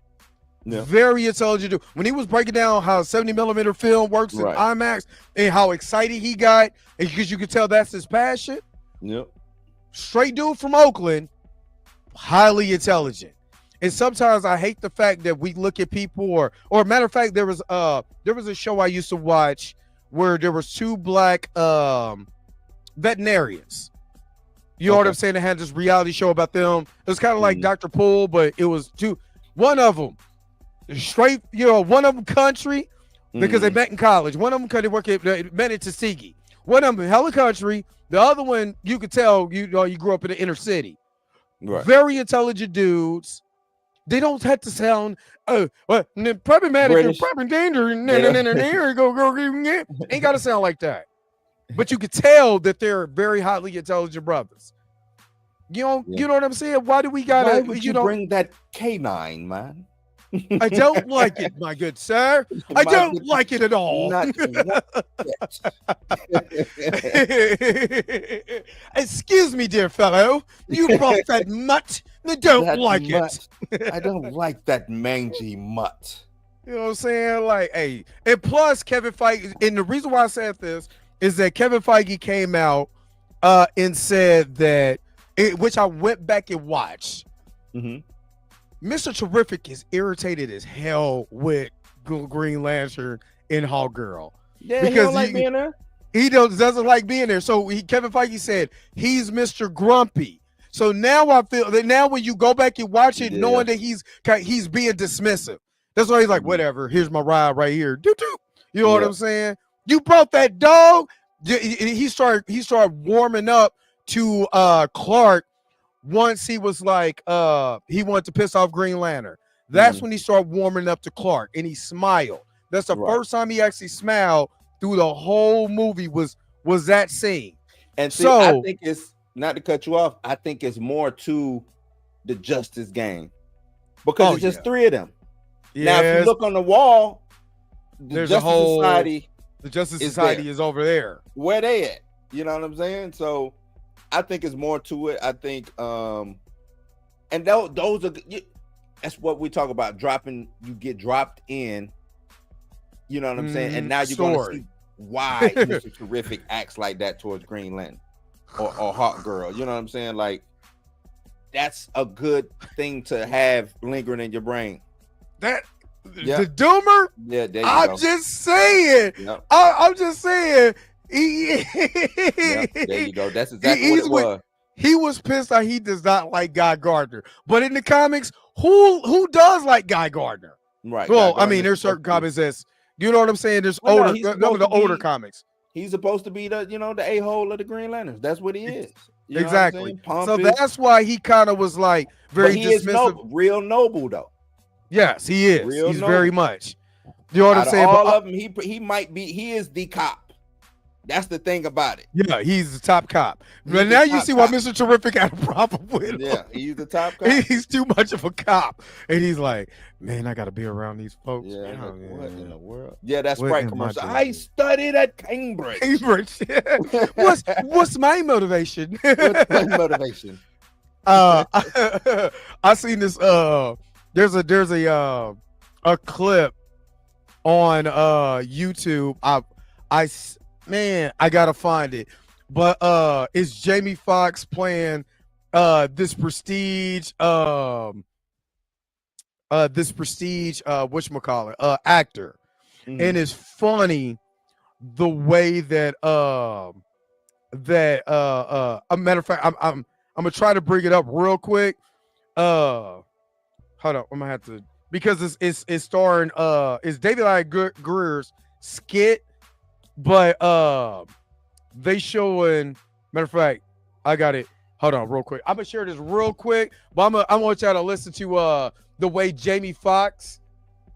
[SPEAKER 2] Yeah.
[SPEAKER 1] Very intelligent dude. When he was breaking down how 70mm film works in IMAX and how excited he got, and because you could tell that's his passion.
[SPEAKER 2] Yep. Straight
[SPEAKER 1] dude from Oakland, highly intelligent. And sometimes I hate the fact that we look at people, or matter of fact, there was a show I used to watch where there was two black veterinarians. You know what I'm saying? They had this reality show about them. It was kind of like Dr. Poole, but it was one of them straight, one of them country because they met in college. One of them country met in Tuskegee. One of them hella country. The other one, you could tell, you grew up in the inner city.
[SPEAKER 2] Right.
[SPEAKER 1] Very intelligent dudes. They don't have to sound problematic, probably danger, ain't got to sound like that. But you could tell that they're very highly intelligent brothers. You know what I'm saying? Why do we gotta?
[SPEAKER 2] Why would you bring that canine, man?
[SPEAKER 1] I don't like it, my good sir. I don't like it at all.
[SPEAKER 2] Not
[SPEAKER 1] Excuse me, dear fellow. You brought that mutt. I don't like it.
[SPEAKER 2] I don't like that mangy mutt.
[SPEAKER 1] You know what I'm saying? Like, hey, and plus Kevin Feige, and the reason why I said this is that Kevin Feige came out and said that, which I went back and watched. Mr. Terrific is irritated as hell with Green Lantern and Hawkgirl.
[SPEAKER 2] Yeah, because he don't like being there.
[SPEAKER 1] He doesn't like being there. So Kevin Feige said he's Mr. Grumpy. So now I feel that now when you go back and watch it, knowing that he's being dismissive. That's why he's like, whatever. Here's my ride right here. Doo-doo. You know what I'm saying? You brought that dog. He started warming up to Clark once he was like he wanted to piss off Green Lantern. That's when he started warming up to Clark and he smiled. That's the first time he actually smiled through the whole movie was that scene.
[SPEAKER 2] And see,
[SPEAKER 1] so
[SPEAKER 2] I think it's not to cut you off. I think it's more to the Justice Gang because it's just three of them. Now, if you look on the wall,
[SPEAKER 1] there's a whole Society. The Justice Society is over there.
[SPEAKER 2] Where they at? You know what I'm saying? So I think it's more to it. I think, and those are that's what we talk about. Dropping, you get dropped in. You know what I'm saying? And now you're going to see why Mr. Terrific acts like that towards Green Lantern or Hawk Girl. You know what I'm saying? Like, that's a good thing to have lingering in your brain.
[SPEAKER 1] The Doomer?
[SPEAKER 2] Yeah, there you
[SPEAKER 1] I'm
[SPEAKER 2] go.
[SPEAKER 1] just saying.
[SPEAKER 2] Yep.
[SPEAKER 1] I'm just saying.
[SPEAKER 2] There you go. That's exactly what it was.
[SPEAKER 1] He was pissed that he does not like Guy Gardner. But in the comics, who does like Guy Gardner?
[SPEAKER 2] Right.
[SPEAKER 1] Well, I mean, there's certain comics that's, you know what I'm saying? There's older comics.
[SPEAKER 2] He's supposed to be the a-hole of the Green Lanterns. That's what he is. You
[SPEAKER 1] exactly. So that's why he kind of was like very dismissive.
[SPEAKER 2] Is real noble though.
[SPEAKER 1] Yes, he is.
[SPEAKER 2] Real
[SPEAKER 1] He's
[SPEAKER 2] noble.
[SPEAKER 1] very much. You know what I'm saying?
[SPEAKER 2] All of them, he is the cop. That's the thing about it.
[SPEAKER 1] Yeah, he's the top cop. But now you see why Mr. Terrific had a problem with him.
[SPEAKER 2] Yeah, he's the top cop.
[SPEAKER 1] He's too much of a cop. And he's like, man, I got to be around these folks.
[SPEAKER 2] Yeah,
[SPEAKER 1] oh,
[SPEAKER 2] what in the world? Yeah, that's
[SPEAKER 1] what
[SPEAKER 2] right, commercial. I studied at Cambridge.
[SPEAKER 1] What's my motivation?
[SPEAKER 2] What's my motivation?
[SPEAKER 1] I seen this. There's a clip on YouTube. I gotta find it, but it's Jamie Foxx playing this prestige whatchamacallit actor, and it's funny the way that a matter of fact, I'm gonna try to bring it up real quick. Hold on, I'm gonna have to, because it's starring it's David I. Greer's skit. But they showing, matter of fact, I got it. Hold on, real quick. I'm gonna share this real quick, but I want y'all to listen to the way Jamie Foxx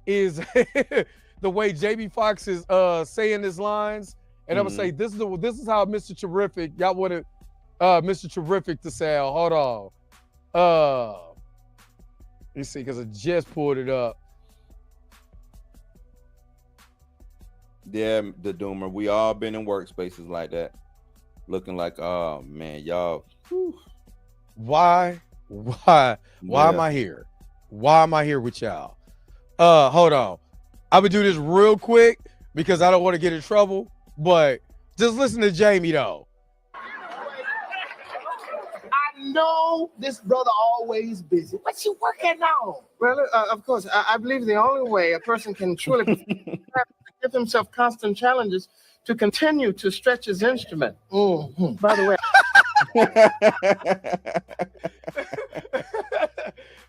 [SPEAKER 1] is the way Jamie Foxx is saying his lines, and I'm gonna say this is how Mr. Terrific, y'all wanted Mr. Terrific to sound. Hold on. Let me see, because I just pulled it up.
[SPEAKER 2] Yeah, the Doomer. We all been in workspaces like that, looking like, oh man, y'all. Whew.
[SPEAKER 1] Why am I here? Why am I here with y'all? Hold on. I'm gonna do this real quick because I don't want to get in trouble. But just listen to Jamie though.
[SPEAKER 9] I know this brother always busy. What's he working on? Well, of course, I believe the only way a person can truly give himself constant challenges to continue to stretch his instrument. By the way,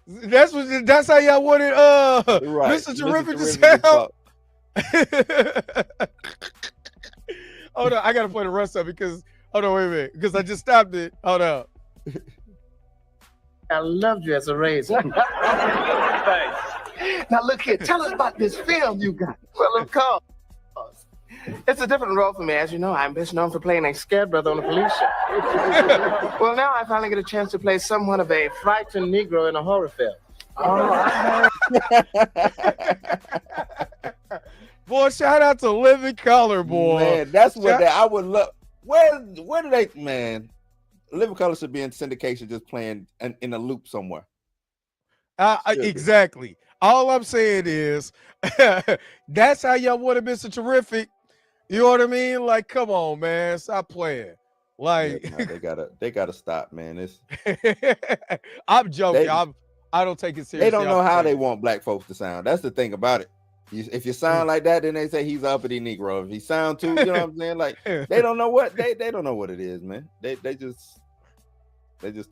[SPEAKER 1] that's how y'all wanted
[SPEAKER 2] right.
[SPEAKER 1] Mr. Terrific to sound. Hold on, I gotta play the rest of it because hold on, wait a minute, because I just stopped it. Hold on.
[SPEAKER 9] I loved you as a razor. Now look here, tell us about this film you got. Well, of course. It's a different role for me. As you know, I'm best known for playing a scared brother on a police show. Well, now I finally get a chance to play somewhat of a frightened Negro in a horror film.
[SPEAKER 1] Boy, shout out to Living Color, boy.
[SPEAKER 2] Man, that's what I would love. Where do they, man? Living Color should be in syndication, just playing in a loop somewhere.
[SPEAKER 1] Exactly. All I'm saying is that's how y'all wanted Mr. Terrific. You know what I mean? Like, come on, man, stop playing. Like,
[SPEAKER 2] yeah, they gotta stop, man. It's
[SPEAKER 1] I'm joking. I don't take it seriously.
[SPEAKER 2] They don't know how they want black folks to sound. That's the thing about it. If you sound like that, then they say he's an uppity Negro. If he sound too, you know what I'm saying? Like, they don't know what they don't know what it is, man. They just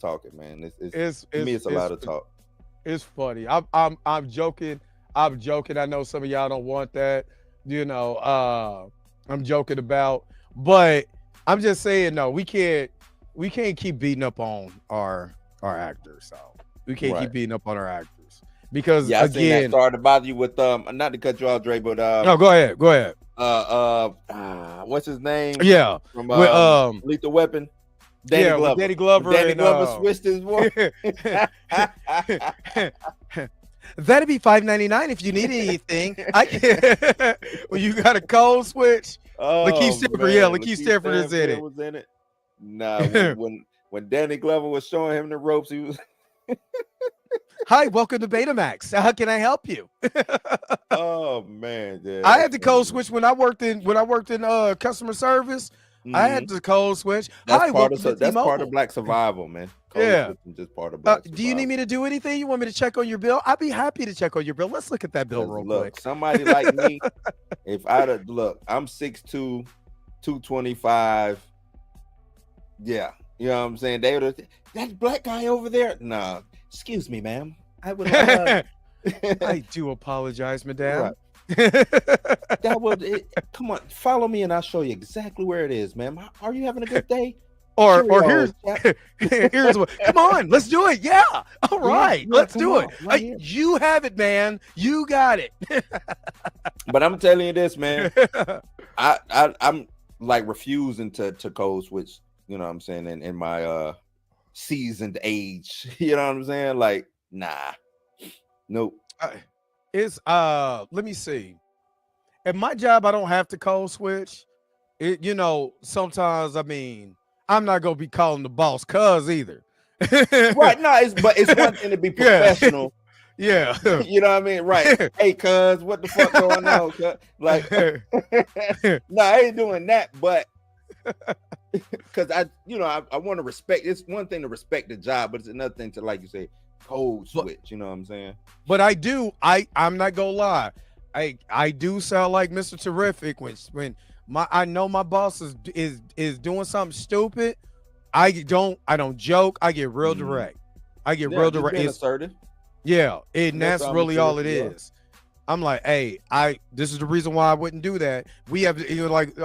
[SPEAKER 2] talking, man. It's a lot of talk.
[SPEAKER 1] It's funny. I'm joking. I'm joking. I know some of y'all don't want that. You know, I'm joking about, but I'm just saying, no, we can't we can't keep beating up on our actors. So we can't keep beating up on our actors because
[SPEAKER 2] I seen that
[SPEAKER 1] again,
[SPEAKER 2] started to bother you with not to cut you off, Dre, but
[SPEAKER 1] no, go ahead.
[SPEAKER 2] what's his name?
[SPEAKER 1] Yeah,
[SPEAKER 2] from
[SPEAKER 1] with
[SPEAKER 2] Lethal Weapon.
[SPEAKER 1] With Danny Glover.
[SPEAKER 2] Danny
[SPEAKER 1] and,
[SPEAKER 2] Glover switched his voice.
[SPEAKER 1] That'd be $5.99 if you need anything. Well, you got a code switch. Lakeith Stanfield, Lakeith Stanfield is in it.
[SPEAKER 2] Was in it. Nah, when Danny Glover was showing him the ropes, he was.
[SPEAKER 1] Hi, welcome to Betamax. How can I help you?
[SPEAKER 2] Oh man, yeah,
[SPEAKER 1] I had the code switch when I worked in customer service. I had the code switch.
[SPEAKER 2] That's part of Black Survival, man. Code just part of Black
[SPEAKER 1] do you need me to do anything? You want me to check on your bill? I'd be happy to check on your bill. Let's look at that bill real quick.
[SPEAKER 2] Somebody like me, if I'd I'm 6'2", 225. Yeah, you know what I'm saying? They would that black guy over there. No, excuse me, ma'am. I would.
[SPEAKER 1] I do apologize, madam.
[SPEAKER 2] Right. Come on, follow me and I'll show you exactly where it is, ma'am. Are you having a good day?
[SPEAKER 1] Or here's what. Come on, let's do it. Yeah, all right, let's do it. You have it, man. You got it.
[SPEAKER 2] But I'm telling you this, man. I'm like refusing to code switch. You know what I'm saying? In my seasoned age, you know what I'm saying? Like, nah, nope.
[SPEAKER 1] Let me see. At my job, I don't have to code switch. Sometimes I'm not gonna be calling the boss cuz either.
[SPEAKER 2] Right. No, it's one thing to be professional.
[SPEAKER 1] Yeah.
[SPEAKER 2] You know what I mean? Right. Hey, cuz, what the fuck going on? Cuz? Like, no, I ain't doing that, but because I want to respect. It's one thing to respect the job, but it's another thing to, like you say, code switch. You know what I'm saying? But
[SPEAKER 1] I'm not gonna lie. I do sound like Mr. Terrific when I know my boss is doing something stupid. I don't joke. I get real direct. Real direct.
[SPEAKER 2] It's assertive.
[SPEAKER 1] Yeah, and that's really all it is. I'm like, hey, this is the reason why I wouldn't do that. We have like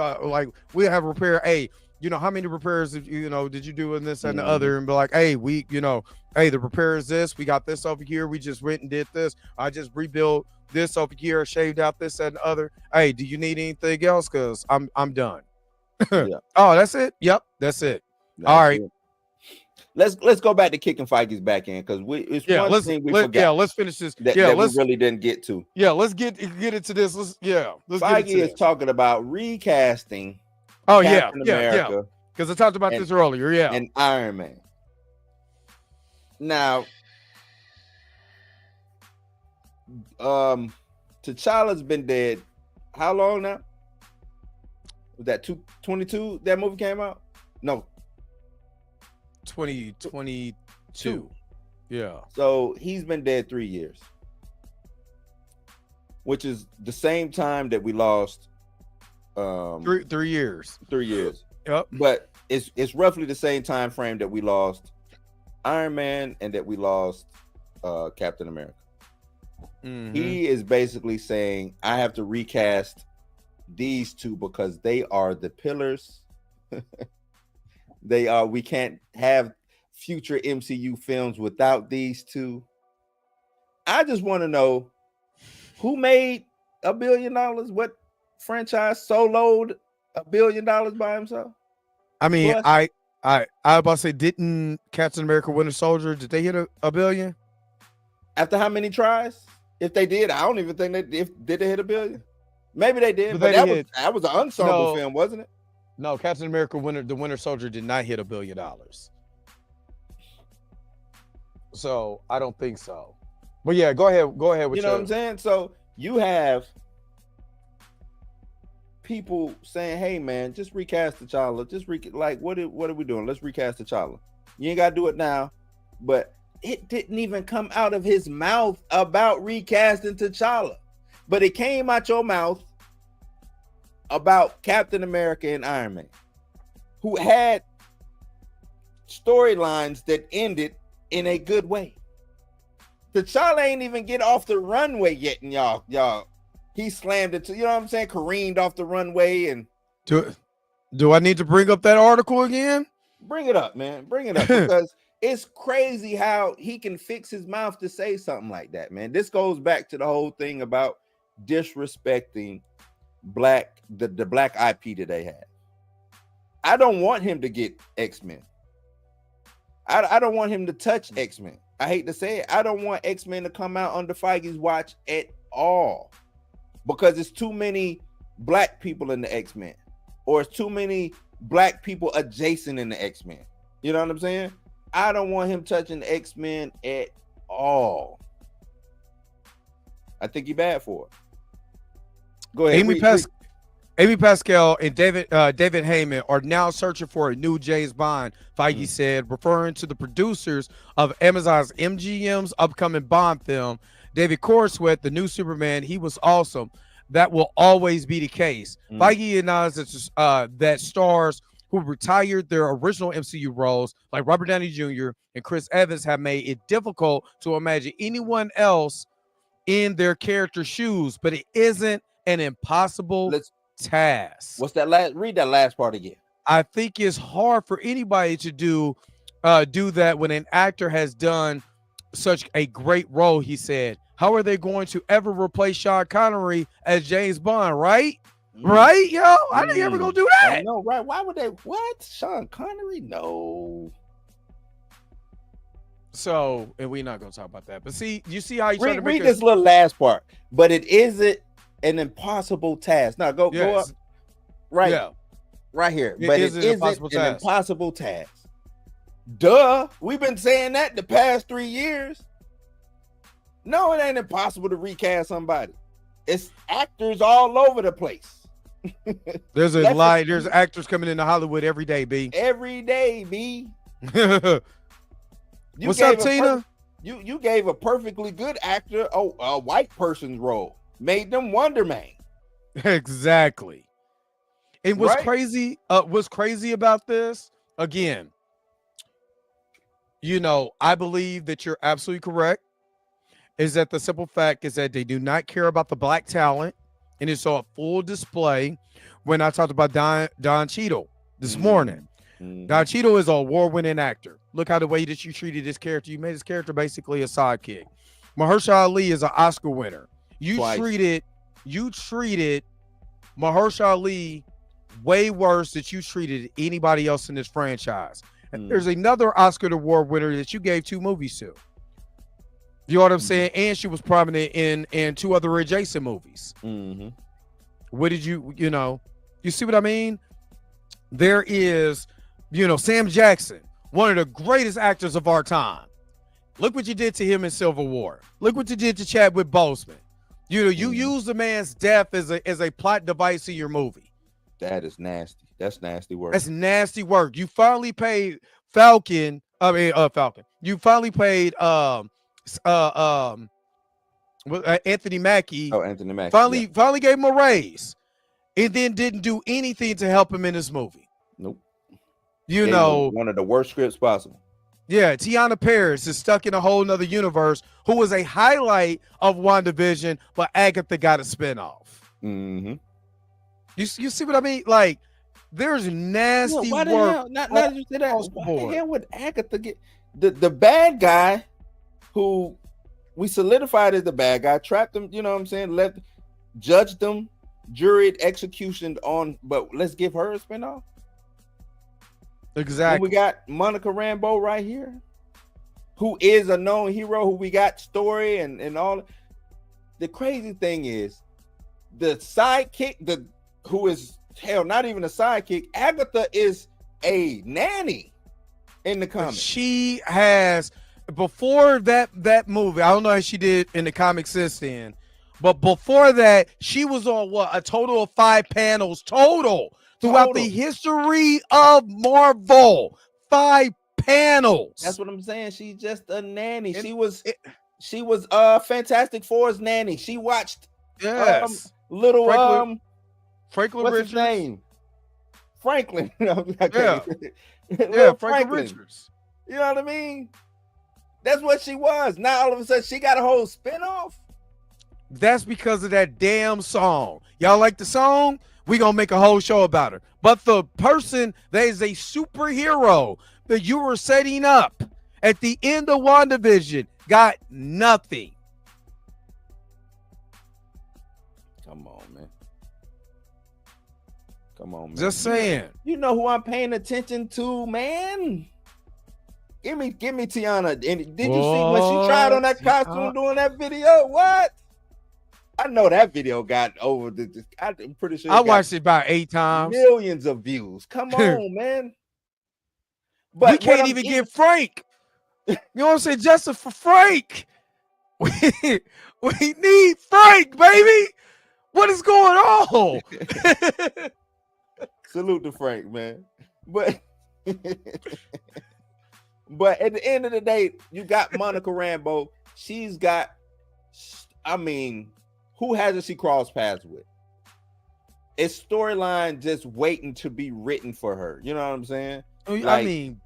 [SPEAKER 1] we have repair. Hey, how many repairs did you do in this and the other, and be like, hey, the repair is this. We got this over here. We just went and did this. I just rebuilt this over here, shaved out this and the other. Hey, do you need anything else? Because I'm done. Yeah. Oh, that's it. Yep, that's it. All right.
[SPEAKER 2] It. Let's go back to kicking Feige's back in, because one thing we forgot.
[SPEAKER 1] Yeah, let's finish this.
[SPEAKER 2] That we really didn't get to.
[SPEAKER 1] Yeah, let's get into this.
[SPEAKER 2] Feige is talking about recasting.
[SPEAKER 1] Oh,
[SPEAKER 2] Captain America,
[SPEAKER 1] because I talked about this earlier. Yeah,
[SPEAKER 2] and Iron Man. Now, T'Challa's been dead how long now? Was that 2022 that movie came out? No,
[SPEAKER 1] 2022. Yeah.
[SPEAKER 2] So he's been dead 3 years, which is the same time that we lost
[SPEAKER 1] 3 years.
[SPEAKER 2] 3 years.
[SPEAKER 1] Yep.
[SPEAKER 2] But it's roughly the same time frame that we lost Iron Man and that we lost Captain America. Mm-hmm. He is basically saying, I have to recast these two because they are the pillars. We can't have future MCU films without these two. I just want to know who made $1 billion. What franchise soloed $1 billion by himself?
[SPEAKER 1] I mean, plus, I was about to say, didn't Captain America Winter Soldier, did they hit a billion?
[SPEAKER 2] After how many tries? If they did, I don't even think did they hit $1 billion? Maybe they did, but that was an ensemble film, wasn't it?
[SPEAKER 1] No, Captain America the Winter Soldier did not hit $1 billion. So I don't think so. But yeah, go ahead with
[SPEAKER 2] you know what I'm saying? So you have people saying, hey man, just recast T'Challa. What are we doing? Let's recast T'Challa. You ain't gotta do it now, but it didn't even come out of his mouth about recasting T'Challa, but it came out your mouth about Captain America and Iron Man, who had storylines that ended in a good way. T'Challa ain't even get off the runway yet, and y'all, he slammed it to, you know what I'm saying, careened off the runway. And
[SPEAKER 1] do I need to bring up that article again?
[SPEAKER 2] Bring it up, man. Bring it up because it's crazy how he can fix his mouth to say something like that, man. This goes back to the whole thing about disrespecting the black IP that they have. I don't want him to get X-Men. I don't want him to touch X-Men. I hate to say it. I don't want X-Men to come out under Feige's watch at all because it's too many black people in the X-Men, or it's too many black people adjacent in the X-Men. You know what I'm saying? I don't want him touching the X-Men at all. I think he's bad for it. Go ahead.
[SPEAKER 1] Amy Pascal and David Heyman are now searching for a new James Bond, Feige said, referring to the producers of Amazon's MGM's upcoming Bond film. David Cornsweet, the new Superman, he was awesome. That will always be the case. Feige announced that stars who retired their original MCU roles, like Robert Downey Jr. and Chris Evans, have made it difficult to imagine anyone else in their character's shoes, but it isn't an impossible task.
[SPEAKER 2] What's that read that last part again.
[SPEAKER 1] I think it's hard for anybody to do that when an actor has done such a great role, he said. How are they going to ever replace Sean Connery as James Bond, right? Right, yo? I ain't ever gonna do that.
[SPEAKER 2] No, right? Why would they? What? Sean Connery? No.
[SPEAKER 1] So, and we're not gonna talk about that. But see, you see how you
[SPEAKER 2] read this little last part. But it isn't an impossible task. Now go up. Right. Yeah. Right here. But it isn't an impossible task. Duh. We've been saying that the past 3 years. No, it ain't impossible to recast somebody. It's actors all over the place.
[SPEAKER 1] There's there's actors coming into Hollywood every day, B.
[SPEAKER 2] Every day, B.
[SPEAKER 1] What's up, Tina?
[SPEAKER 2] You gave a perfectly good actor a white person's role. Made them Wonder Man.
[SPEAKER 1] Exactly. And what's crazy about this, again, I believe that you're absolutely correct, is that the simple fact is that they do not care about the black talent, and it's on full display. When I talked about Don Cheadle this morning, Don Cheadle is an award-winning actor. Look how the way that you treated this character. You made his character basically a sidekick. Mahershala Ali is an Oscar winner. You treated Mahershala Ali way worse than you treated anybody else in this franchise. And there's another Oscar award winner that you gave 2 movies to. You know what I'm saying? And she was prominent in 2 other adjacent movies. What did you see what I mean? There is, Sam Jackson, one of the greatest actors of our time. Look what you did to him in Civil War. Look what you did to Chadwick Boseman. You use the man's death as a plot device in your movie.
[SPEAKER 2] That is nasty. That's nasty work.
[SPEAKER 1] That's nasty work. You finally paid Falcon. You finally paid Anthony Mackie.
[SPEAKER 2] Oh, Anthony Mackie.
[SPEAKER 1] Finally gave him a raise, and then didn't do anything to help him in this movie.
[SPEAKER 2] Nope.
[SPEAKER 1] One
[SPEAKER 2] of the worst scripts possible.
[SPEAKER 1] Yeah, Tiana Paris is stuck in a whole nother universe, who was a highlight of WandaVision, but Agatha got a spinoff. You see what I mean? Like, there's nasty work.
[SPEAKER 2] Why the hell would Agatha get the bad guy who we solidified as the bad guy, trapped him, you know what I'm saying, judged them, juried, executioned on, but let's give her a spinoff?
[SPEAKER 1] Exactly.
[SPEAKER 2] When we got Monica Rambeau right here, who is a known hero, who we got story and all. The crazy thing is, the sidekick, who is not even a sidekick, Agatha is a nanny in the comics.
[SPEAKER 1] She has, before that movie, I don't know how she did in the comics since then, but before that, she was on a total of 5 panels total. Throughout the history of Marvel, 5 panels.
[SPEAKER 2] That's what I'm saying. She's just a nanny. She was Fantastic Four's nanny. She watched
[SPEAKER 1] Franklin
[SPEAKER 2] what's
[SPEAKER 1] Richards.
[SPEAKER 2] His name? Franklin.
[SPEAKER 1] Franklin Richards.
[SPEAKER 2] You know what I mean? That's what she was. Now all of a sudden she got a whole spinoff.
[SPEAKER 1] That's because of that damn song. Y'all like the song? we gonna make a whole show about her. But the person that is a superhero that you were setting up at the end of WandaVision got nothing.
[SPEAKER 2] Come on, man. Come on, man.
[SPEAKER 1] Just saying.
[SPEAKER 2] You know who I'm paying attention to, man? Give me Tiana. And did you see when she tried on that costume doing that video? What? I know that video got over the. I'm pretty sure
[SPEAKER 1] I watched it about 8 times.
[SPEAKER 2] Millions of views. Come on, man. But
[SPEAKER 1] we can't even get Frank. You know what I'm saying? Justice for Frank. We need Frank, baby. What is going on?
[SPEAKER 2] Salute to Frank, man. But but at the end of the day, you got Monica Rambeau. She's got, I mean, who hasn't she crossed paths with? It's storyline just waiting to be written for her. You know what I'm saying?
[SPEAKER 1] I mean,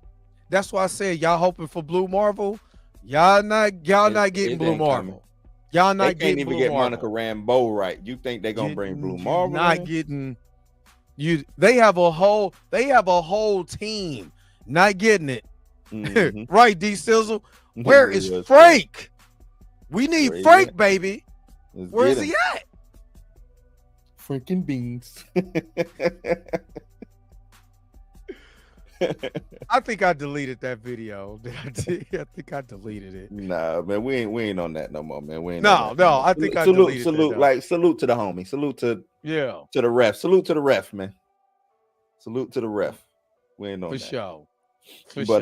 [SPEAKER 1] that's why I said y'all hoping for Blue Marvel. Y'all not getting Blue Marvel. Y'all not
[SPEAKER 2] they can't
[SPEAKER 1] getting
[SPEAKER 2] even
[SPEAKER 1] Blue
[SPEAKER 2] get
[SPEAKER 1] Marvel.
[SPEAKER 2] Monica Rambeau right. You think they're gonna bring Blue Marvel?
[SPEAKER 1] Not getting you. They have a whole team not getting it.
[SPEAKER 2] Mm-hmm.
[SPEAKER 1] Right, D Sizzle. Where is Frank? We need Frank, baby. Where is he at?
[SPEAKER 2] Freaking beans.
[SPEAKER 1] I think I deleted that video. I think I deleted it.
[SPEAKER 2] Nah, man, we ain't on that no more, man. We ain't
[SPEAKER 1] no. I think I deleted
[SPEAKER 2] salute,
[SPEAKER 1] that,
[SPEAKER 2] salute to the homie. Salute to the ref. Salute to the ref, man. Salute to the ref. We ain't on
[SPEAKER 1] for
[SPEAKER 2] that.
[SPEAKER 1] sure.
[SPEAKER 2] But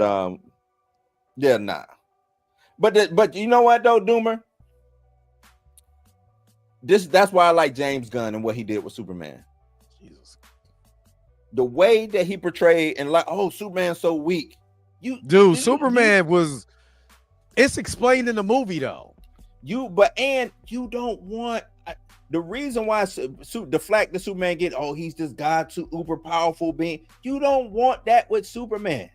[SPEAKER 2] yeah, nah. But you know what though, Doomer? That's why I like James Gunn and what he did with Superman.
[SPEAKER 1] Jesus.
[SPEAKER 2] The way that he portrayed and like, oh, Superman's so weak.
[SPEAKER 1] Superman was. It's explained in the movie though.
[SPEAKER 2] You don't want the reason why the flack that Superman get. Oh, he's this god, too uber powerful being. You don't want that with Superman.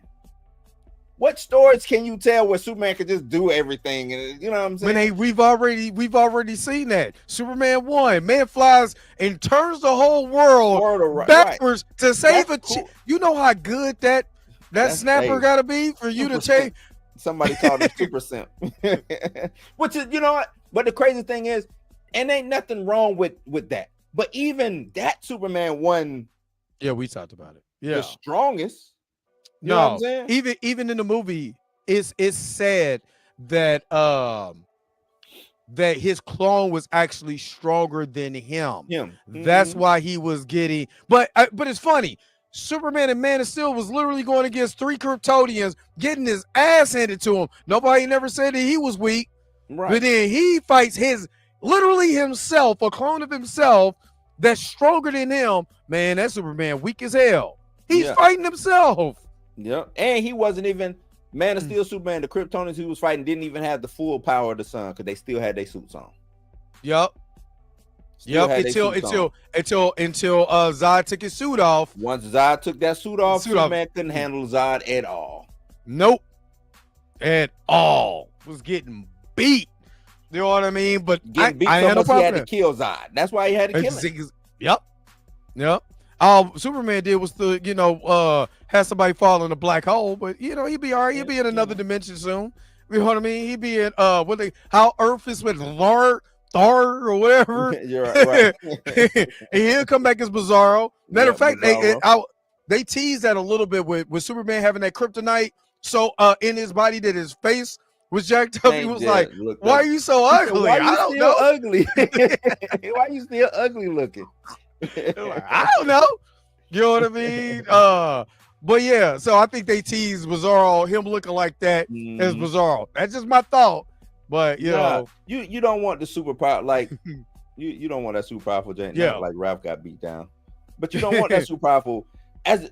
[SPEAKER 2] What stories can you tell where Superman can just do everything? And you know what I'm saying?
[SPEAKER 1] We've already seen that. Superman 1, man flies and turns the whole world backwards to save cool. You know how good that snapper got to be for you to change.
[SPEAKER 2] Somebody called him Super Simp. Which is, you know what? But the crazy thing is, and ain't nothing wrong with that. But even that Superman 1,
[SPEAKER 1] yeah, we talked about it. Yeah,
[SPEAKER 2] the strongest. You
[SPEAKER 1] know
[SPEAKER 2] what I'm saying?
[SPEAKER 1] Even in the movie, it's said that that his clone was actually stronger than him.
[SPEAKER 2] Mm-hmm.
[SPEAKER 1] That's why he was getting. But it's funny. Superman and Man of Steel was literally going against 3 Kryptonians, getting his ass handed to him. Nobody never said that he was weak.
[SPEAKER 2] Right.
[SPEAKER 1] But then he fights literally himself, a clone of himself that's stronger than him. Man, that Superman weak as hell. He's fighting himself.
[SPEAKER 2] Yeah, and he wasn't even Man of Steel, Superman. The Kryptonians he was fighting didn't even have the full power of the sun because they still had their suits on.
[SPEAKER 1] Yep. Until Zod took his suit off.
[SPEAKER 2] Once Zod took that suit off, Superman couldn't handle Zod at all.
[SPEAKER 1] Nope. At all. Was getting beat. You know what I mean? But
[SPEAKER 2] getting beat so much he had to kill Zod. That's why he had to kill him.
[SPEAKER 1] Yep. Superman did was to, have somebody fall in a black hole, but he'd be all right. He'd be in another dimension soon. You know what I mean? He'd be in how Earth is with Thor or whatever.
[SPEAKER 2] You're right.
[SPEAKER 1] And he'll come back as Bizarro. Matter of fact, they teased that a little bit with Superman having that kryptonite in his body that his face was jacked up. He was like, "Why are you so ugly?
[SPEAKER 2] I don't know. Ugly. Why are you still ugly looking?"
[SPEAKER 1] I don't know. You know what I mean? But yeah, so I think they teased Bizarro, him looking like that as Bizarro. That's just my thought. But you know,
[SPEAKER 2] you don't want the superpower like you don't want that super powerful giant like Ralph got beat down. But you don't want that super powerful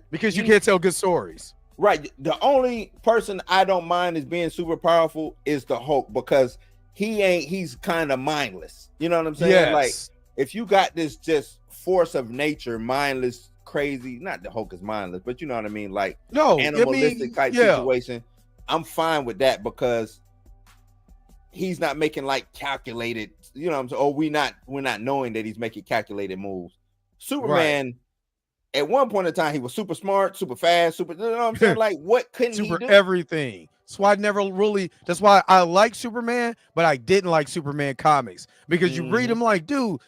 [SPEAKER 1] because you can't tell good stories.
[SPEAKER 2] Right. The only person I don't mind is being super powerful is the Hulk because he's kind of mindless. You know what I'm saying?
[SPEAKER 1] Yes.
[SPEAKER 2] Like if you got this just force of nature, mindless, crazy, not the Hulk is mindless, but you know what I mean? Like animalistic type situation. I'm fine with that because he's not making like calculated, you know what I'm saying? Or we're not knowing that he's making calculated moves. Superman at one point in time he was super smart, super fast, super. You know what I'm saying? Like, what couldn't he
[SPEAKER 1] Super
[SPEAKER 2] do?
[SPEAKER 1] everything. So I never really. That's why I like Superman, but I didn't like Superman comics because you read them like, dude,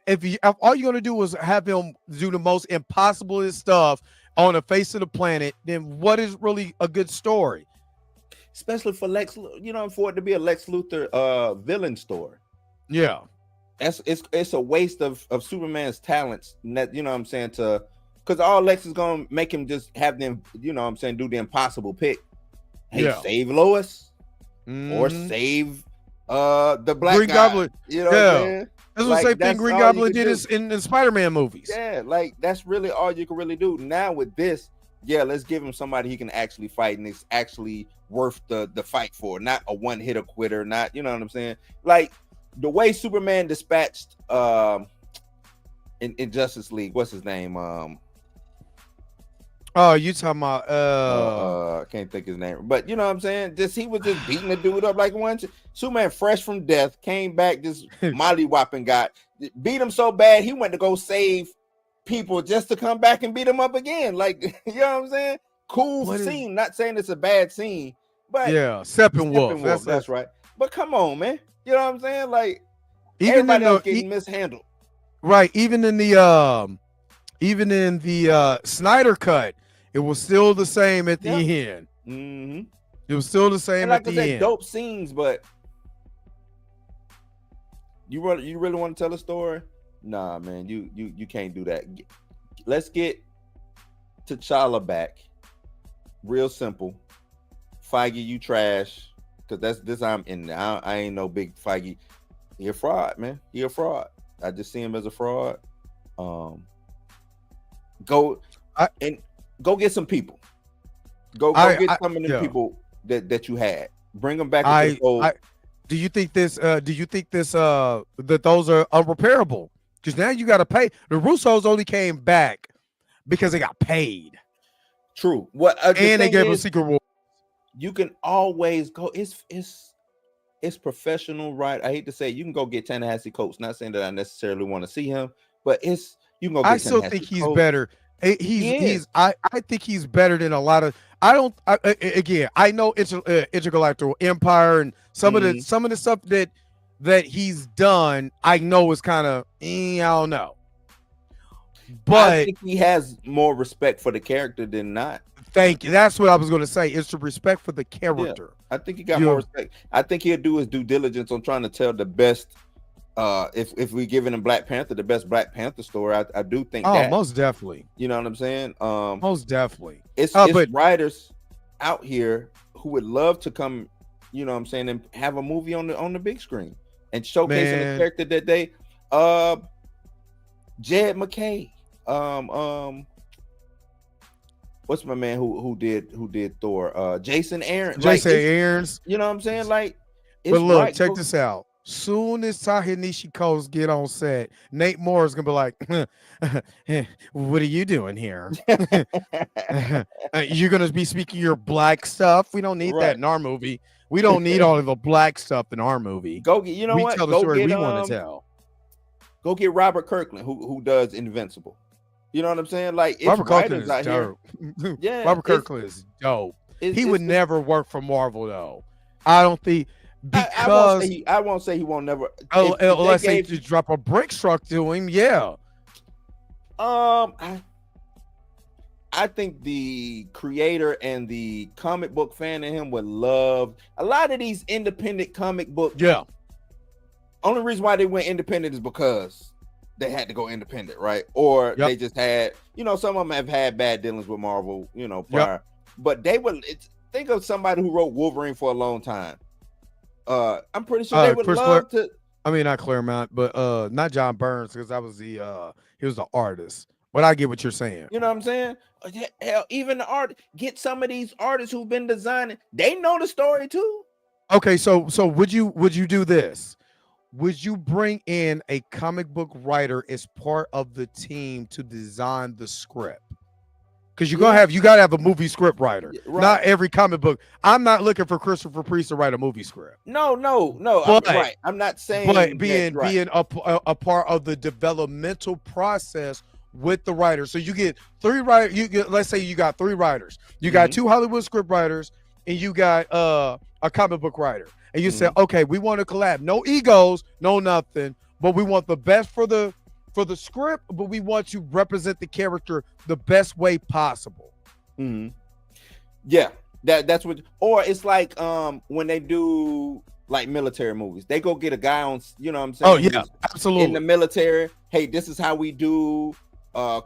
[SPEAKER 1] if all you're gonna do is have him do the most impossible stuff on the face of the planet, then what is really a good story?
[SPEAKER 2] Especially for Lex, you know, for it to be a Lex Luthor villain story.
[SPEAKER 1] Yeah.
[SPEAKER 2] It's a waste of Superman's talents, that, you know what I'm saying, because all Lex is gonna make him just have them, you know what I'm saying, do the impossible pick. Hey, save Lois or save the Black
[SPEAKER 1] Green
[SPEAKER 2] guy.
[SPEAKER 1] Goblin.
[SPEAKER 2] You know what I'm saying?
[SPEAKER 1] That's the same thing Green Goblin did in the Spider-Man movies.
[SPEAKER 2] Yeah, like that's really all you can really do. Now with this, let's give him somebody he can actually fight and it's actually worth the fight for, not a one-hitter quitter, not, you know what I'm saying? Like the way Superman dispatched in Justice League, what's his name?
[SPEAKER 1] Oh, you talking about
[SPEAKER 2] I can't think his name, but you know what I'm saying? He was just beating the dude up like one. Superman fresh from death, came back, this molly-whopping guy, beat him so bad he went to go save people just to come back and beat him up again. Like, you know what I'm saying? Cool scene. Not saying it's a bad scene, but
[SPEAKER 1] Steppenwolf.
[SPEAKER 2] That's right. But come on, man. You know what I'm saying? Like,
[SPEAKER 1] even
[SPEAKER 2] everybody else getting mishandled.
[SPEAKER 1] Right. Even in the Snyder cut, it was still the same at the end.
[SPEAKER 2] Mm-hmm.
[SPEAKER 1] It was still the same at the end.
[SPEAKER 2] Dope scenes, but you really want to tell a story? Nah, man, you can't do that. Let's get T'Challa back. Real simple. Feige, you trash. Because this I'm in. I ain't no big Feige. He a fraud, man. He a fraud. I just see him as a fraud. Go get some people. Go get some of the people that you had. Bring them back.
[SPEAKER 1] Do you think this? That those are unrepairable? Because now you got to pay. The Russos only came back because they got paid.
[SPEAKER 2] True.
[SPEAKER 1] And they gave them Secret War.
[SPEAKER 2] You can always go. It's professional, right? I hate to say it, you can go get Ta-Nehisi Coates. Not saying that I necessarily want to see him, but you can go get
[SPEAKER 1] I still think he's better. I think he's better than a lot of. I know Intergalactic Empire and some of the stuff that he's done. I know is kind of I don't know, but
[SPEAKER 2] I think he has more respect for the character than not.
[SPEAKER 1] Thank you. That's what I was going to say. It's the respect for the character.
[SPEAKER 2] I think he got more respect. I think he'll do his due diligence on trying to tell the best. If we giving him Black Panther, the best Black Panther story, I do think.
[SPEAKER 1] Oh, most definitely.
[SPEAKER 2] You know what I'm saying?
[SPEAKER 1] Most definitely.
[SPEAKER 2] It's writers out here who would love to come, you know what I'm saying, and have a movie on the big screen and showcasing the character that they Jed McKay. What's my man who did Thor? Jason Aaron.
[SPEAKER 1] Aaron's.
[SPEAKER 2] You know what I'm saying? Like,
[SPEAKER 1] but look, check this out. Soon as Ta-Nehisi Coates get on set, Nate Moore is gonna be like, "What are you doing here? You're gonna be speaking your black stuff. We don't need that in our movie. We don't need all of the black stuff in our movie.
[SPEAKER 2] Go get, you know what?
[SPEAKER 1] Tell the story we want to tell.
[SPEAKER 2] Go get Robert Kirkland, who does Invincible. You know what I'm saying? Like, it's
[SPEAKER 1] Robert Kirkland is
[SPEAKER 2] out
[SPEAKER 1] dope.
[SPEAKER 2] Here. Yeah,
[SPEAKER 1] Robert Kirkland is dope. He would never work for Marvel though. I don't think. Because
[SPEAKER 2] I won't say he won't never.
[SPEAKER 1] Unless they just drop a brick truck to him,
[SPEAKER 2] I think the creator and the comic book fan in him would love a lot of these independent comic book.
[SPEAKER 1] Yeah.
[SPEAKER 2] Only reason why they went independent is because they had to go independent, right? Or they just had, some of them have had bad dealings with Marvel, prior. But they would think of somebody who wrote Wolverine for a long time. I'm pretty sure they would love to.
[SPEAKER 1] I mean, not Claremont, but not John Burns, because that was he was the artist. But I get what you're saying.
[SPEAKER 2] You know what I'm saying? Hell, even the art. Get some of these artists who've been designing. They know the story too.
[SPEAKER 1] Okay, so would you do this? Would you bring in a comic book writer as part of the team to design the script? Because you gotta have a movie script writer. Right. Not every comic book. I'm not looking for Christopher Priest to write a movie script.
[SPEAKER 2] No.
[SPEAKER 1] But,
[SPEAKER 2] I'm not saying.
[SPEAKER 1] But being a part of the developmental process with the writer. So you get 3 writers. Let's say you got 3 writers. You got 2 Hollywood script writers, and you got a comic book writer. And you say, okay, we want to collab. No egos, no nothing, but we want the best for the script, but we want to represent the character the best way possible.
[SPEAKER 2] Yeah, that's what. Or it's like when they do like military movies, they go get a guy on, you know what I'm saying?
[SPEAKER 1] Oh yeah, absolutely.
[SPEAKER 2] In the military, hey, this is how we do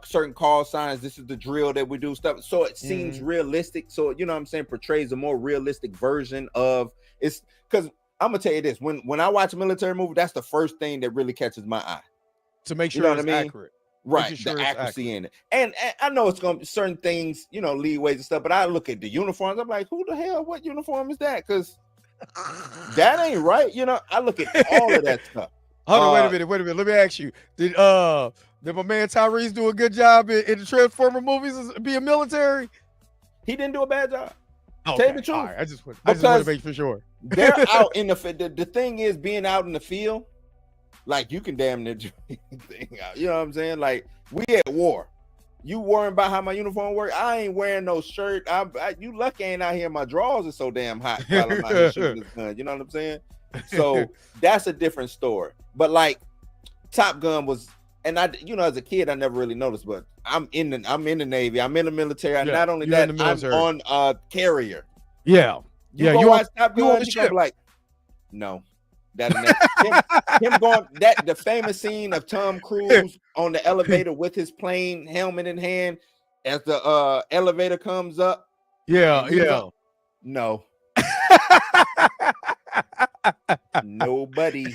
[SPEAKER 2] certain call signs. This is the drill that we do stuff. So it seems realistic. So you know what I'm saying, portrays a more realistic version of it's. Because I'm gonna tell you this: when I watch a military movie, that's the first thing that really catches my eye.
[SPEAKER 1] To make sure it's accurate.
[SPEAKER 2] Right, the accuracy in it. And I know it's gonna be certain things, you know, leeways and stuff, but I look at the uniforms, I'm like, who the hell, what uniform is that? Because that ain't right. You know, I look at all of that stuff.
[SPEAKER 1] Hold on, wait a minute. Let me ask you. Did my man Tyrese do a good job in the Transformer movies being military?
[SPEAKER 2] He didn't do a bad job.
[SPEAKER 1] Okay.
[SPEAKER 2] Tell you the truth.
[SPEAKER 1] All right. I just want to make for sure.
[SPEAKER 2] They're out in the thing is being out in the field, like you can damn near do anything out. You know what I'm saying? Like we at war. You worrying about how my uniform work? I ain't wearing no shirt. You lucky ain't out here. My drawers are so damn hot while I'm out here shooting this gun. You know what I'm saying? So that's a different story. But like Top Gun was, and I, you know, as a kid, I never really noticed. But I'm in the Navy. I'm in the military. And not only that, I'm on a carrier.
[SPEAKER 1] Yeah.
[SPEAKER 2] You watch Top Gun, you be like, no. That him going the famous scene of Tom Cruise on the elevator with his plane helmet in hand as the elevator comes up.
[SPEAKER 1] Yeah.
[SPEAKER 2] No. Nobody.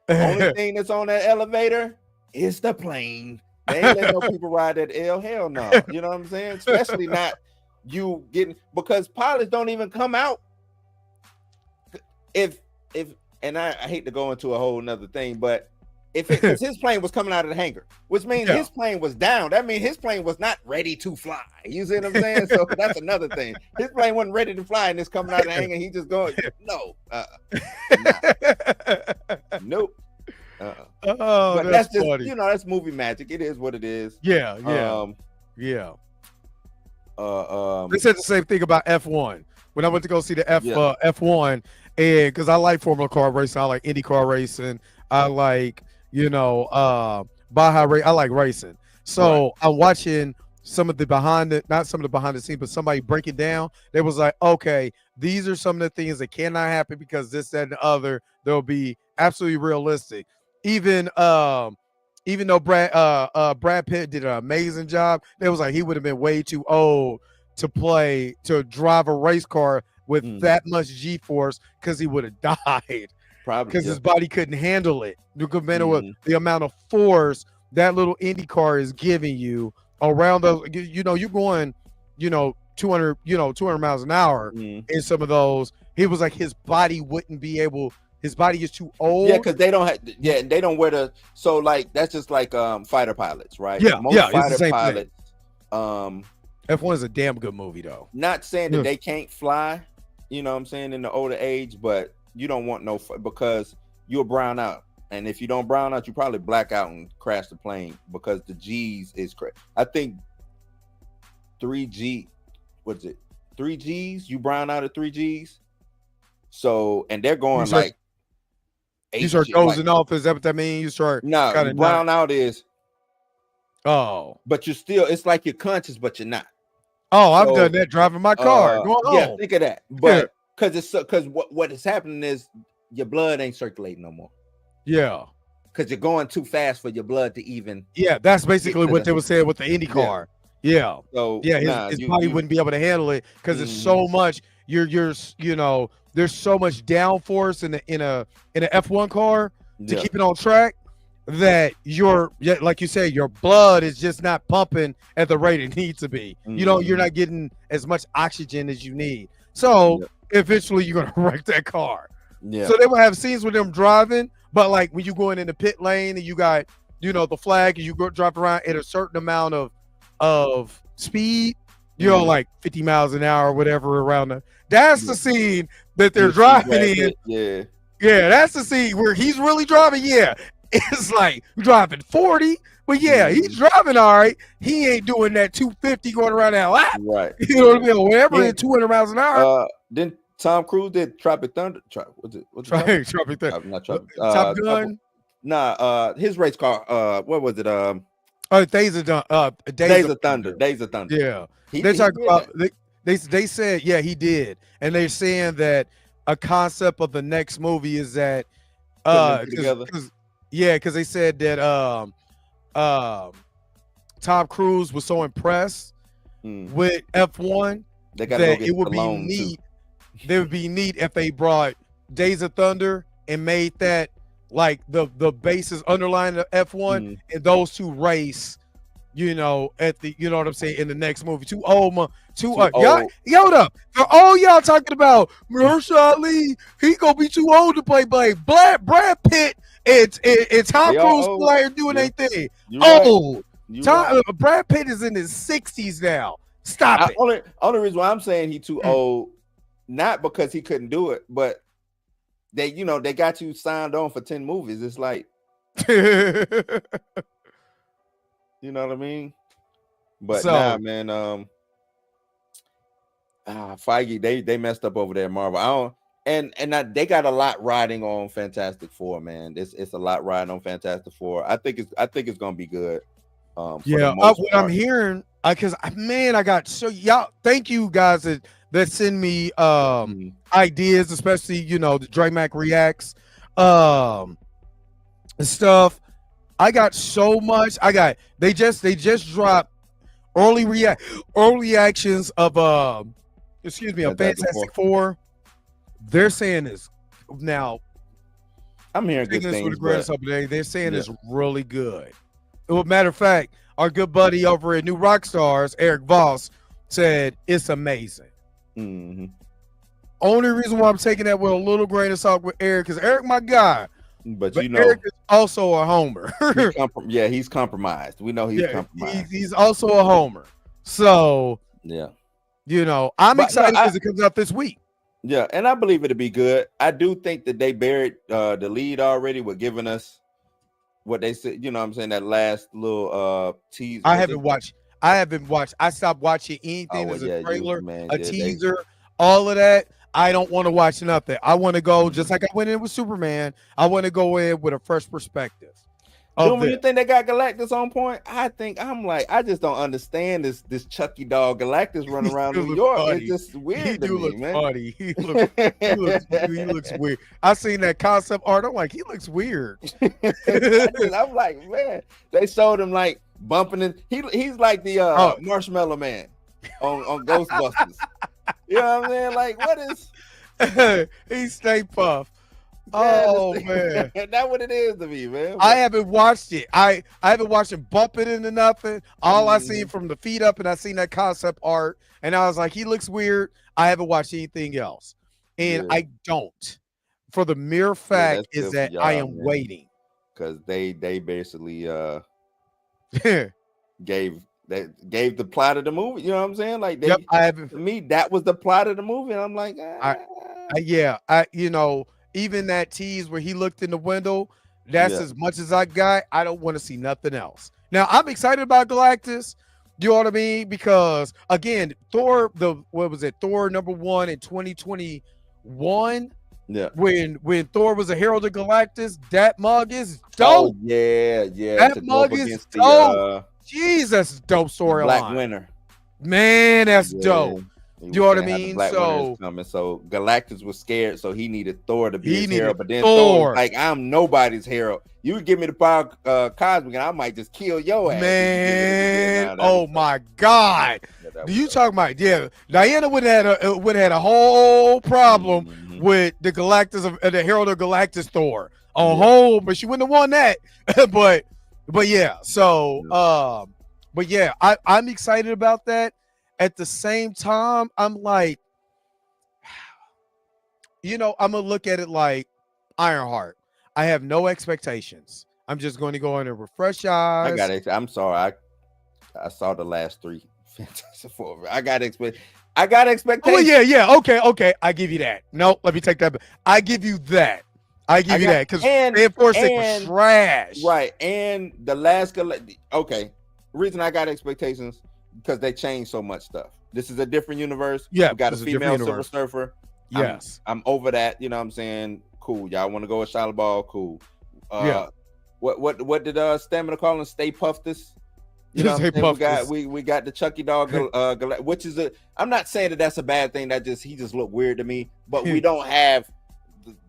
[SPEAKER 2] Only thing that's on that elevator is the plane. They ain't let no people ride that L. Hell no. You know what I'm saying? Especially not you getting, because pilots don't even come out. If and I hate to go into a whole nother thing, but if his plane was coming out of the hangar, which means his plane was down, that means his plane was not ready to fly. You see what I'm saying? So that's another thing. His plane wasn't ready to fly, and it's coming out of the hangar. He just going, no, nope.
[SPEAKER 1] Oh,
[SPEAKER 2] but that's just funny. You know, that's movie magic. It is what it is.
[SPEAKER 1] Yeah. They said the same thing about F1 when I went to go see the F1. And because I like Formula car racing, I like Indy car racing, I like, Baja race, I like racing. So I'm watching not some of the behind the scenes, but somebody break it down. They was like, okay, these are some of the things that cannot happen because this, that, and the other. They'll be absolutely realistic. Even though Brad Pitt did an amazing job, they was like he would have been way too old to drive a race car with that much G-force because he would have died. Probably because his body couldn't handle it. The amount of force that little Indy car is giving you around those. You're going, 200 miles an hour in some of those. He was like his body wouldn't be able. His body is too old.
[SPEAKER 2] Yeah, because they don't have. Yeah, and they don't wear the. So like that's just like fighter pilots, right?
[SPEAKER 1] Yeah,
[SPEAKER 2] most fighter pilots.
[SPEAKER 1] F1 is a damn good movie though.
[SPEAKER 2] Not saying that they can't fly. You know what I'm saying, in the older age, but you don't want because you'll brown out. And if you don't brown out, you probably black out and crash the plane because the G's is crazy. I think 3G, what's it? 3Gs, you brown out at 3Gs. So, and they're going like
[SPEAKER 1] you start dozing off. Is that what that means? You start
[SPEAKER 2] brown out is
[SPEAKER 1] but
[SPEAKER 2] you're still, it's like you're conscious, but you're not.
[SPEAKER 1] Oh, I've done that driving my car. Going home.
[SPEAKER 2] Yeah, think of that. But because what is happening is your blood ain't circulating no more.
[SPEAKER 1] Yeah.
[SPEAKER 2] Because you're going too fast for your blood to even.
[SPEAKER 1] Yeah, that's basically what they were saying with the Indy car. Yeah.
[SPEAKER 2] So
[SPEAKER 1] his body wouldn't be able to handle it because there's so much. There's so much downforce in a F1 car to keep it on track that like you say, your blood is just not pumping at the rate it needs to be. You're not getting as much oxygen as you need. So eventually you're gonna wreck that car. Yeah. So they will have scenes with them driving, but like when you going in the pit lane and you got the flag and you go drive around at a certain amount of speed, like 50 miles an hour or whatever around that's the scene that they're driving in.
[SPEAKER 2] Yeah,
[SPEAKER 1] that's the scene where he's really driving. Yeah. it's like driving 40. But yeah, he's driving all right. He ain't doing that 250 going around that lap.
[SPEAKER 2] Right.
[SPEAKER 1] You know what I mean? Or whatever, at 200 miles an hour.
[SPEAKER 2] Then Tom Cruise did Tropic Thunder. What's it?
[SPEAKER 1] Tropic Thunder.
[SPEAKER 2] Not Tropic.
[SPEAKER 1] Top Gun.
[SPEAKER 2] His race car. What was it?
[SPEAKER 1] Days of Thunder.
[SPEAKER 2] Days of Thunder.
[SPEAKER 1] Yeah. They talk about they said, yeah, he did. And they're saying that a concept of the next movie is that because they said that Tom Cruise was so impressed with F1 that it would be neat. They would be neat if they brought Days of Thunder and made that like the basis underlying the F1 and those two race, at the, you know what I'm saying, in the next movie. Y'all, hold up. For all y'all talking about Mahershala Ali, he gonna be too old to play Blade. Brad Pitt and Tom Cruise playing doing their thing. Brad Pitt is in his 60s now. Stop it.
[SPEAKER 2] Only reason why I'm saying he too old, not because he couldn't do it, but they got you signed on for 10 movies. It's like, you know what I mean? But man, Feige, they messed up over there at Marvel. They got a lot riding on Fantastic Four, man. It's a lot riding on Fantastic Four. I think it's gonna be good.
[SPEAKER 1] What I'm hearing, because I got y'all. Thank you guys that send me ideas, especially the Dre Mac reacts and stuff. I got so much. They just dropped early reactions of of Fantastic Four. They're saying this now.
[SPEAKER 2] I'm hearing good things.
[SPEAKER 1] They're saying it's really good. Well, matter of fact, our good buddy over at New Rockstars, Eric Voss, said it's amazing. Only reason why I'm taking that with a little grain of salt with Eric is Eric, my guy.
[SPEAKER 2] But
[SPEAKER 1] Eric is also a homer.
[SPEAKER 2] He's compromised. We know he's compromised.
[SPEAKER 1] He's also a homer. So I'm excited because it comes out this week.
[SPEAKER 2] Yeah, and I believe it'll be good. I do think that they buried the lead already with giving us what they said. You know what I'm saying? That last little teaser.
[SPEAKER 1] I haven't watched. I stopped watching anything as a trailer, teaser, all of that. I don't want to watch nothing. I want to go just like I went in with Superman. I want to go in with a fresh perspective.
[SPEAKER 2] When you think they got Galactus on point, I just don't understand this Chucky dog Galactus running around New York. Funny. It's just weird to me, man.
[SPEAKER 1] Funny. He looks weird. I seen that concept art. I'm like, he looks weird.
[SPEAKER 2] I'm like, man, they showed him like bumping in. He's like the Marshmallow Man on Ghostbusters. You know what I'm saying? Like, what is?
[SPEAKER 1] He's Stay Puft. Oh man,
[SPEAKER 2] that's what it is to me, man.
[SPEAKER 1] I haven't watched it. I haven't watched it bump it into nothing. All I seen from the feet up, and I seen that concept art, and I was like, he looks weird. I haven't watched anything else, and I don't. For the mere fact is that I am waiting
[SPEAKER 2] because they basically gave the plot of the movie. You know what I'm saying? Like, to me, that was the plot of the movie, and I'm like, even that tease where he looked in the window, that's as much as I got. I don't want to see nothing else. Now, I'm excited about Galactus. You know what I mean? Because again, Thor #1 in 2021. Yeah.
[SPEAKER 1] When Thor was a Herald of Galactus, that mug is dope.
[SPEAKER 2] Oh, yeah.
[SPEAKER 1] That mug is dope. Jesus, dope storyline.
[SPEAKER 2] Black Winter.
[SPEAKER 1] Man, that's dope. You know what I mean?
[SPEAKER 2] So Galactus was scared, so he needed Thor to be his hero. But then Thor was like, I'm nobody's hero. You would give me the power cosmic, and I might just kill your ass.
[SPEAKER 1] Man, oh my God. Do you talking about? Yeah, Diana would have had a whole problem with the Galactus of the Herald of Galactus Thor. But she wouldn't have won that. but yeah. So but yeah, I'm excited about that. At the same time, I'm like, I'm gonna look at it like Ironheart. I have no expectations. I'm just going to go in and refresh eyes.
[SPEAKER 2] I'm sorry. I saw the last 3 Fantastic Four. I got expectations.
[SPEAKER 1] Oh yeah. Okay. I give you that. No, let me take that back. I give you that. I give you that because reinforcing was trash.
[SPEAKER 2] Right. And the last okay. Reason I got expectations because they changed so much stuff. This is a different universe.
[SPEAKER 1] Yeah,
[SPEAKER 2] we got a female Silver Surfer.
[SPEAKER 1] Yes.
[SPEAKER 2] I'm over that. You know what I'm saying? Cool. Y'all want to go with Shia LaBeouf? Cool.
[SPEAKER 1] Yeah.
[SPEAKER 2] What did Stamina call him? Stay Puffed-us? You know what I'm saying? We got the Chucky dog, which is I'm not saying that that's a bad thing. He just looked weird to me. But we don't have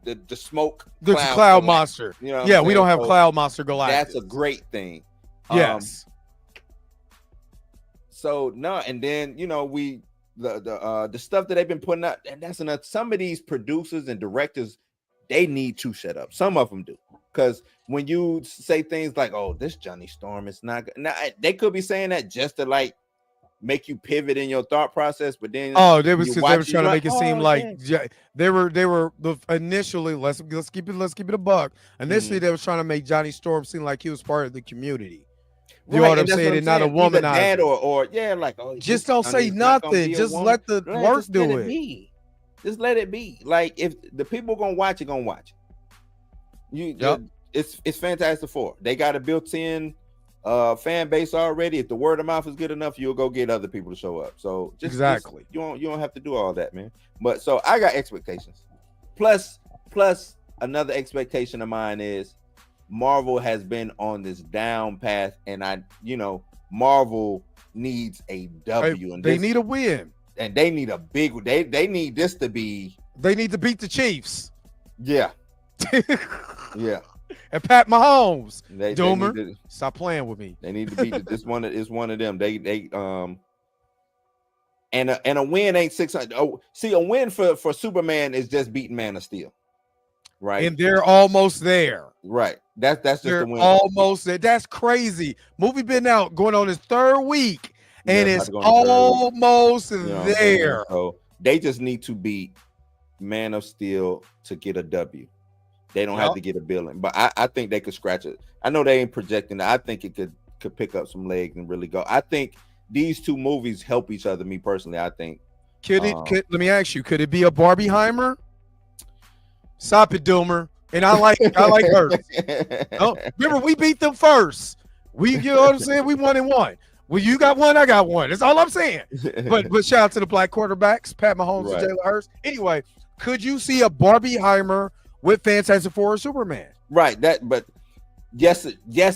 [SPEAKER 2] the smoke
[SPEAKER 1] cloud monster.
[SPEAKER 2] You know
[SPEAKER 1] yeah, we don't have cloud monster Galactus.
[SPEAKER 2] That's a great thing.
[SPEAKER 1] Yes.
[SPEAKER 2] So no, and then the stuff that they've been putting out, and that's enough. Some of these producers and directors, they need to shut up. Some of them do, because when you say things like, "Oh, this Johnny Storm is not good," now they could be saying that just to like make you pivot in your thought process, but then
[SPEAKER 1] they were trying to make it seem like they were initially let's keep it a buck. Initially, they were trying to make Johnny Storm seem like he was part of the community. You know what I'm saying? And not a womanizer. Just don't say nothing. Just let the work do it.
[SPEAKER 2] Just let it be. Like if the people gonna watch it, it's Fantastic Four. They got a built-in fan base already. If the word of mouth is good enough, you'll go get other people to show up. So you don't have to do all that, man. But so I got expectations. Plus another expectation of mine is Marvel has been on this down path, and Marvel needs a W, and
[SPEAKER 1] they need a win,
[SPEAKER 2] and they need a big. They need this to be.
[SPEAKER 1] They need to beat the Chiefs.
[SPEAKER 2] Yeah, yeah.
[SPEAKER 1] And Pat Mahomes.
[SPEAKER 2] Doomer,
[SPEAKER 1] stop playing with me.
[SPEAKER 2] They need to beat this one. Is one of them. And a win ain't 600. Oh, see, a win for Superman is just beating Man of Steel. Right,
[SPEAKER 1] and they're almost there.
[SPEAKER 2] Right, that's just the win.
[SPEAKER 1] Almost there. That's crazy. Movie been out going on its third week, and it's almost there.
[SPEAKER 2] So they just need to beat Man of Steel to get a W. They don't have to get a billing, but I think they could scratch it. I know they ain't projecting that. I think it could pick up some legs and really go. I think these two movies help each other. Me personally, I think.
[SPEAKER 1] Let me ask you: could it be a Barbieheimer? Stop it, Doomer. And I like her. Oh, remember, we beat them first. You know what I'm saying? We 1-1. Well, you got one, I got one. That's all I'm saying. But shout out to the black quarterbacks, Pat Mahomes and Jalen Hurts. Anyway, could you see a Barbieheimer with Fantastic Four or Superman?
[SPEAKER 2] Right. But yes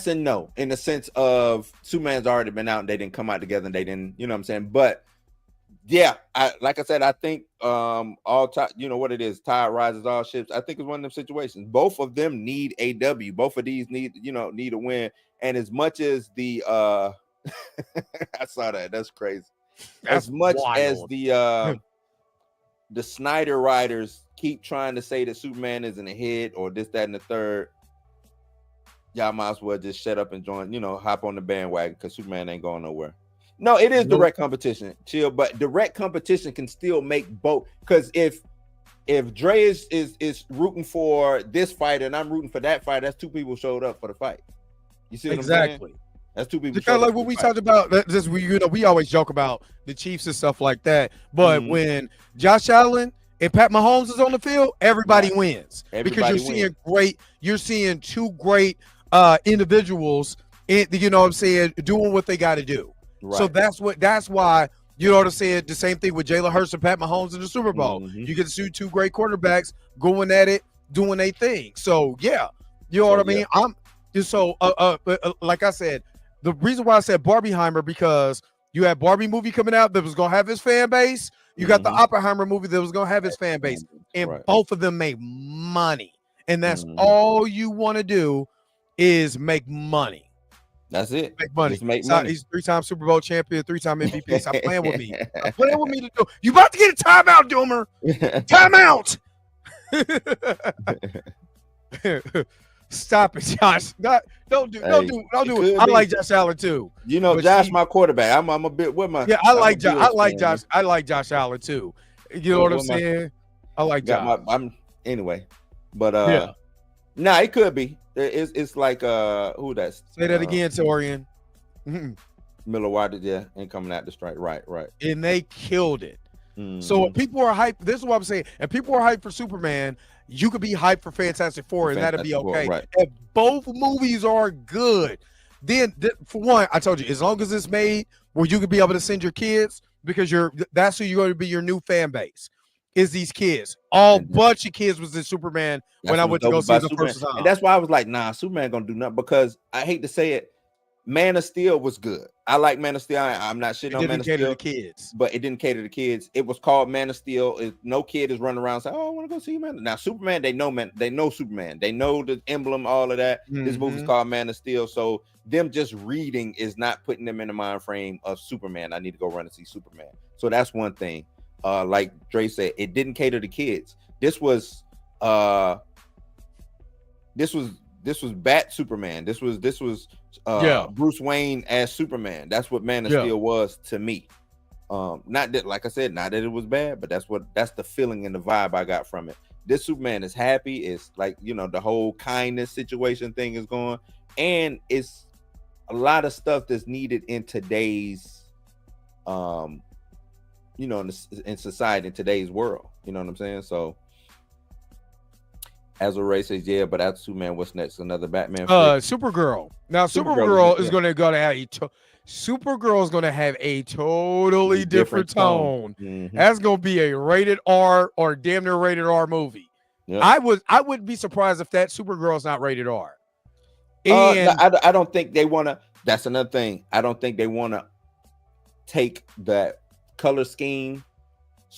[SPEAKER 2] and no, in the sense of Superman's already been out and they didn't come out together and they didn't, you know what I'm saying? But yeah, like I said, I think all time, you know what it is, tide rises all ships. I think it's one of them situations. Both of them need a W. Both of these need a win. And as much as the I saw that, that's crazy. As much as the Snyder writers keep trying to say that Superman isn't a hit or this, that, and the third, y'all might as well just shut up and join, hop on the bandwagon, because Superman ain't going nowhere. No, it is direct competition, chill, but direct competition can still make both. Because if Dre is rooting for this fight and I'm rooting for that fight, that's two people showed up for the fight. You see what I'm saying? That's two people.
[SPEAKER 1] Kind of like what we talked about. We always joke about the Chiefs and stuff like that. But when Josh Allen and Pat Mahomes is on the field, everybody wins. Because you're seeing two great individuals, you know what I'm saying, doing what they got to do. Right. So that's why, you know what I'm saying, the same thing with Jalen Hurts and Pat Mahomes in the Super Bowl. You get to see two great quarterbacks going at it, doing their thing. So yeah, you know what I mean? Like I said, the reason why I said Barbieheimer, because you had Barbie movie coming out that was gonna have his fan base. You got the Oppenheimer movie that was gonna have his fan base, and both of them made money. And that's all you want to do is make money.
[SPEAKER 2] That's it.
[SPEAKER 1] Make money.
[SPEAKER 2] Just make money.
[SPEAKER 1] He's 3-time Super Bowl champion, 3-time MVP. Stop playing with me. Stop playing with me to do. You about to get a timeout, Doomer. Timeout. Stop it, Josh. Don't do it. I like Josh Allen too.
[SPEAKER 2] Josh, my quarterback. I'm a bit with my.
[SPEAKER 1] Yeah, I like Josh. I like Josh Allen too. You know what I'm saying? I like Josh.
[SPEAKER 2] Anyway, but nah, it could be. It's like who that's
[SPEAKER 1] say that again, Torian.
[SPEAKER 2] Miller Waters, ain't coming out the strike. Right.
[SPEAKER 1] And they killed it. So if people are hyped, this is what I'm saying. If people are hyped for Superman, you could be hyped for Fantastic Four, and that'd be okay.
[SPEAKER 2] Right.
[SPEAKER 1] If both movies are good, then for one, I told you, as long as it's made where you could be able to send your kids, because that's who you're going to be, your new fan base is these kids. All bunch of kids was in Superman when I went to go see the first time.
[SPEAKER 2] And that's why I was like, nah, Superman gonna do nothing, because I hate to say it, Man of Steel was good. I like Man of Steel. I'm not shitting on Man of Steel. It didn't cater to kids. But it didn't cater to kids. It was called Man of Steel. No kid is running around saying, oh, I want to go see Man. Now, Superman, they know Superman. They know the emblem, all of that. This movie's called Man of Steel. So them just reading is not putting them in the mind frame of Superman. I need to go run and see Superman. So that's one thing. Like Dre said, it didn't cater to kids. This was Bat Superman. This was Bruce Wayne as Superman. That's what Man of Steel was to me. Not that, like I said, not that it was bad, but that's the feeling and the vibe I got from it. This Superman is happy. It's like, the whole kindness situation thing is going, and it's a lot of stuff that's needed in today's in society, in today's world. You know what I'm saying? So as a race says, yeah, but after Superman, what's next? Another Batman flick?
[SPEAKER 1] Supergirl. Now, Supergirl is going to have Supergirl is going to have a totally different tone. That's going to be a rated R or damn near rated R movie. Yep. I wouldn't be surprised if that Supergirl is not rated R. And
[SPEAKER 2] I don't think they want to. That's another thing. I don't think they want to take that color scheme,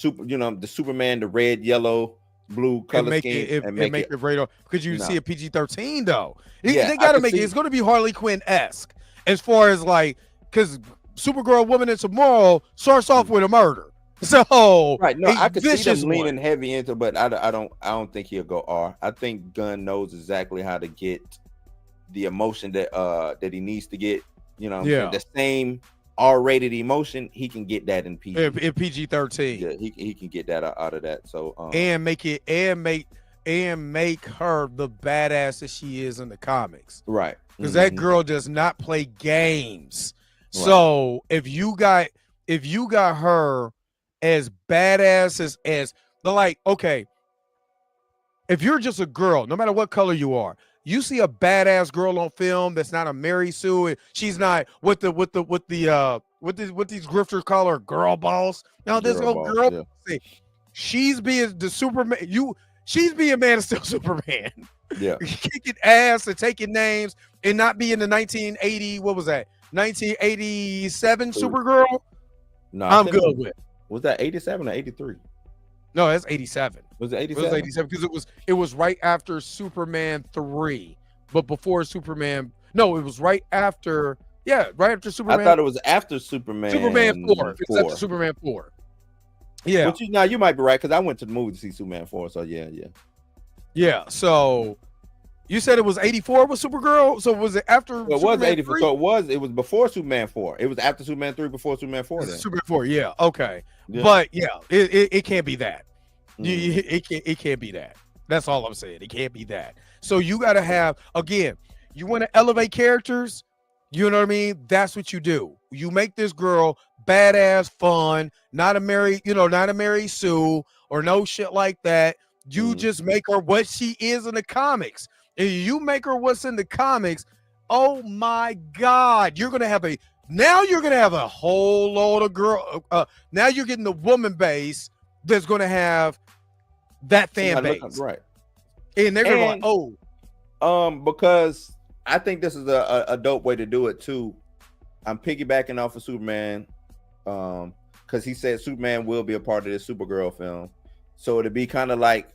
[SPEAKER 2] the Superman, the red, yellow, blue color scheme,
[SPEAKER 1] and make it rated R, because you see a PG-13 though. They got to make it. It's going to be Harley Quinn-esque as far as because Supergirl Woman of Tomorrow starts off with a murder. So
[SPEAKER 2] right, no, I could see them leaning heavy into, but I don't think he'll go R. I think Gunn knows exactly how to get the emotion that he needs to get. The same R-rated emotion, he can get that in PG.
[SPEAKER 1] In PG-13.
[SPEAKER 2] Yeah, he can get that out of that. So
[SPEAKER 1] and make her the badass that she is in the comics.
[SPEAKER 2] Right.
[SPEAKER 1] Because that girl does not play games. Right. So if you got her as badass as okay, if you're just a girl, no matter what color you are, you see a badass girl on film that's not a Mary Sue, and she's not what these grifters call her, girl boss. No, this old girl, she's being the Superman. She's being Man of Steel Superman.
[SPEAKER 2] Yeah,
[SPEAKER 1] kicking ass and taking names and not being the 1980. What was that? 1987 Supergirl.
[SPEAKER 2] No,
[SPEAKER 1] I'm good with.
[SPEAKER 2] Was that 87 or 83?
[SPEAKER 1] No, that's 87.
[SPEAKER 2] Was it 87?
[SPEAKER 1] It was 87 because it was right after Superman 3, but before Superman. No, it was right after. Yeah, right after Superman.
[SPEAKER 2] I thought it was after Superman
[SPEAKER 1] 4. It's after Superman 4. Yeah.
[SPEAKER 2] But you might be right, because I went to the movie to see Superman 4. So
[SPEAKER 1] yeah. So you said it was 84 with Supergirl. So was it after?
[SPEAKER 2] Well, it was 84. 3? So it was before Superman 4. It was after Superman 3, before Superman 4. Then.
[SPEAKER 1] Superman 4. Yeah. Okay. Yeah. But it can't be that. It can't be that. That's all I'm saying. It can't be that. So you got to have, again, you want to elevate characters. You know what I mean? That's what you do. You make this girl badass, fun, not a Mary Sue or no shit like that. You just make her what she is in the comics. If you make her what's in the comics, oh my God, you're gonna have a whole load of girl. Now you're getting the woman base that's gonna have that fan base,
[SPEAKER 2] right?
[SPEAKER 1] And they're gonna be like, oh,
[SPEAKER 2] because I think this is a dope way to do it too. I'm piggybacking off of Superman, because he said Superman will be a part of this Supergirl film, so it'd be kind of like,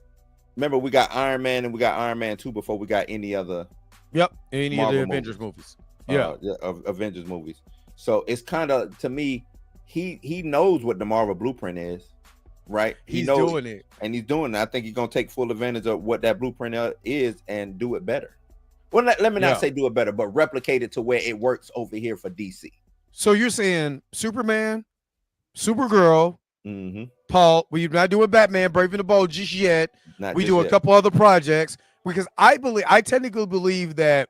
[SPEAKER 2] remember we got Iron Man and we got Iron Man 2 before we got any other.
[SPEAKER 1] Yep, any of the Avengers movies. Yeah,
[SPEAKER 2] Avengers movies. So it's kind of, to me, he knows what the Marvel blueprint is, right?
[SPEAKER 1] He's doing it,
[SPEAKER 2] and he's doing it. I think he's gonna take full advantage of what that blueprint is and do it better. Well, let me not say do it better, but replicate it to where it works over here for DC.
[SPEAKER 1] So you're saying Superman, Supergirl, Paul, we're not doing Batman, Brave and the Bold just yet. We do a couple other projects, because I technically believe that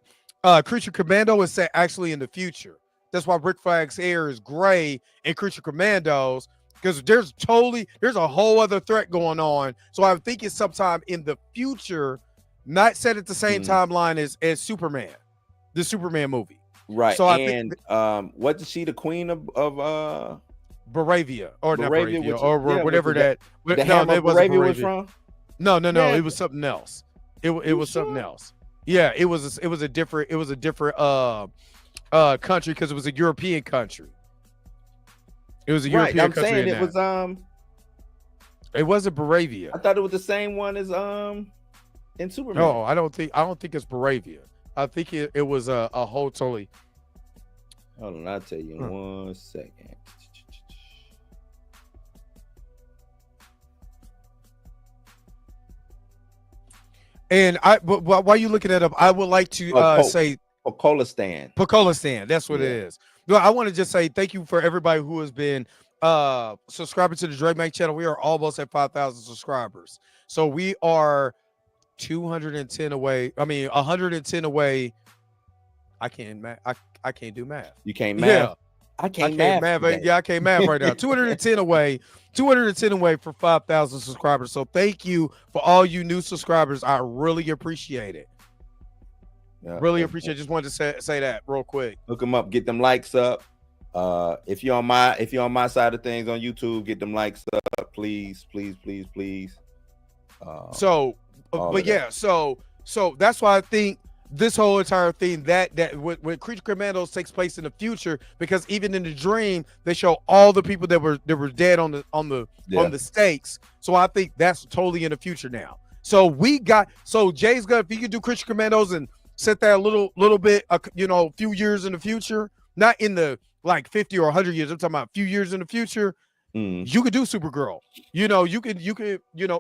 [SPEAKER 1] Creature Commando is set actually in the future. That's why Rick Flag's hair is gray in Creature Commandos. because there's a whole other threat going on. So I think it's sometime in the future, not set at the same timeline as Superman, the Superman movie.
[SPEAKER 2] Right.
[SPEAKER 1] So
[SPEAKER 2] and what is she, the queen of
[SPEAKER 1] Baravia or not
[SPEAKER 2] Baravia,
[SPEAKER 1] Baravia or whatever
[SPEAKER 2] the hammer
[SPEAKER 1] it wasn't
[SPEAKER 2] Baravia was from?
[SPEAKER 1] No,
[SPEAKER 2] Yeah.
[SPEAKER 1] it was something else. It was something else. Yeah, it was a different country because it was a European country. It was a European
[SPEAKER 2] I'm
[SPEAKER 1] country.
[SPEAKER 2] saying it was
[SPEAKER 1] it wasn't Baravia.
[SPEAKER 2] I thought it was the same one as in Superman.
[SPEAKER 1] No, I don't think it's Baravia. I think it was a whole totally.
[SPEAKER 2] Hold on, I'll tell you in 1 second.
[SPEAKER 1] And but while you looking that up, I would like to say
[SPEAKER 2] Pokolistan.
[SPEAKER 1] That's what it is. No, I want to just say thank you for everybody who has been subscribing to the Dre Mac channel. We are almost at 5,000 subscribers. So we are 210 away. I mean, 110 away. I can't do math.
[SPEAKER 2] You can't math?
[SPEAKER 1] Yeah.
[SPEAKER 2] I can't math.
[SPEAKER 1] Yeah, I can't math right now. 210 away. 210 away for 5,000 subscribers. So thank you for all you new subscribers. I really appreciate it.
[SPEAKER 2] Yeah,
[SPEAKER 1] really appreciate it. Just wanted to say that real quick.
[SPEAKER 2] Look them up, get them likes up. If you're on my side of things on YouTube, get them likes up, please. So that's why I think this whole entire thing that when Creature Commandos takes place in the future, because even in the dream they show all the people that were dead on the stakes. So I think that's totally in the future now. So Jay's gonna, if you could do Creature Commandos and set that a little bit, a few years in the future, not in the like 50 or 100 years. I'm talking about a few years in the future. You could do Supergirl. You could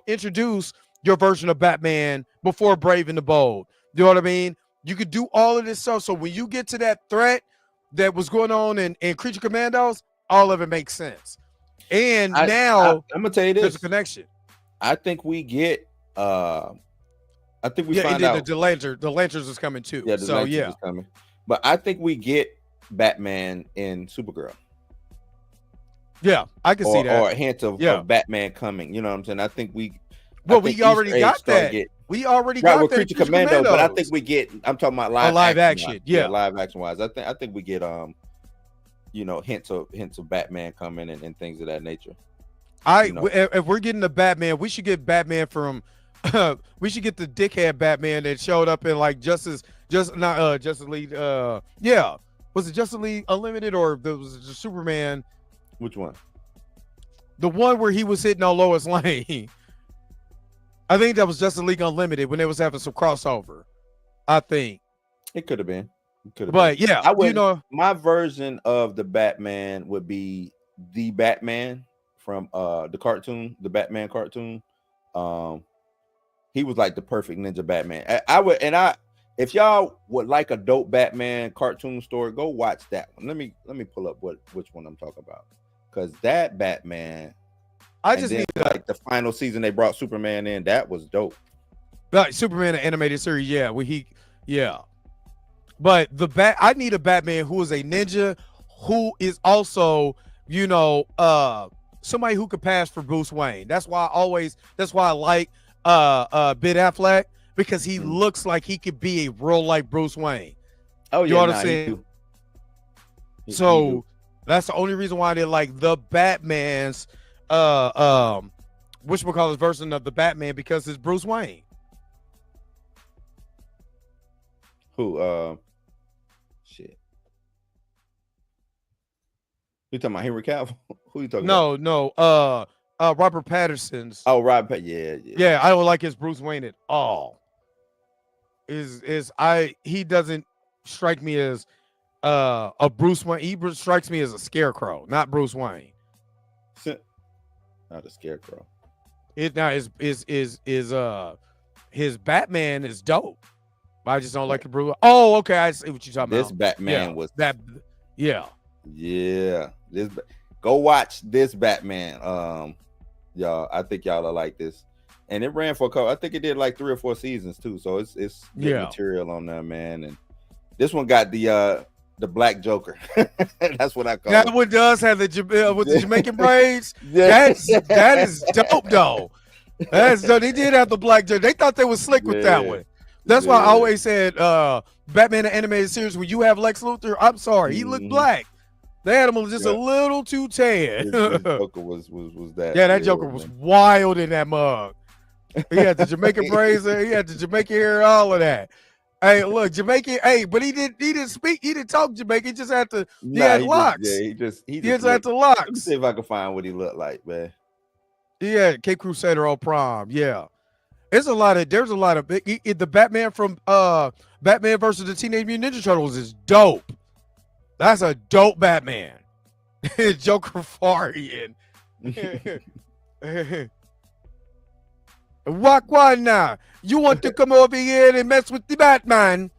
[SPEAKER 2] introduce your version of Batman before Brave and the Bold. You know what I mean? You could do all of this stuff. So when you get to that threat that was going on in Creature Commandos, all of it makes sense. And now I'm gonna tell you this:
[SPEAKER 1] there's a connection.
[SPEAKER 2] I think we get. I think we find
[SPEAKER 1] and
[SPEAKER 2] out
[SPEAKER 1] the Lanterns is coming too.
[SPEAKER 2] Yeah, the Lanterns is coming. But I think we get Batman in Supergirl.
[SPEAKER 1] Yeah, I can see that.
[SPEAKER 2] Or a hint of Batman coming. You know what I'm saying? I think we.
[SPEAKER 1] Well, we already got that. We already got
[SPEAKER 2] with
[SPEAKER 1] that
[SPEAKER 2] Creature Commando, but I think we get. I'm talking about live
[SPEAKER 1] action. Yeah,
[SPEAKER 2] live action wise. I think we get hints of Batman coming and things of that nature.
[SPEAKER 1] If we're getting the Batman, we should get Batman from. We should get the dickhead Batman that showed up in like Justice League. Was it Justice League Unlimited or was it Superman?
[SPEAKER 2] Which one?
[SPEAKER 1] The one where he was hitting on Lois Lane. I think that was Justice League Unlimited when they was having some crossover. I think
[SPEAKER 2] it could have been.
[SPEAKER 1] Yeah,
[SPEAKER 2] my version of the Batman would be the Batman from the cartoon, the Batman cartoon. He was like the perfect ninja Batman. If y'all would like a dope Batman cartoon story, go watch that one. Let me pull up which one I'm talking about, because that Batman. Like the final season they brought Superman in, that was dope.
[SPEAKER 1] Like Superman, the animated series, But I need a Batman who is a ninja, who is also, somebody who could pass for Bruce Wayne. That's why I like Ben Affleck, because he looks like he could be a real life Bruce Wayne.
[SPEAKER 2] Oh,
[SPEAKER 1] you know what I'm saying? So that's the only reason why I did like the Batman's whatchamacallit version of the Batman, because it's Bruce Wayne.
[SPEAKER 2] Who shit. You talking about Henry Cavill? Who you talking about?
[SPEAKER 1] No, Robert Pattinson's.
[SPEAKER 2] Oh, Robert, yeah.
[SPEAKER 1] Yeah, I don't like his Bruce Wayne at all. He doesn't strike me as a Bruce Wayne. He strikes me as a scarecrow, not Bruce Wayne.
[SPEAKER 2] Not a scarecrow.
[SPEAKER 1] His Batman is dope. I just don't like the Bruce. Oh, okay, I see what you're talking about.
[SPEAKER 2] This Batman was
[SPEAKER 1] that. Yeah.
[SPEAKER 2] Go watch this Batman. Y'all, I think y'all are like this, and it ran for a couple. I think it did like 3 or 4 seasons too. So it's good material on there, man. And this one got the the Black Joker. That's what I call
[SPEAKER 1] That
[SPEAKER 2] it.
[SPEAKER 1] one does have the with the Jamaican braids.
[SPEAKER 2] Yeah.
[SPEAKER 1] That is dope though. That's dope. They did have the Black Joker. They thought they was slick with that one. That's why I always said Batman the animated series, when you have Lex Luthor, I'm sorry, he looked black. They had him just a little too tan.
[SPEAKER 2] His Joker was that.
[SPEAKER 1] Yeah, that Joker was wild in that mug. He had the Jamaican braids, he had the Jamaican hair, all of that. Hey, look, Jamaican. Hey, but he didn't speak. He didn't talk Jamaican. He just had to. He had locks.
[SPEAKER 2] He just
[SPEAKER 1] had the locks.
[SPEAKER 2] Let me see if I can find what he looked like, man.
[SPEAKER 1] Yeah, Cape Crusader on Prime. Yeah, there's a lot of the Batman from Batman versus the Teenage Mutant Ninja Turtles is dope. That's a dope Batman. Joker farting. What now? You want to come over here and mess with the Batman?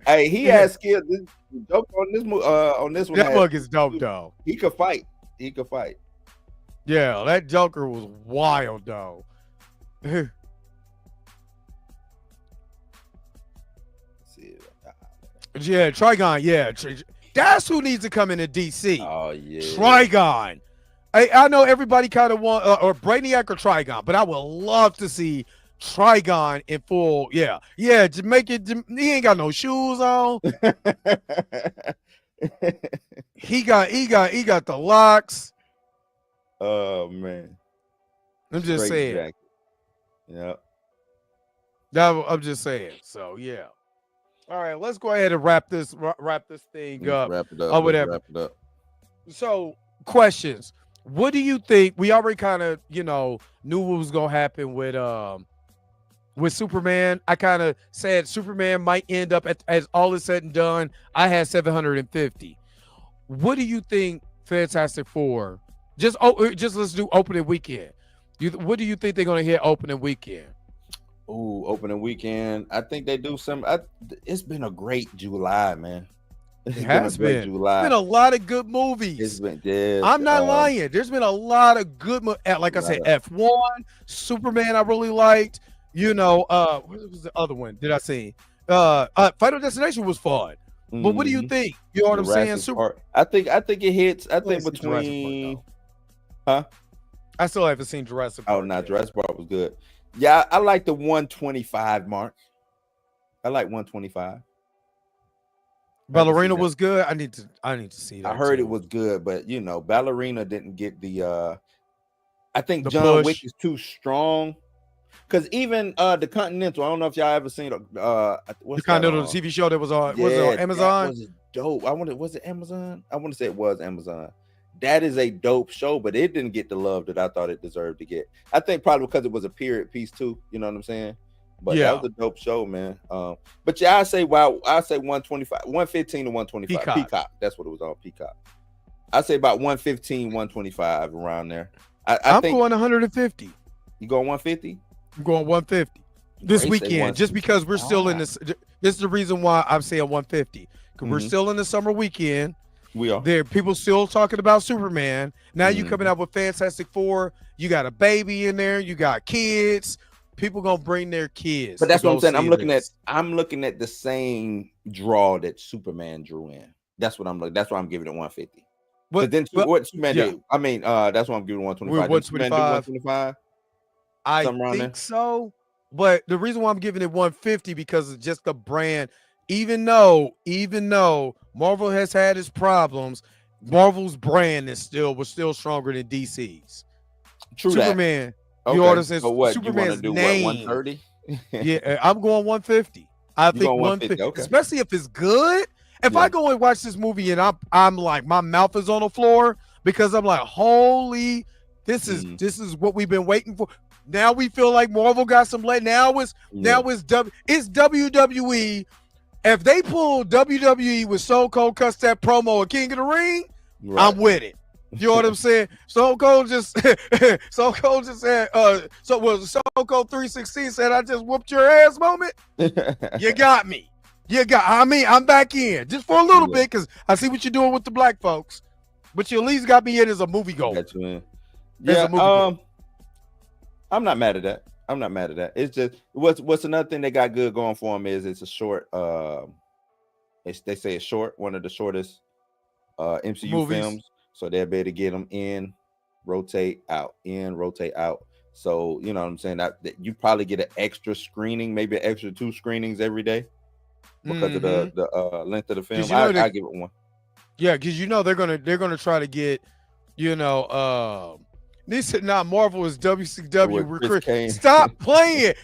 [SPEAKER 2] Hey, he has skill. This Joker on this one.
[SPEAKER 1] That mug is dope though.
[SPEAKER 2] He could fight.
[SPEAKER 1] Yeah, that Joker was wild though. Yeah, Trigon. Yeah, that's who needs to come into DC.
[SPEAKER 2] Oh yeah,
[SPEAKER 1] Trigon. I know everybody kind of want or Brainiac or Trigon, but I would love to see Trigon in full. Yeah, Jamaican. He ain't got no shoes on. he got the locks.
[SPEAKER 2] Oh man,
[SPEAKER 1] I'm just saying.
[SPEAKER 2] Jacket. Yeah,
[SPEAKER 1] I'm just saying. So yeah. All right, let's go ahead and wrap this thing up.
[SPEAKER 2] Wrap it up.
[SPEAKER 1] Or whatever.
[SPEAKER 2] Wrap it up.
[SPEAKER 1] So, questions. What do you think? We already kind of, knew what was gonna happen with Superman. I kind of said Superman might end up as all is said and done. I had 750. What do you think? Fantastic Four. Just let's do opening weekend. What do you think they're gonna hit opening weekend?
[SPEAKER 2] Ooh, opening weekend. I think they do some. It's been a great July, man.
[SPEAKER 1] It has been.
[SPEAKER 2] July.
[SPEAKER 1] It's been a lot of good movies.
[SPEAKER 2] It's been dead.
[SPEAKER 1] I'm not lying. There's been a lot of good, like I said, F1, Superman. I really liked. What was the other one? Did I see? Final Destination was fun. But what do you think? You know what I'm saying?
[SPEAKER 2] I think it hits. I think between. Huh?
[SPEAKER 1] I still haven't seen Jurassic Park.
[SPEAKER 2] Oh, no, Jurassic Park was good. Yeah, I like the 125 mark. I like 125.
[SPEAKER 1] Ballerina was good. I need to see that.
[SPEAKER 2] I heard it was good, but Ballerina didn't get the I think
[SPEAKER 1] the
[SPEAKER 2] John
[SPEAKER 1] push.
[SPEAKER 2] Wick is too strong. Because even the Continental, I don't know if y'all ever seen
[SPEAKER 1] the Continental TV show that was on on Amazon.
[SPEAKER 2] Was dope. Was it Amazon? I want to say it was Amazon. That is a dope show, but it didn't get the love that I thought it deserved to get. I think probably because it was a period piece too. You know what I'm saying? But that was a dope show, man. But yeah, I say 125, 115 to 125. Peacock. That's what it was on Peacock. I say about 115, 125 around there. I'm
[SPEAKER 1] going 150.
[SPEAKER 2] You going 150?
[SPEAKER 1] I'm going 150 this weekend, just because we're still in this. This is the reason why I'm saying 150 because we're still in the summer weekend.
[SPEAKER 2] We are.
[SPEAKER 1] There, people still talking about Superman. Now you coming out with Fantastic Four. You got a baby in there. You got kids. People gonna bring their kids.
[SPEAKER 2] But that's what I'm saying. I'm looking at the same draw that Superman drew in. That's what I'm looking. That's why I'm giving it 150. But then what Superman did? I mean, that's why I'm giving it 125. 125.
[SPEAKER 1] I think so. But the reason why I'm giving it 150 because it's just the brand. Even though Marvel has had its problems, Marvel's brand was still stronger than DC's.
[SPEAKER 2] True.
[SPEAKER 1] Superman.
[SPEAKER 2] Okay.
[SPEAKER 1] You know what I'm saying?
[SPEAKER 2] So what?
[SPEAKER 1] Superman's
[SPEAKER 2] you
[SPEAKER 1] name.
[SPEAKER 2] 130?
[SPEAKER 1] Yeah, I'm going 150. I think 150, okay. Especially if it's good. If I go and watch this movie and I'm like my mouth is on the floor because I'm like, holy, this is what we've been waiting for. Now we feel like Marvel got some leg. Now it's WWE. If they pull WWE with Stone Cold cuts that promo of King of the Ring, I'm with it. You know what I'm saying? Stone Cold just said, Stone Cold 316 said, I just whooped your ass moment. You got me. I'm back in just for a little bit because I see what you're doing with the black folks. But you at least got me in as a movie goer.
[SPEAKER 2] I'm not mad at that. It's just what's another thing they got good going for them is it's a short they say it's short, one of the shortest MCU
[SPEAKER 1] Movies.
[SPEAKER 2] films. So they'll be able to get them in, rotate out, in, rotate out. So you know what I'm saying. That you probably get an extra screening, maybe an extra 2 screenings every day because of the length of the film. I give it 1.
[SPEAKER 1] Yeah, because they're gonna try to get, this now Marvel is WCW
[SPEAKER 2] With
[SPEAKER 1] with
[SPEAKER 2] Chris Kane.
[SPEAKER 1] Stop playing.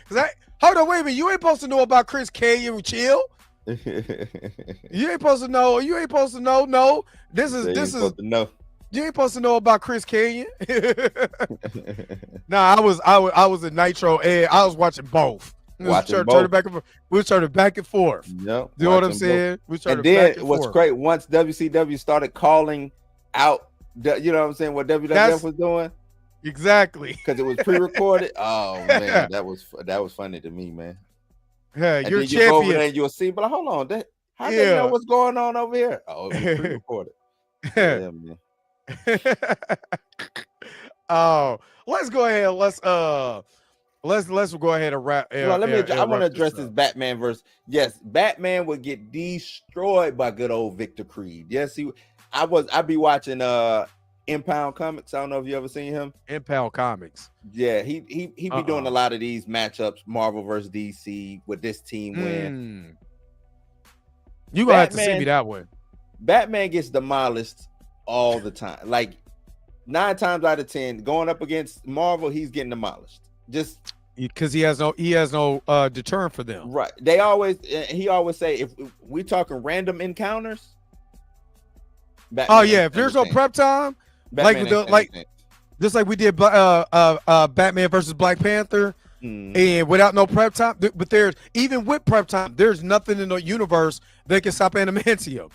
[SPEAKER 1] Hold on, wait a minute. You ain't supposed to know about Chris Kane. Chill. You ain't supposed to know. You ain't supposed to know. No, this is
[SPEAKER 2] supposed to know.
[SPEAKER 1] You ain't supposed to know about Chris Canyon. Nah, I was in Nitro and I was watching both.
[SPEAKER 2] Watching both.
[SPEAKER 1] We was turning back and forth.
[SPEAKER 2] Yep.
[SPEAKER 1] You know what I'm saying?
[SPEAKER 2] And then what's great, once WCW started calling out, you know what I'm saying, what WWF was doing.
[SPEAKER 1] Exactly.
[SPEAKER 2] Because it was pre-recorded. Oh man, that was funny to me, man.
[SPEAKER 1] Yeah,
[SPEAKER 2] and
[SPEAKER 1] you're
[SPEAKER 2] then
[SPEAKER 1] champion.
[SPEAKER 2] You go over there and you'll see, but hold on, how do you know what's going on over here? Oh, it was pre-recorded. Yeah, man.
[SPEAKER 1] Oh, let's go ahead. Let's go ahead and wrap.
[SPEAKER 2] I want to address this Batman verse. Yes, Batman would get destroyed by good old Victor Creed. Yes, I'd be watching Impound Comics. I don't know if you ever seen him.
[SPEAKER 1] Impound Comics.
[SPEAKER 2] Yeah, he be doing a lot of these matchups, Marvel versus DC, with this team win.
[SPEAKER 1] You gonna have to see me that way.
[SPEAKER 2] Batman gets demolished all the time. Like 9 times out of 10, going up against Marvel, he's getting demolished. Just
[SPEAKER 1] because he has no deterrent for them.
[SPEAKER 2] Right. He always say, if we talking random encounters.
[SPEAKER 1] Batman if there's no prep time, just like we did Batman versus Black Panther, and without no prep time, but there's even with prep time, there's nothing in the universe that can stop Adamantium.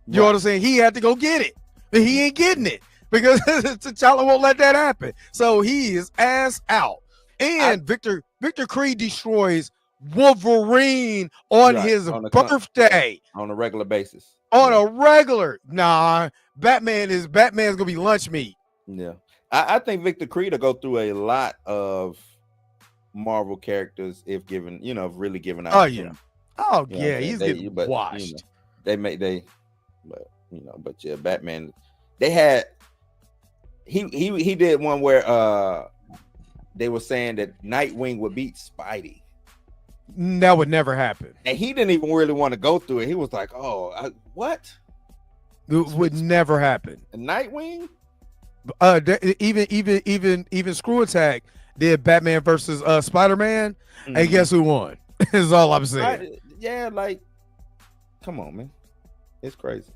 [SPEAKER 1] You know what I'm saying? He had to go get it, but he ain't getting it because T'Challa won't let that happen. So he is ass out. And Victor Creed destroys Wolverine on his birthday
[SPEAKER 2] on a regular basis.
[SPEAKER 1] Batman's gonna be lunch meat.
[SPEAKER 2] Yeah, I think Victor Creed will go through a lot of Marvel characters if given, really given out.
[SPEAKER 1] He's getting washed.
[SPEAKER 2] Batman. They had he did one where they were saying that Nightwing would beat Spidey.
[SPEAKER 1] That would never happen.
[SPEAKER 2] And he didn't even really want to go through it. He was like, what?
[SPEAKER 1] It would never happen.
[SPEAKER 2] Nightwing?
[SPEAKER 1] Even Screw Attack did Batman versus Spider-Man. And guess who won? Is all I'm saying.
[SPEAKER 2] Come on, man. It's crazy.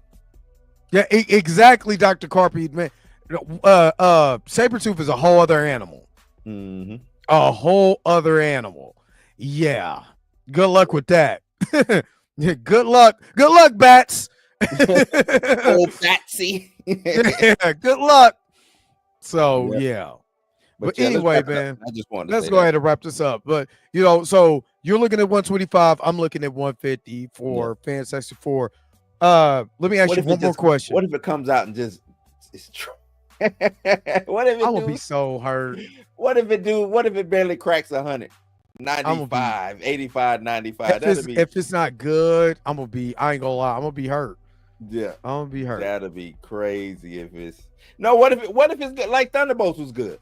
[SPEAKER 1] Yeah, exactly, Dr. Carpy, man. Sabretooth is a whole other animal.
[SPEAKER 2] Mm-hmm.
[SPEAKER 1] A whole other animal. Yeah. Good luck with that. Good luck, bats.
[SPEAKER 2] Old Batsy.
[SPEAKER 1] Yeah, good luck. So yeah. But anyway, man,
[SPEAKER 2] I just wanted
[SPEAKER 1] let's go ahead and wrap this up. But so you're looking at 125. I'm looking at 150 for Fan 64. Let me ask you one more question.
[SPEAKER 2] What if it comes out and just it's true? What if it
[SPEAKER 1] I'm gonna be so hurt.
[SPEAKER 2] What if it barely cracks 100? 95, 85, 95.
[SPEAKER 1] If it's not good, I ain't gonna lie, I'm gonna be hurt.
[SPEAKER 2] Yeah.
[SPEAKER 1] I'm gonna be hurt.
[SPEAKER 2] That'll be crazy if it's what if it's good? Like Thunderbolts was good.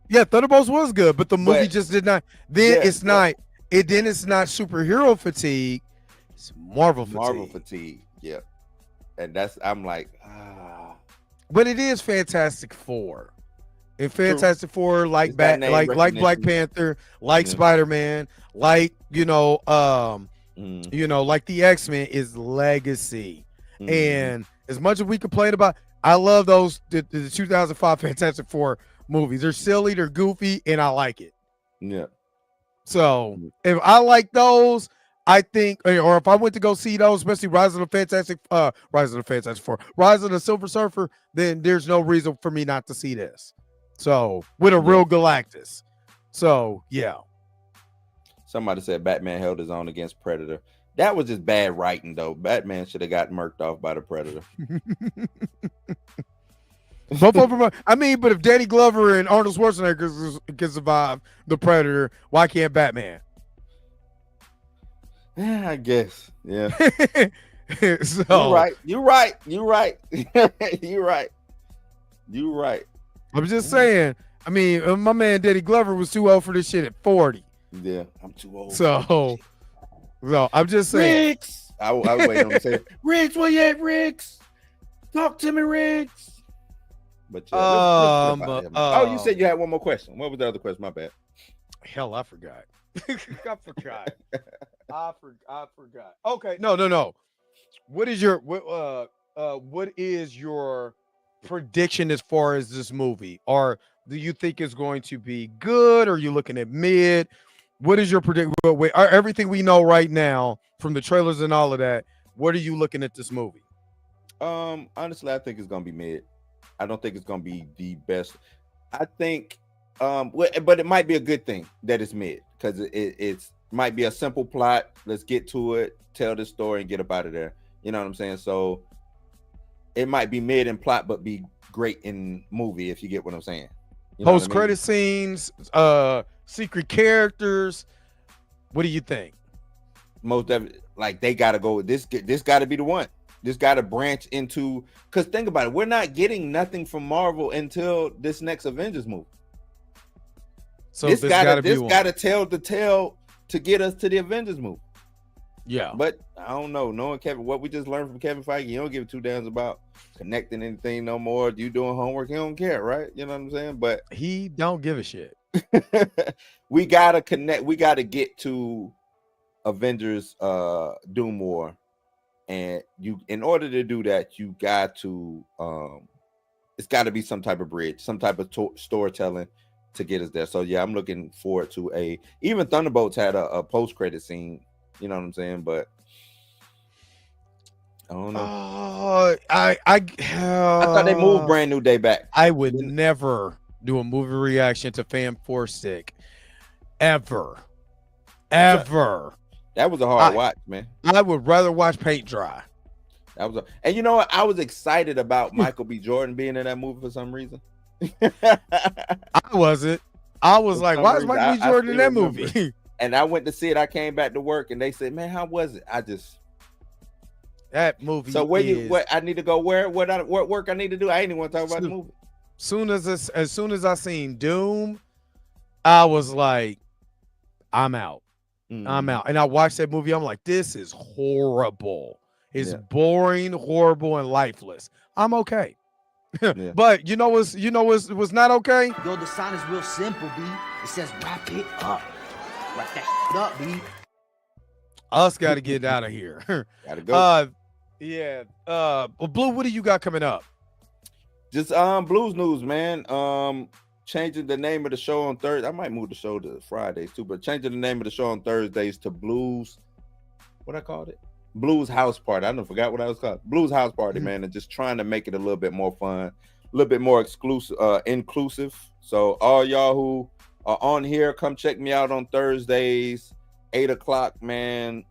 [SPEAKER 1] Yeah, Thunderbolts was good, but the movie just did not. It's not superhero fatigue. It's Marvel fatigue.
[SPEAKER 2] Yeah. And I'm like,
[SPEAKER 1] But it is Fantastic Four. And Fantastic Four, like Black Panther, like Spider-Man, like like the X-Men is legacy. And as much as we complain about, I love those the 2005 Fantastic Four movies. They're silly, they're goofy, and I like it.
[SPEAKER 2] Yeah.
[SPEAKER 1] So if I like those, I think, or if I went to go see those, especially Rise of the Silver Surfer, then there's no reason for me not to see this. So with a real Galactus. So yeah.
[SPEAKER 2] Somebody said Batman held his own against Predator. That was just bad writing, though. Batman should have got murked off by the Predator.
[SPEAKER 1] But if Danny Glover and Arnold Schwarzenegger can survive the Predator, why can't Batman?
[SPEAKER 2] Yeah, I guess. Yeah.
[SPEAKER 1] So
[SPEAKER 2] You're right. You're right.
[SPEAKER 1] I'm just saying. I mean, my man Daddy Glover was too old for this shit at 40.
[SPEAKER 2] Yeah, I'm too old.
[SPEAKER 1] So I'm just saying.
[SPEAKER 2] Riggs. I was waiting on him to say, Riggs, where you at, Riggs? Talk to me, Riggs. But yeah, you said you had one more question. What was the other question? My bad.
[SPEAKER 1] Hell, I forgot. I forgot. Okay, no. What is your prediction as far as this movie? Or do you think it's going to be good? Or are you looking at mid? What is your prediction? Everything we know right now from the trailers and all of that, what are you looking at this movie?
[SPEAKER 2] Honestly, I think it's gonna be mid. I don't think it's gonna be the best. I think, but it might be a good thing that it's mid because it's might be a simple plot. Let's get to it, tell the story, and get up out of there. You know what I'm saying? So it might be mid in plot, but be great in movie. If you get what I'm saying.
[SPEAKER 1] Post credit scenes, secret characters. What do you think?
[SPEAKER 2] Most of it, like they gotta go with this. This got to be the one. This got to branch into, because think about it, we're not getting nothing from Marvel until this next Avengers movie. So this got to tell the tale to get us to the Avengers movie.
[SPEAKER 1] Yeah,
[SPEAKER 2] but I don't know. Knowing Kevin, what we just learned from Kevin Feige, you don't give two damns about connecting anything no more. You doing homework, he don't care, right? You know what I'm saying? But
[SPEAKER 1] he don't give a shit.
[SPEAKER 2] We gotta connect. We gotta get to Avengers, Doom War. And in order to do that, you got to, it's got to be some type of bridge, some type of storytelling to get us there. So yeah, I'm looking forward to even Thunderbolts had a post-credit scene, you know what I'm saying? But I don't know.
[SPEAKER 1] I
[SPEAKER 2] thought they moved Brand New Day back.
[SPEAKER 1] I would never do a movie reaction to Fan 4 Sick. Ever.
[SPEAKER 2] That was a hard watch, man.
[SPEAKER 1] I would rather watch paint dry.
[SPEAKER 2] And you know what? I was excited about Michael B. Jordan being in that movie for some reason.
[SPEAKER 1] I wasn't. I was like, why is Michael B. Jordan in that movie?
[SPEAKER 2] And I went to see it. I came back to work and they said, man, how was it?
[SPEAKER 1] That movie.
[SPEAKER 2] So what I need to go where? What work I need to do? I ain't even want to talk about the movie.
[SPEAKER 1] As soon as I seen Doom, I was like, I'm out. I'm out. And I watched that movie. I'm like, this is horrible. It's boring, horrible, and lifeless. I'm okay. But you know what's not okay?
[SPEAKER 6] Yo, the sign is real simple, B. It says wrap it up. Wrap that up, B.
[SPEAKER 1] Us got to get out of here.
[SPEAKER 2] Gotta go.
[SPEAKER 1] Blue, what do you got coming up?
[SPEAKER 2] Just blues news, man. Changing the name of the show on Thursday. I might move the show to Fridays too, but changing the name of the show on Thursdays to Blues. What I called it? Blues House Party. I forgot what I was called. Blues House Party, man, and just trying to make it a little bit more fun, a little bit more inclusive. So all y'all who are on here, come check me out on Thursdays, 8:00, man.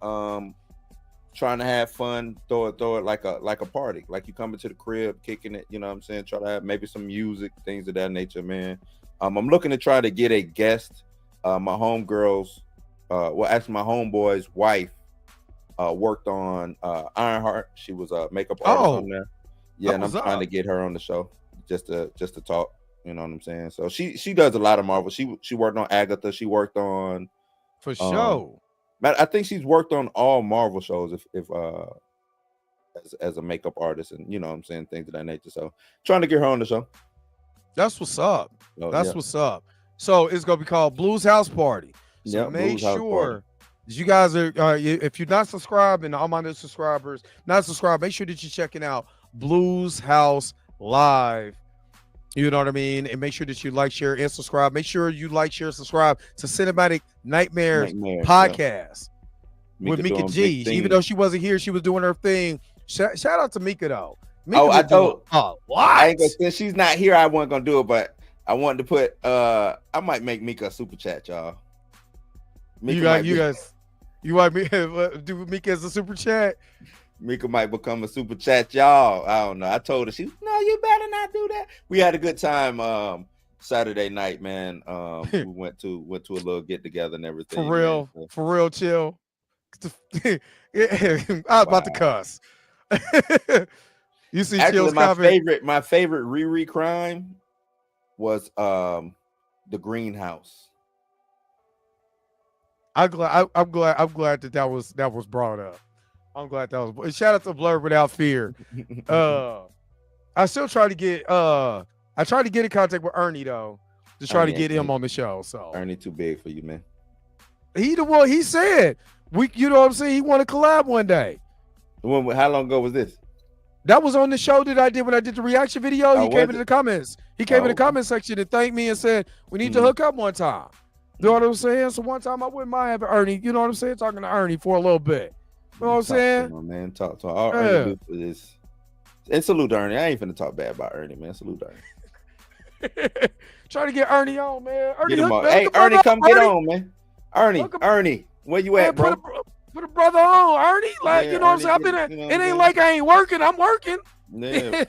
[SPEAKER 2] Trying to have fun, throw it like a party, like you come into the crib, kicking it, you know what I'm saying? Try to have maybe some music, things of that nature, man. I'm looking to try to get a guest. My homegirl's, actually my homeboy's wife worked on Ironheart. She was a makeup artist on there. Yeah, and I'm trying to get her on the show just to talk, you know what I'm saying? So she does a lot of Marvel. She worked on Agatha. She worked on
[SPEAKER 1] for sure.
[SPEAKER 2] I think she's worked on all Marvel shows as a makeup artist, and you know what I'm saying, things of that nature. So trying to get her on the show.
[SPEAKER 1] That's what's up. What's up. So it's gonna be called Blues House Party. So make sure you guys are if you're not subscribed, and all my new subscribers not subscribed, make sure that you're checking out Blues House Live. You know what I mean? And make sure that you like, share, and subscribe. Make sure you like, share, subscribe to Cinematic Nightmares Podcast with Mika G. Even though she wasn't here, she was doing her thing. Shout out to Mika, though. Mika
[SPEAKER 2] since she's not here, I wasn't going to do it, but I wanted to put, I might make Mika a super chat, y'all.
[SPEAKER 1] You want me to do Mika as a super chat?
[SPEAKER 2] Mika might become a super chat, y'all. I don't know. I told her, no, you better not do that. We had a good time Saturday night, man. We went to a little get together and everything.
[SPEAKER 1] For real, chill. I was about to cuss. You see
[SPEAKER 2] Actually,
[SPEAKER 1] Chill's comment?
[SPEAKER 2] my favorite Riri crime was the greenhouse.
[SPEAKER 1] I'm glad that was brought up. I'm glad that was. Shout out to Blur Without Fear. I still try to get I tried to get in contact with Ernie though to try to get him on the show. So
[SPEAKER 2] Ernie too big for you, man.
[SPEAKER 1] He said you know what I'm saying, he want to collab one day.
[SPEAKER 2] How long ago was this?
[SPEAKER 1] That was on the show that I did when I did the reaction video. He came into the comments. He came in the comment section and thanked me and said, we need to hook up one time. You know what I'm saying? So one time I wouldn't mind having Ernie, you know what I'm saying, talking to Ernie for a little bit. You know what I'm saying?
[SPEAKER 2] On, man. Talk to all Ernie do for this. And salute to Ernie. I ain't finna talk bad about Ernie, man. Salute to Ernie.
[SPEAKER 1] Try to get Ernie on, man. Ernie,
[SPEAKER 2] hey, Ernie, come get on, man. Ernie, where you at, bro?
[SPEAKER 1] Put a brother on, Ernie. Like, you know what I'm saying? It ain't like I ain't working. I'm working.
[SPEAKER 2] Yeah.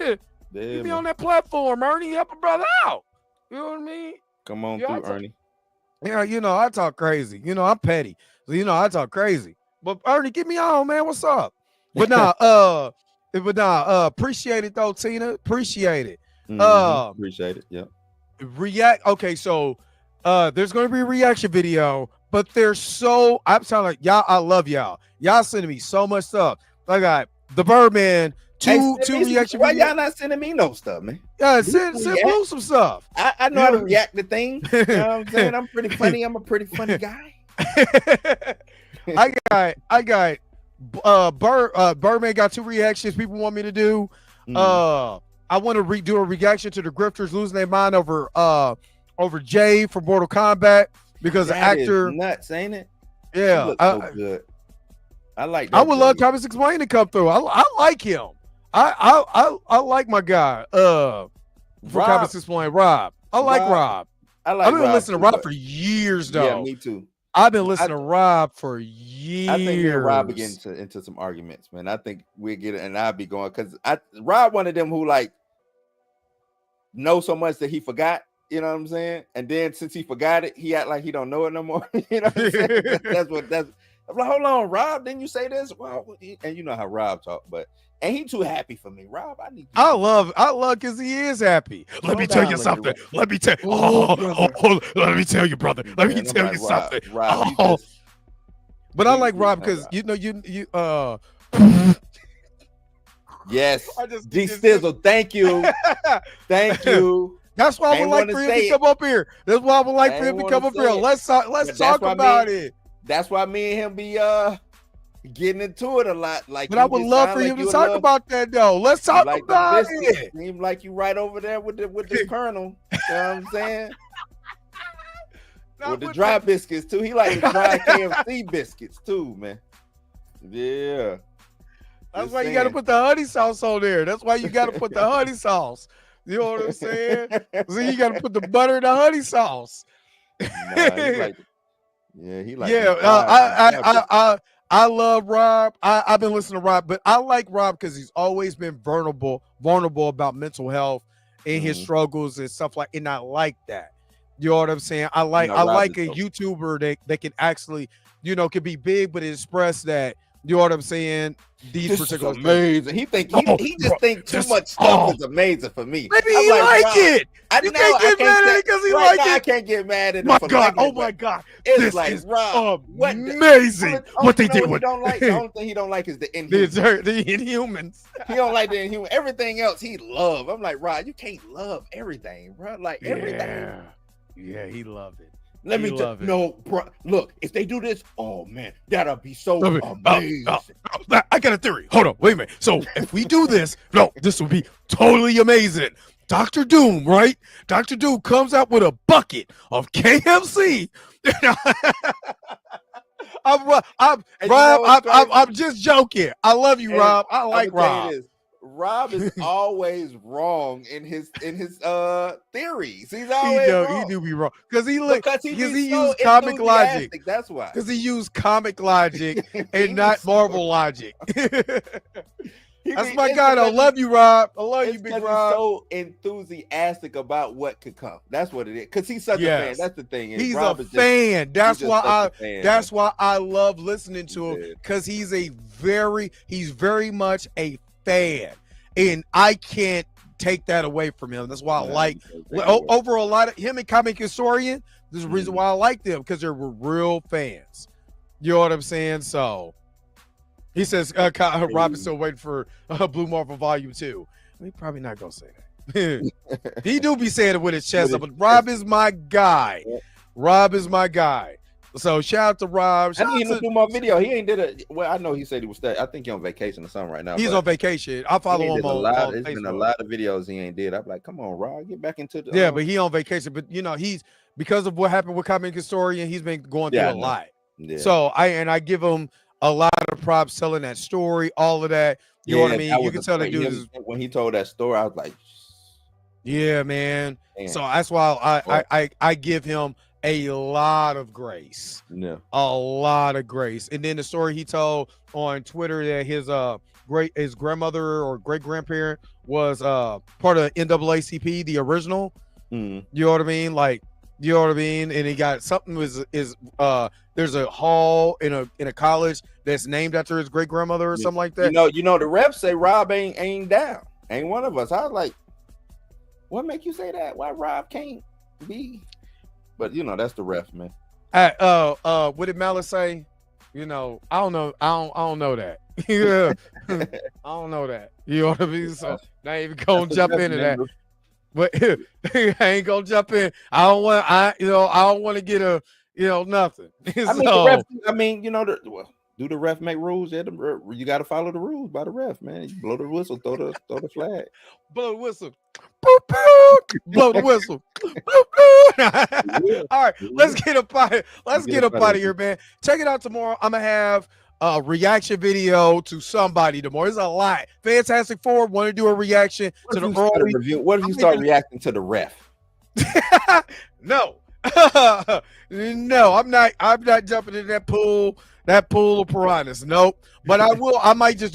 [SPEAKER 1] Get me on that platform, Ernie. Help a brother out. You know what I mean?
[SPEAKER 2] Come on through, Ernie.
[SPEAKER 1] Yeah, you know, I talk crazy. You know, I'm petty. So, you know, I talk crazy. But Ernie, get me on, man. What's up? But appreciate it though, Tina. Appreciate it.
[SPEAKER 2] Appreciate it. Yeah.
[SPEAKER 1] Okay, so there's gonna be a reaction video, but I'm sounding like y'all. I love y'all. Y'all sending me so much stuff. I got the Birdman, two reaction videos.
[SPEAKER 2] Why y'all not sending me no stuff, man?
[SPEAKER 1] Yeah, send Blue some stuff.
[SPEAKER 2] I know how to react to things. You know what I'm saying? I'm pretty funny. I'm a pretty funny guy.
[SPEAKER 1] I got Birdman got 2 reactions people want me to do. I want to redo a reaction to the Grifters losing their mind over Jay from Mortal Kombat because the actor
[SPEAKER 2] is nuts, ain't it?
[SPEAKER 1] Yeah,
[SPEAKER 2] so good. I like that.
[SPEAKER 1] I would love Comics Explained to come through. I like him. I like my guy from Comics Explained, Rob. I like Rob. I've been listening to Rob for years though.
[SPEAKER 2] Yeah, me too.
[SPEAKER 1] I've been listening to Rob for years.
[SPEAKER 2] I think me and Rob get into some arguments, man. I think we get it, and I'll be going because Rob one of them who like know so much that he forgot. You know what I'm saying? And then since he forgot it, he act like he don't know it no more. You know what I'm saying? that's. I'm like, hold on, Rob. Didn't you say this? Well, and you know how Rob talk, but and he too happy for me, Rob. I love
[SPEAKER 1] because he is happy. Let me tell you something. Let me tell you, let me tell you, brother. Let me tell you something.
[SPEAKER 2] Rob,
[SPEAKER 1] but I like Rob because you
[SPEAKER 2] yes, D Stizzle. Thank you. Thank you.
[SPEAKER 1] That's why I would like for him to come up here. That's why I would like for him to come up here. Let's talk about it.
[SPEAKER 2] That's why me and him be getting into it a lot. Like,
[SPEAKER 1] but I would love for him to talk about that though. Let's talk about it.
[SPEAKER 2] Seems like you right over there with the Colonel. You know what I'm saying? With the dry biscuits too. He like the dry KFC biscuits too, man. Yeah.
[SPEAKER 1] That's why you got to put the honey sauce on there. That's why you got to put the honey sauce. You know what I'm saying? So you got to put the butter in the honey sauce. I love Rob. I've been listening to Rob, but I like Rob because he's always been vulnerable about mental health and his struggles and stuff like. And I like that. You know what I'm saying? I like a YouTuber that can actually, can be big, but express that. You know what I'm saying? These particular
[SPEAKER 2] is amazing. He just think too much stuff is amazing for me.
[SPEAKER 1] Maybe he like it.
[SPEAKER 2] You can't get mad at it because he like it. I can't get mad at it.
[SPEAKER 1] My God! Oh my God!
[SPEAKER 2] It's like Rob,
[SPEAKER 1] amazing what they did with.
[SPEAKER 2] The only thing he don't like is the Inhumans.
[SPEAKER 1] The Inhumans.
[SPEAKER 2] He don't like the Inhumans. Everything else he love. I'm like, Rob, you can't love everything, bro. Like everything.
[SPEAKER 1] Yeah, he loved it.
[SPEAKER 2] Let me tell you, no, bro. Look, if they do this, oh man, that'll be so amazing.
[SPEAKER 1] I got a theory. Hold on, wait a minute. So if we do this, this will be totally amazing. Dr. Doom, right? Dr. Doom comes out with a bucket of KFC. I'm just joking. I love you, Rob. I like Rob.
[SPEAKER 2] Rob is always wrong in his theories. He's always wrong.
[SPEAKER 1] He do be wrong because he used comic logic.
[SPEAKER 2] That's why.
[SPEAKER 1] Because he used comic logic and not Marvel logic. That's my guy. I love you, Rob. I love you, big
[SPEAKER 2] Rob.
[SPEAKER 1] Rob.
[SPEAKER 2] He's so enthusiastic about what could come. That's what it is. Because he's such a fan. That's the thing.
[SPEAKER 1] He's Rob a fan. That's why that's why I love listening to him, because he's very much a fan, and I can't take that away from him. That's why I like over a lot of him and Comic Historian. There's a reason why I like them, because they're real fans. You know what I'm saying? So he says Rob is still waiting for Blue Marvel Volume 2. He probably not gonna say that. He do be saying it with his chest up, but Rob is my guy. Rob is my guy. So shout out to Rob.
[SPEAKER 2] I didn't even do my video. He ain't did it. Well, I know he said he was. I think he's on vacation or something right now.
[SPEAKER 1] He's on vacation. I follow him on Facebook.
[SPEAKER 2] There's been a lot of videos he ain't did. I'm like, come on, Rob, get back into the.
[SPEAKER 1] Yeah, but he on vacation. But he's because of what happened with Comic Historian. He's been going through a lot. Yeah. So I give him a lot of props telling that story, all of that. You know what I mean? You can tell the dude
[SPEAKER 2] when he told that story, I was like,
[SPEAKER 1] yeah, man. So that's why I give him a lot of grace.
[SPEAKER 2] Yeah.
[SPEAKER 1] A lot of grace. And then the story he told on Twitter that his grandmother or great grandparent was part of NAACP, the original. You know what I mean? Like, you know what I mean? And he got something there's a hall in a college that's named after his great grandmother or something like that.
[SPEAKER 2] You know, the refs say Rob ain't down. Ain't one of us. I was like, what make you say that? Why Rob can't be? But that's the ref, man.
[SPEAKER 1] What did Malice say? I don't know. I don't know that. Yeah. I don't know that. You know what I mean? So not even gonna jump into that. But I ain't gonna jump in. I don't want to get nothing.
[SPEAKER 2] I mean, do the ref make rules? Yeah, you got to follow the rules by the ref, man. You blow the whistle, throw the flag.
[SPEAKER 1] Blow the whistle. Boop, boop. Blow the whistle. Boop, boop. All right, let's get up out of Let's get up out of here, man. Check it out tomorrow. I'm gonna have a reaction video to somebody tomorrow. There's a lot. Fantastic Four want to do a reaction to the early
[SPEAKER 2] review. What if you start reacting to the ref?
[SPEAKER 1] No. No, I'm not jumping in that pool of piranhas. Nope. But I might do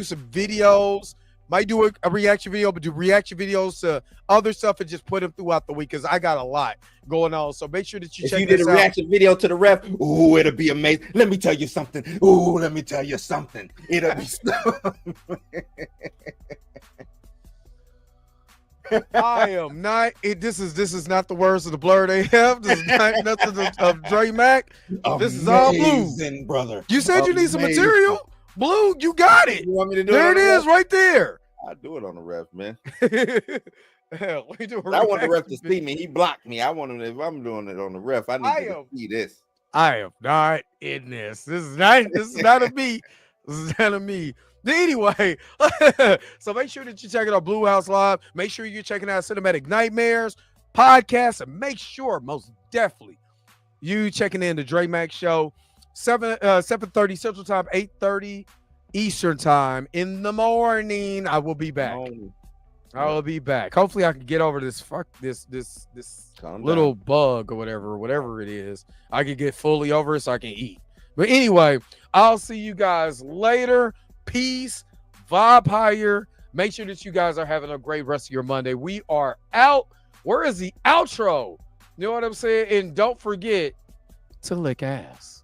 [SPEAKER 1] some videos. Might do a reaction video, but do reaction videos to other stuff and just put them throughout the week, because I got a lot going on. So make sure that you check this out. If you did a reaction
[SPEAKER 2] video to the ref, ooh, it'll be amazing. Let me tell you something. Ooh, let me tell you something. It'll be
[SPEAKER 1] I am not. This is not the words of the Blur they have. This is not nothing of Dre Mac. This is all Blue,
[SPEAKER 2] brother.
[SPEAKER 1] You said you need some material. Blue, you got it.
[SPEAKER 2] You want me to do
[SPEAKER 1] there it is, right there.
[SPEAKER 2] I do it on the ref, man.
[SPEAKER 1] Hell, I
[SPEAKER 2] want the ref to see me. He blocked me. I want him. If I'm doing it on the ref, I need to see this.
[SPEAKER 1] I am not in this. This is not a me. This is not a me. Anyway, so make sure that you check it out, Blue House Live. Make sure you're checking out Cinematic Nightmares podcast, and make sure, most definitely, you checking in the Dre Mac Show, 7:30 Central Time, 8:30 Eastern Time in the morning. I will be back. I will be back. Hopefully, I can get over this little bug or whatever it is. I can get fully over it so I can eat. But anyway, I'll see you guys later. Peace, vibe higher. Make sure that you guys are having a great rest of your Monday. We are out. Where is the outro? You know what I'm saying? And don't forget to lick ass.